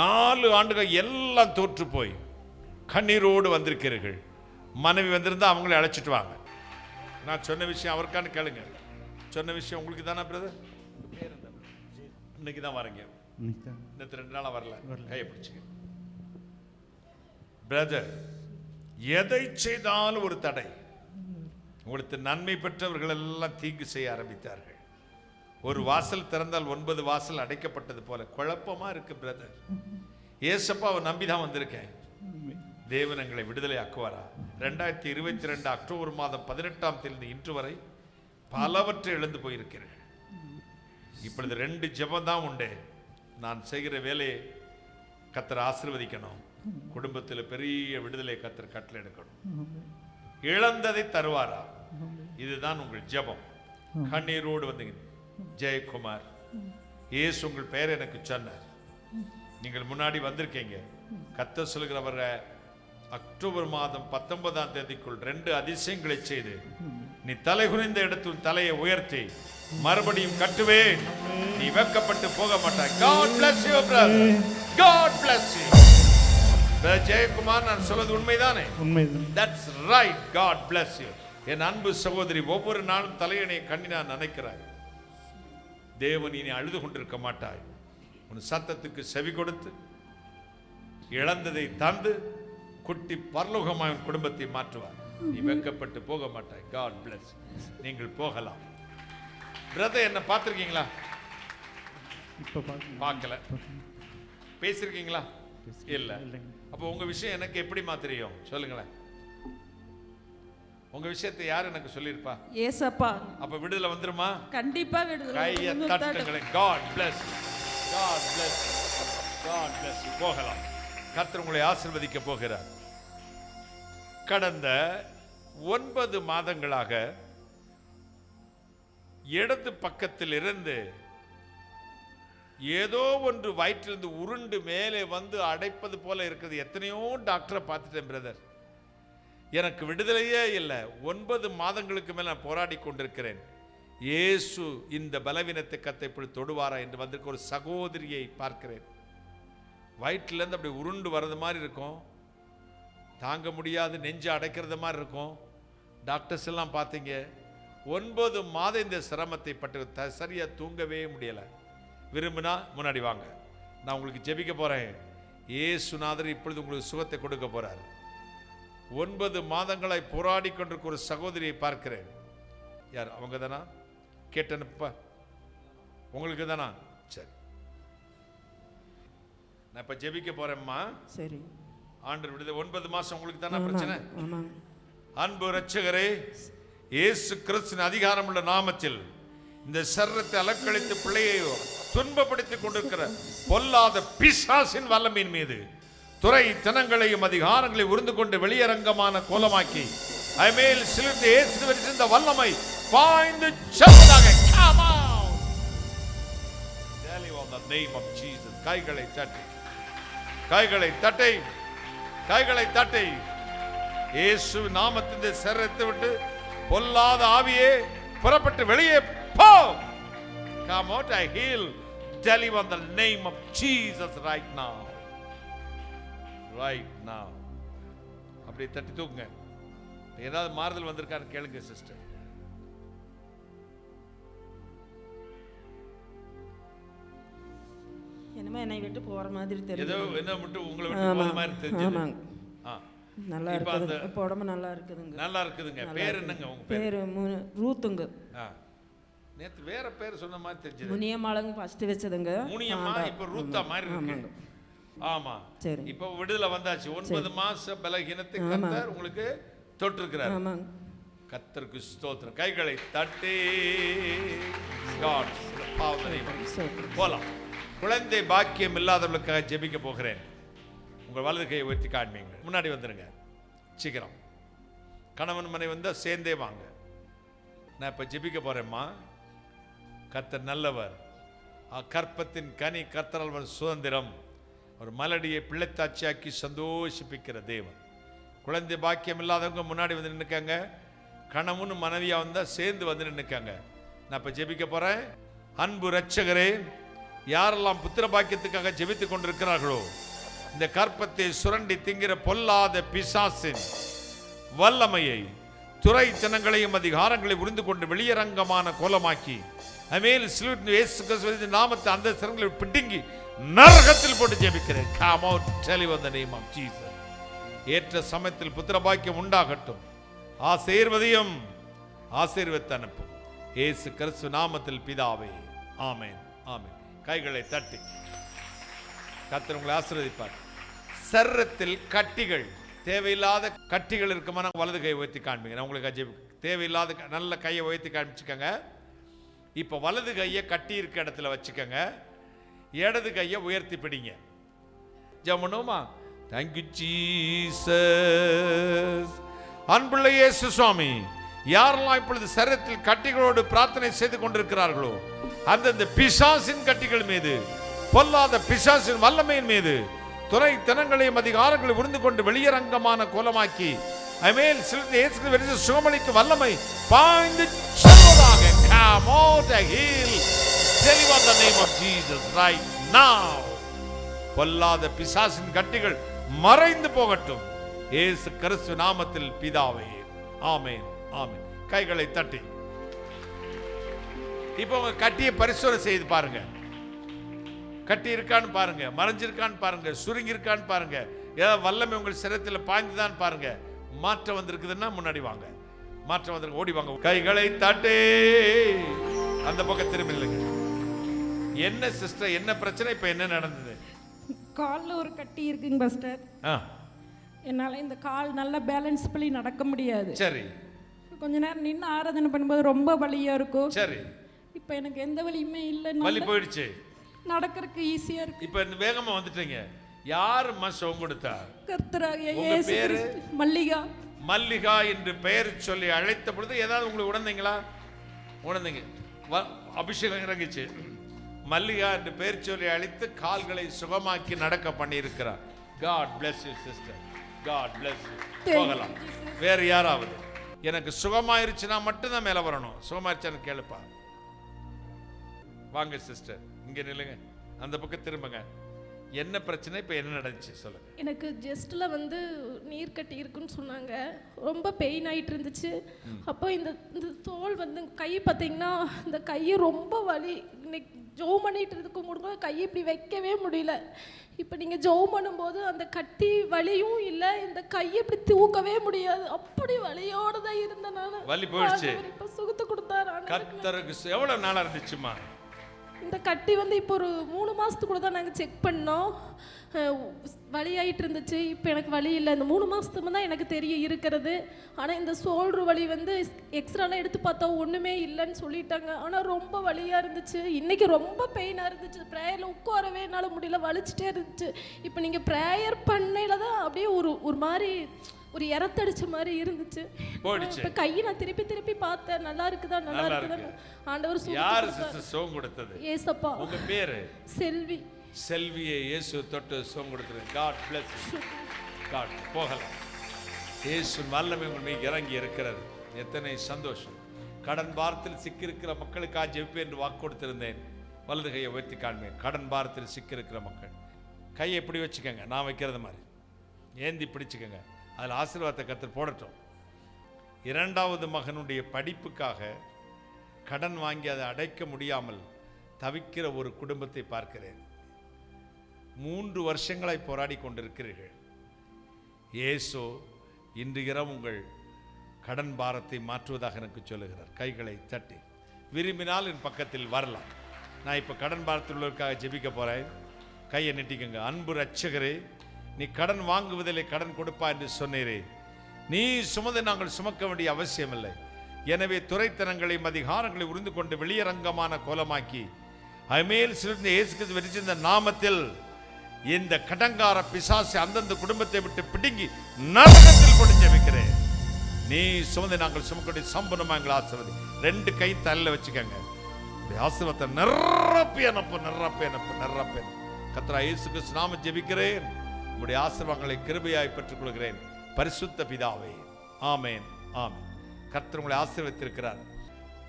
4 ஆண்டுகள் எல்லாம் தோற்று போய் கண்ணீரோடு வந்திருக்கிறீர்கள். மனைவி வந்திருந்தா அவங்களே அழைச்சிட்டு வாங்க. நான் சொன்ன விஷயம் அவருக்கான கேளுங்க. சொன்ன விஷயம் உங்களுக்கு தானே பிரதர்? இன்னைக்கு தான் வரீங்க, நேற்று 2 நாளாக வரல. கையை பிடிச்சிக்க பிரதர். எதை செய்தாலும் ஒரு தடை. உங்களுக்கு நன்மை பெற்றவர்கள் எல்லாம் தீங்கு செய்ய ஆரம்பித்தார்கள். ஒரு வாசல் திறந்தால் 9 வாசல் அடைக்கப்பட்டது போல குழப்பமா இருக்கு பிரதர். ஏசப்பாவை நம்பிதான் வந்திருக்கேன். தேவன் எங்களை விடுதலை ஆக்குவாரா? 2022 அக்டோபர் மாதம் 18ஆம் தேதி இன்று வரை பலவற்றை இழந்து போயிருக்கிறேன். இப்பொழுது 2 ஜெபம் தான் உண்டு. நான் செய்கிற வேலையை கர்த்தர் ஆசீர்வதிக்கணும். குடும்பத்தில் பெரிய விடுதலை கர்த்தர் கட்டளை எடுக்கணும். இழந்ததை தருவாரா? இதுதான் உங்கள் ஜெபம். கண்ணீரோடு வந்தீங்க. ஜெயக்குமார், இயேசு உங்கள் பெயர் எனக்கு சொன்னார். நீங்கள் முன்னாடி வந்திருக்கீங்க. கர்த்தர் சொல்கிறவர அக்டோபர் மாதம் 19ஆம் தேதிக்குள் 2 அதிசயங்களை செய்து நீ தலை குனிந்த இடத்தில் தலையை உயர்த்தி மறுபடியும் கட்டுவேன். நீ வெக்கப்பட்டு போக மாட்டாய். God bless you brother. God bless you. Jayakumar, நான் சொல்வது உண்மைதானே? உண்மைதான். That's right. God bless you. என் அன்பு சகோதரி, ஒவ்வொரு நாளும் தலையணை கண்ணி நான் நினைக்கிறேன். தேவன் இனி அழுது கொண்டிருக்க மாட்டாய். உன் சத்தத்துக்கு செவி கொடுத்து இழந்ததை தந்து குட்டி பரலோகமாய் உன் குடும்பத்தை மாற்றுவார். நீ வெக்கப்பட்டு போக மாட்டாய். God bless. நீங்கள் போகலாம். பிரதர், என்ன பார்த்திருக்கீங்களா? பார்க்கல. பேசிருக்கீங்களா? இல்ல. அப்போ உங்க விஷயம் எனக்கு எப்படிமா தெரியும்? சொல்லுங்களேன். உங்க விஷயத்தை யார் எனக்கு சொல்லிருப்பா? ஏசப்பா. அப்ப விடுதலை வந்துருமா? கண்டிப்பா விடுதலை. கையை தட்டுங்களே. God bless. God bless. God bless. போகலாம். கர்த்தர் உங்களை ஆசீர்வதிக்க போகிறார். கடந்த 9 மாதங்களாக இடது பக்கத்தில் இருந்து ஏதோ ஒன்று வயிற்றிலிருந்து உருண்டு மேலே வந்து அடைப்பது போல இருக்கிறது. எத்தனையோ டாக்டரை பார்த்துட்டேன் பிரதர், எனக்கு விடுதலையே இல்லை. 9 மாதங்களுக்கு மேல் நான் போராடி கொண்டிருக்கிறேன். இயேசு இந்த பலவீனத்தை கத்தை இப்படி தொடுவாரா என்று வந்திருக்க ஒரு சகோதரியை பார்க்கிறேன். வயிற்றிலேருந்து அப்படி உருண்டு வர்றது மாதிரி இருக்கும், தாங்க முடியாது, நெஞ்சு அடைக்கிறது மாதிரி இருக்கும். டாக்டர்ஸ் எல்லாம் பார்த்தீங்க. 9 மாதம் இந்த சிரமத்தை பட்டு சரியாக தூங்கவே முடியலை. விரும்பினா முன்னாடி வாங்க, நான் உங்களுக்கு ஜெபிக்க போகிறேன். இயேசுநாதர் இப்பொழுது உங்களுக்கு சுகத்தை கொடுக்க போகிறார். 9 மாதங்களாய் போராடி கொண்டிருக்க ஒரு சகோதரியை பார்க்கிறேன். யார் அவங்க தானா? கேட்டனுப்பா, உங்களுக்கு தானா? சரி, நான் இப்போ ஜெபிக்க போகிறேம்மா. சரி. ஆண்டவர் விடுதலை. 9 மாதம் உங்களுக்கு தானே பிரச்சனை? அன்பு இரட்சகரே, இயேசு கிறிஸ்துவின் அதிகாரமுள்ள நாமத்தில் இந்த சரீரத்தை அலக்களித்து பிள்ளையை துன்பப்படுத்திக் கொண்டிருக்கிற பொல்லாத பிசாசின் வல்லமையின் மீது துறை தனங்களையும் அதிகாரங்களையும் உருந்து கொண்டு வெளியரங்கமான கோலமாக்கி ஐமேல் சிலிர்ந்து இயேசுவின் இந்த வல்லமை பாய்ந்து செல்வதாக. Come on. Daily on the name of Jesus. கைகளை தட்டி, கைகளை தட்டி, கைகளை தட்டி. இயேசு நாமத்தின் சரீரத்தை விட்டு பொல்லாத ஆவியே புறப்பட்டு வெளியே போ. Come out. I heal. Tell you on the name of Jesus right now. Right now. அப்படியே தட்டி தூக்குங்க. ஏதாவது மாறுதல் வந்திருக்கான்னு கேளுங்க சிஸ்டர். என்னமோ என்னை விட்டு போற மாதிரி ஏதோ தெரியுது. என்ன மட்டும் உங்களை விட்டு போற மாதிரி தெரிஞ்சது. ஆமாங்க. ஆ, நல்லா இப்ப இருக்குது. அந்த- இப்போ உடம்பு நல்லா இருக்குதுங்க. நல்லா இருக்குதுங்க. பேர் என்னங்க உங்க பேர்? பேர் ரூத்துங்க. நேத்து வேற பேர் சொன்ன மாதிரி தெரிஞ்சது. முனியம்மாளுங்க ஃபர்ஸ்ட் வச்சதுங்க. முனியம்மா இப்ப ரூத்தா மாதிரி இருக்கு. ஆமாங்க. ஆமா, சரி. இப்ப விடுதலை வந்தாச்சு. 9 மாச பலகீனத்தை கர்த்தர் உங்களுக்கு தொட்டிருக்கிறார். ஆமாங்க. கர்த்தருக்கு ஸ்தோத்திரம். கைகளை தட்டி God பாவனை போலாம். குழந்தை பாக்கியம் இல்லாதவர்களுக்காக ஜெபிக்க போகிறேன். உங்கள் வலது கையை உயர்த்தி காண்பீங்க. முன்னாடி வந்துருங்க சீக்கிரம். கணவன் மனை வந்தா சேர்ந்தே வாங்க. நான் இப்ப ஜெபிக்க போறேம்மா. கர்த்தர் நல்லவர். கற்பத்தின் கனி கர்த்தர் சுதந்திரம். ஒரு மலடியை பிள்ளைத்தாட்சியாக்கி சந்தோஷிப்பிக்கிற தேவன். குழந்தை பாக்கியம் இல்லாதவங்க முன்னாடி வந்து நின்னுக்காங்க. கணவன் மனைவியா வந்தா சேர்ந்து வந்து நின்னுக்காங்க. நான் இப்ப ஜெபிக்க போறேன். அன்பு இரட்சகரே, யாரெல்லாம் புத்திர பாக்கியத்துக்காக ஜெபித்துக் கொண்டிருக்கிறார்களோ, இந்த கற்பத்தை சுரண்டி திங்கிற பொல்லாத பிசாசின் வல்லமையை, துறை ஜனங்களையும் அதிகாரங்களை உறிந்து கொண்டு வெளியரங்கமான கோலமாக்கி நாமத்தை அந்த சிறங்களை பிடுங்கி நரகத்தில் போட்டு ஜெபிக்கிறேன். Come out, tell you in the name of Jesus. ஏற்ற சமயத்தில் புத்திர பாக்கியம் உண்டாகட்டும். ஆசீர்வதியும், ஆசீர்வதித்து அனுப்பும். இயேசு கிறிஸ்து நாமத்தில் பிதாவே, ஆமென், ஆமென். கைகளை தட்டி கர்த்தர் உங்களை ஆசீர்வதிப்பார். சரீரத்தில் கட்டிகள், தேவையில்லாத கட்டிகள் இருக்குமான வலது கை உயர்த்தி காண்பீங்க. நான் உங்களுக்கு தேவையில்லாத நல்ல கையை உயர்த்தி காமிச்சுக்கோங்க. இப்போ வலது கையை கட்டி இருக்க இடத்துல வச்சுக்கோங்க. இடது கையை உயர்த்தி பிடிங்க. ஜெபணுமா? Thank you Jesus. அன்புள்ள இயேசு சுவாமி, யாரெல்லாம் இப்பொழுது சரீரத்தில் கட்டிகளோடு பிரார்த்தனை செய்து கொண்டிருக்கிறார்களோ, அந்தந்த பிசாசின் கட்டிகள் மீது, பொல்லாத பிசாசின் வல்லமையின் மீது, துறை தனங்களையும் அதிகாரங்களையும் உறிந்து கொண்டு வெளியரங்கமான கோலமாக்கி சுகமளிக்கும் வல்லமை பாய்ந்து செல்வதாக. Come out and heal. Deliver the name of Jesus right now. பொல்லாத பிசாசின் கட்டிகள் மறைந்து போகட்டும். இயேசு கிறிஸ்து நாமத்தில் பிதாவே, ஆமென், ஆமென். கைகளை தட்டி இப்போ உங்க கட்டியை பரிசோதனை செய்து பாருங்க. கட்டி இருக்கான்னு பாருங்க, மறைஞ்சிருக்கான்னு பாருங்க, சுருங்கி இருக்கான்னு பாருங்க, ஏதாவது வல்லமை உங்கள் சிரத்தில் பாய்ந்துதான் பாருங்க. மாற்றம் வந்திருக்குதுன்னா முன்னாடி வாங்க. மாற்றம் வந்திருக்கு, ஓடி வாங்க. கைகளை தட்டி அந்த பக்கம் திரும்பி இல்லைங்க. என்ன சிஸ்டர், என்ன பிரச்சனை? இப்ப என்ன நடந்தது? காலில் ஒரு கட்டி இருக்குங்க பாஸ்டர். என்னால் இந்த கால் நல்லா பேலன்ஸ் பண்ணி நடக்க முடியாது. சரி. கொஞ்ச நேரம் நின்று ஆராதனை பண்ணும்போது ரொம்ப வலியா இருக்கும். சரி. இப்போ எனக்கு எந்த வலியுமே இல்லை. வலி போயிடுச்சு. நடக்கிறதுக்கு ஈஸியா இருக்கு. இப்ப வேகமா வந்துட்டீங்க. யார் மசம் கொடுத்தா? கர்த்தராகிய உங்க இயேசு பேரு? கிறிஸ்து. மல்லிகா. மல்லிகா என்று பெயர் சொல்லி அழைத்த பொழுது ஏதாவது உங்களுக்கு உணர்ந்தீங்களா? உணர்ந்தீங்க. அபிஷேகம் இறங்கிச்சு. மல்லிகா என்று பெயர் சொல்லி அழைத்து கால்களை சுகமாக்கி நடக்க பண்ணி இருக்கிறார். God bless you sister. God bless you. போகலாம். வேற யாராவது? எனக்கு சுகமாயிருச்சுன்னா மட்டும்தான் மேல வரணும். சுகமாயிருச்சான்னு கேளுப்பா. வாங்க சிஸ்டர், இங்க நில்லுங்க. அந்த பக்கம் திரும்புங்க. என்ன பிரச்சனை? இப்போ என்ன நடந்துச்சு சொல்லுங்க. எனக்கு ஜெஸ்ட்ல வந்து நீர் கட்டி இருக்குன்னு சொன்னாங்க. ரொம்ப பெயின் ஆயிட்டு இருந்துச்சு. அப்போ இந்த தோல் வந்து கை பார்த்தீங்கன்னா இந்த கையை ரொம்ப வலி. இன்னைக்கு ஜோம் பண்ணிட்டு இருக்கும் போது கையை இப்படி வைக்கவே முடியல. இப்போ நீங்கள் ஜோம் பண்ணும்போது அந்த கட்டி வலியும் இல்லை, இந்த கையை இப்படி தூக்கவே முடியாது. அப்படி வலியோடு தான் இருந்தேன் நான். வலி போயிடுச்சு. இப்போ சுகத்தை கொடுத்தாரு. கர்த்தருக்கு எவ்வளவு நாளா இருந்துச்சுமா? இந்த கட்டி வந்து இப்போ ஒரு 3 மாதத்துக்குள்ள தான் நாங்கள் செக் பண்ணோம். வலியாயிட்டு இருந்துச்சு. இப்போ எனக்கு வலி இல்லை. இந்த 3 மாதத்துக்கு தான் எனக்கு தெரியும் இருக்கிறது. ஆனால் இந்த ஷோல்டர் வலி வந்து எக்ஸ்ட்ராலாம் எடுத்து பார்த்தா ஒன்றுமே இல்லைன்னு சொல்லிட்டாங்க. ஆனால் ரொம்ப வலியாக இருந்துச்சு. இன்றைக்கி ரொம்ப பெயினாக இருந்துச்சு. ப்ரேயரில் உட்காரவே என்னால் முடியல, வலிச்சுட்டே இருந்துச்சு. இப்போ நீங்கள் ப்ரேயர் பண்ணையில் தான் அப்படியே ஒரு மாதிரி ஒரு இறத்தடிச்ச மாதிரி இருந்துச்சு. இப்போ கையை நான் திருப்பி திருப்பி பார்த்தேன். நல்லா இருக்குதா, நல்லா இருக்குதா. ஆண்டவர் சுகம் கொடுத்தது. ஏசப்பா. உங்க பேரு? செல்வி. செல்வியை இயேசு தொட்டு சுகம் கொடுத்தது. God bless you. God போகலாம். இயேசு வல்லமை உங்கள் மீது இறங்கி இருக்கிறது. எத்தனை சந்தோஷம். கடன் பாரத்தில் சிக்கியிருக்கிற மக்களுக்காக ஜெபிப்பேன் என்று வாக்கு கொடுத்திருந்தேன். வலது கையை உயர்த்தி காண்பேன். கடன் பாரத்தில் சிக்கியிருக்கிற மக்கள் கையை எப்படி வச்சுக்கோங்க, நான் வைக்கிறது மாதிரி ஏந்தி பிடிச்சுக்கோங்க. அதில் ஆசீர்வாதத்தை கர்த்தர் போடட்டும். இரண்டாவது மகனுடைய படிப்புக்காக கடன் வாங்கி அதை அடைக்க முடியாமல் தவிக்கிற ஒரு குடும்பத்தை பார்க்கிறேன். 3 வருஷங்களாய் போராடி கொண்டிருக்கிறீர்கள். இயேசு இன்று இரவு உங்கள் கடன் பாரத்தை மாற்றுவதாக எனக்கு சொல்லுகிறார். கைகளை தட்டி விரும்பினால் என் பக்கத்தில் வரலாம். நான் இப்போ கடன் பாரத்தில் உள்ளவருக்காக ஜெபிக்க போகிறேன். கையை நெட்டிக்கங்க. அன்பு ரட்சகரே, நீ கடன் வாங்குவதில்லை கடன் கொடுப்பா என்று சொன்னீரே. நீ சுமந்து நாங்கள் சுமக்க வேண்டிய அவசியமில்லை. எனவே துரைத்தனங்களையும் அதிகாரங்களை உறிந்து கொண்டு வெளியரங்கமான கோலமாக்கி அமேல் சிறந்த இயேசு கிறிஸ்து வெற்றிருந்த நாமத்தில் இந்த கடங்கார பிசாசை அந்தந்த குடும்பத்தை விட்டு பிடுங்கி நரகத்தில் கொண்டு ஜெபிக்கிறேன். நீ சுமந்து நாங்கள் சுமக்கக்கூடிய சம்பூர்ணமாக எங்களை ஆசீர்வதி. 2 கை தலையில வச்சுக்கங்க. ஆசீர்வாதத்தை நிரப்பி அனுப்பு, நிரப்பி அனுப்பு, நிரப்பி அனுப்பு. கர்த்தர் இயேசு கிறிஸ்து நாமத்தில் ஜெபிக்கிறேன். உம்முடைய ஆசீர்வாதங்களை கிருபையாய் பெற்றுக் கொள்கிறேன். பரிசுத்த பிதாவே, ஆமேன், ஆமேன். கர்த்தர் உங்களை ஆசீர்வதித்திருக்கிறார்.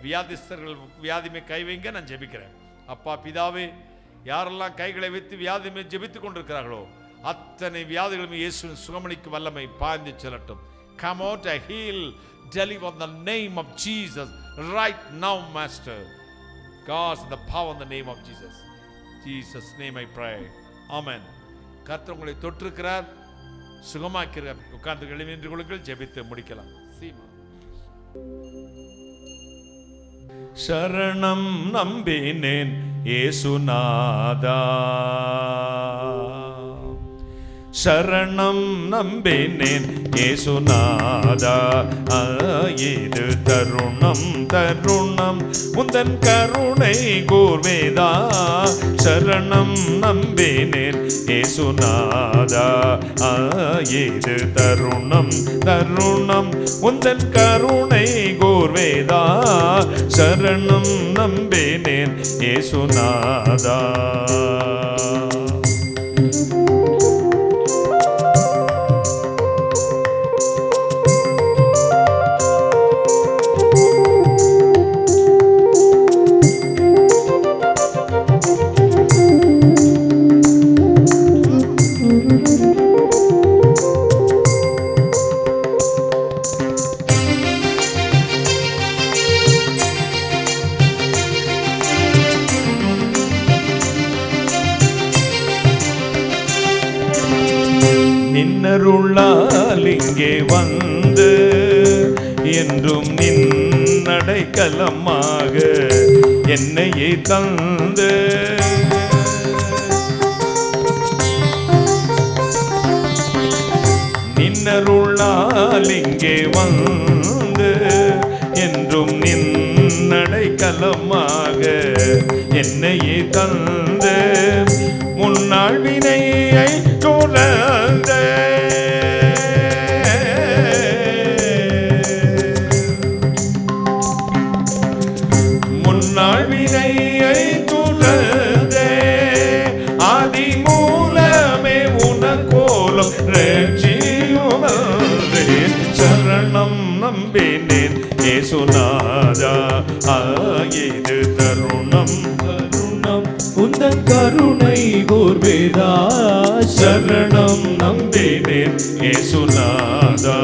வியாதிஸ்தர்கள் வியாதிமே கை வைங்க, நான் ஜெபிக்கிறேன். அப்பா பிதாவே, யாரெல்லாம் கைகளை வைத்து வியாதிமே ஜெபித்துக் கொண்டிருக்கிறார்களோ அத்தனை வியாதிகளும் இயேசுவின் சுகமளிக்கும் வல்லமை பாய்ந்து செல்லட்டும். Come out and heal, deliver in the name of Jesus right now, Master. God's in the power in the name of Jesus. Jesus' name I pray. Amen. கர்த்தர் உங்களை தொற்றிருக்கிறார், சுகமாக்கிறார். உட்கார்ந்து எழுதி நின்று கொள்ளுங்கள், ஜெபித்து முடிக்கலாம். சீமா. சரணம் நம்பினேன் இயேசுநாதா, சரணம் நம்பினேன் இயேசுநாதா. இது தருணம் தருணம் உந்தன் கருணை கூர்வேதா. சரணம் நம்பினேன் இயேசுநாதா. இது தருணம் தருணம் உந்தன் கருணை கூர்வேதா. சரணம் நம்பினேன் இயேசுநாதா. நின்னருளால் இங்கே வந்து என்றும் நின்னடைக்கலமாக என்னையே தந்து நின்னருளால் இங்கே வந்து என்றும் நின்னடைக்கலமாக என்னையே தந்து முன்னாள் வினையை துறந்த முன்னாள் வினையை துறந்த ஆதி மூலமே உனக்கோலம் ரட்சியுமல்லே. சரணம் நம்பினேன் இயேசுநாதா. இது தருணம் தருணம் உந்தன் கருணை கூர்வேதா. சரணம் நம்பினேன் இயேசுநாதா.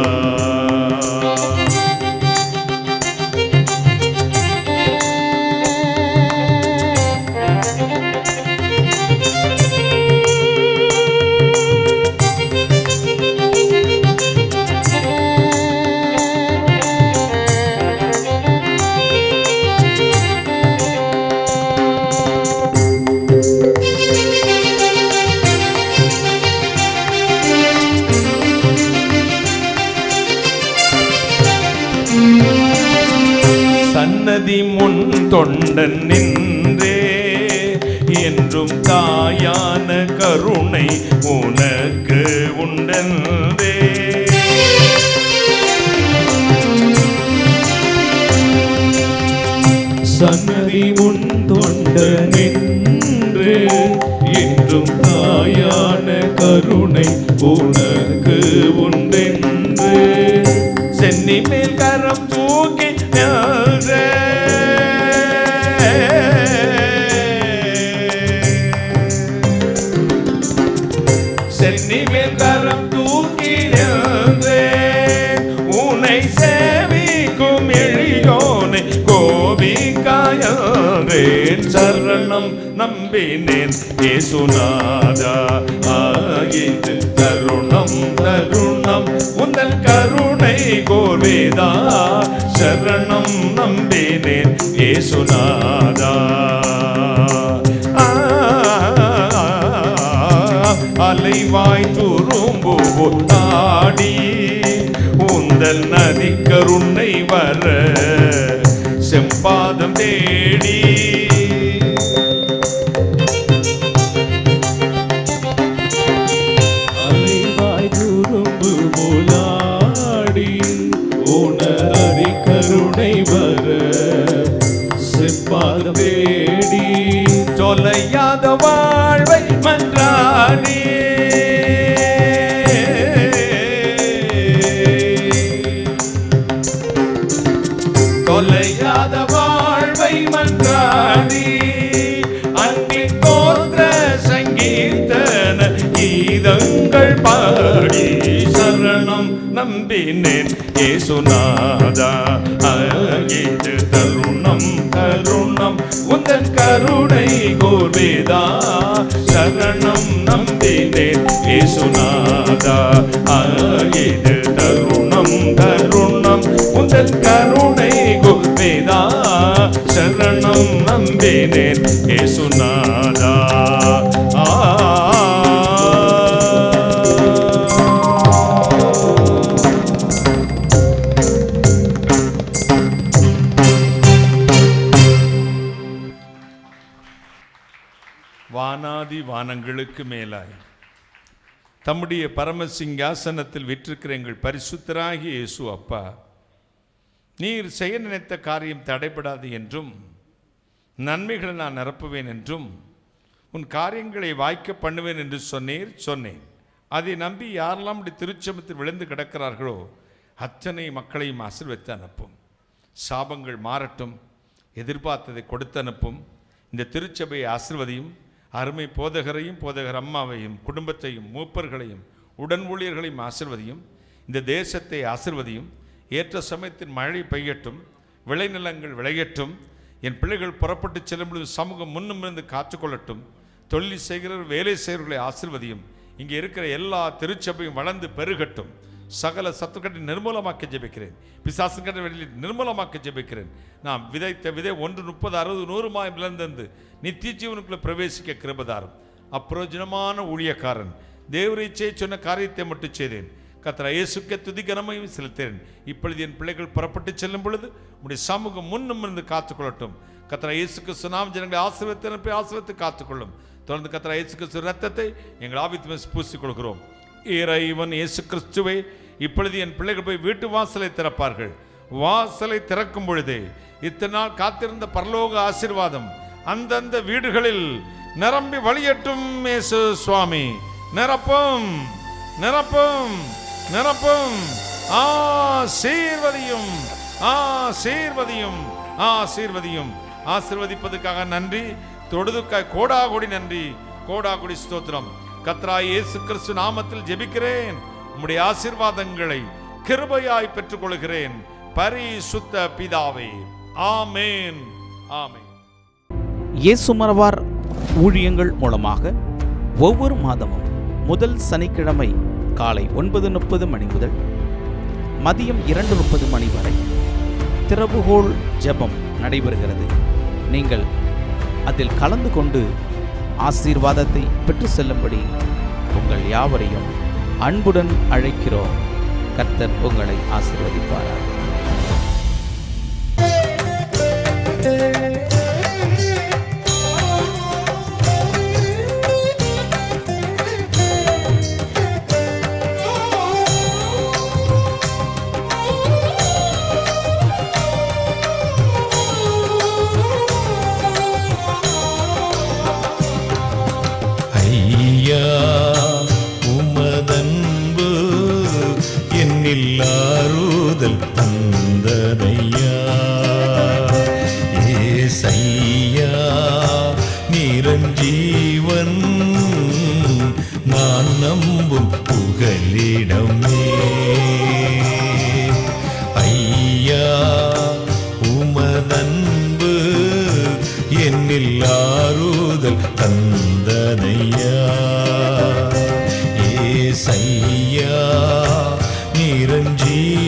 சன்னதி முன் தொண்டன் நின்றே என்றும் தாயான கருணை உனக்கு உண்டே. சன்னதி முன் தொண்டன் நின்று என்றும் தாயான கருணை உனக்கு உண்டென்று சென்னி மேல் கரம் தூக்கி சென்னி மேல் கரம் தூக்கி நின்றேன். உன்னை சேவிக்கும் எளியோனை கோபிக்காயேன். சரணம் நம்பினேன் இயேசுநாதா. இது தருணம் தருணம் உந்தன் கருணை கோர்வேதா. சரணம் நம்பினேன் இயேசுநாதா. அலைவாய் துரும்பு ஆடி உந்தன் நதி கருணை வர செம்பாதம் தேடி. அலைவாய் துரும்பு போலாடி உணரடி கருணை வர செம்பாதம் தேடி. தொலையாத வாழ்வை மன்றாடி தொலையாத வாழ்வை மன்றாடி அன்பின் தோன்ற சங்கீர்த்தன கீதங்கள் பாடி. சரணம் நம்பினேன் இயேசுநாதா. இது தருணம் தருணம் உந்தன் கருணை கோர்வேதா. சரணம் நம்பினேன் இயேசுநாதா. இது தருணம் தருணம் உந்தன் கருணை கோர்வேதா. சரணம் நம்பினேன் இயேசுநாதா. வானாதி வானங்களுக்கு மேலாய் தம்முடைய பரமசிங்காசனத்தில் விற்றிருக்கிற எங்கள் பரிசுத்தராகிய இயேசு அப்பா, நீர் செய்ய நினைத்த காரியம் தடைபடாது என்றும் நன்மைகளை நான் நிரப்புவேன் என்றும் உன் காரியங்களை வாய்க்க பண்ணுவேன் என்று சொன்னேன். அதை நம்பி யாரெல்லாம் இப்படி திருச்சமத்தில் விழுந்து கிடக்கிறார்களோ அத்தனை மக்களையும் ஆசீர்வதித்து அனுப்பும். சாபங்கள் மாறட்டும், எதிர்பார்த்ததை கொடுத்து அனுப்பும். இந்த திருச்சபையை ஆசீர்வதியும். அருமை போதகரையும் போதகர் அம்மாவையும் குடும்பத்தையும் மூப்பர்களையும் உடன் ஊழியர்களையும் ஆசீர்வதியும். இந்த தேசத்தை ஆசீர்வதியும். ஏற்ற சமயத்தின் மழை பெய்யட்டும், விளைநிலங்கள் விளையட்டும். என் பிள்ளைகள் புறப்பட்டு செல்லும் பொழுது சமூகம் முன்னும் இருந்து காத்துக்கொள்ளட்டும். தொழில் செய்கிறவர் வேலை செய்கிறவர்களை ஆசீர்வதியும். இங்கே இருக்கிற எல்லா திருச்சபையும் வளர்ந்து பெருகட்டும். சகல சத்துக்கட்டை நிர்மூலமாக்க ஜெபிக்கிறேன். பிசாசுக்கட்டை வெளியில் நிர்மூலமாக்க ஜெபிக்கிறேன். நாம் விதைத்த விதை 1 30 60 100 விளைந்து நித்திய ஜீவனுக்குள்ள பிரவேசிக்க கிருபதாரும். அப்பிரோஜனமான ஊழியக்காரன் தேவரீச்சை சொன்ன காரியத்தை மட்டும் செய்தேன். கர்த்தர் இயேசுக்கே துதி கனமையும் செலுத்தேன். இப்பொழுது என் பிள்ளைகள் புறப்பட்டு செல்லும் பொழுது உடைய சமூகம் முன்னும் இருந்து காத்துக்கொள்ளட்டும். கர்த்தர் இயேசு கிறிஸ்து நாம் ஜனங்களை ஆசீர்வதித்து காத்துக்கொள்ளும். தொடர்ந்து கர்த்தர் இயேசு கிறிஸ்து ரத்தத்தை எங்கள் ஆவித்து பூசிக்கொள்கிறோம். இறைவன் இயேசு கிறிஸ்துவை இப்பொழுது என் பிள்ளைகள் போய் வீட்டு வாசலை திறப்பார்கள். வாசலை திறக்கும் பொழுதே இத்தனை நாள் காத்திருந்த பரலோக ஆசீர்வாதம் அந்தந்த வீடுகளில் நிரம்பி வழியட்டும். இயேசு சுவாமி நிரப்பும் நிரப்பும் நிரப்பும். ஆசீர்வதியும் ஆசீர்வதியும் ஆசீர்வதியும். ஆசீர்வதிப்பதற்காக நன்றி. தொடுதுக்காய் கோடாகோடி நன்றி, கோடாகோடி ஸ்தோத்திரம். கர்த்தராகிய இயேசு கிறிஸ்து நாமத்தில் ஜெபிக்கிறேன். உம்முடைய ஆசீர்வாதங்களை கிருபையாய் பெற்றுக்கொள்கிறேன் பரிசுத்த பிதாவே. ஆமென் ஆமென். இயேசுமரவார் ஊழியங்கள் மூலமாக ஒவ்வொரு மாதமும் முதல் சனிக்கிழமை காலை 9:30 மணி முதல் மதியம் 2:30 மணி வரை திறவுகோல் ஜெபம் நடைபெறுகிறது. நீங்கள் அதில் கலந்து கொண்டு ஆசீர்வாதத்தை பெற்று செல்லும்படி உங்கள் யாவரையும் அன்புடன் அழைக்கிறோம். கர்த்தர் உங்களை ஆசீர்வதிப்பாராக. உமதன்பு என்னில் ஆறுதல் தந்ததையா ஏசையா. புகலிடமே. ஐயா உமதன்பு என்னில் ஆறுதல் தந்தனையா. ஏசையா நிரஞ்சீ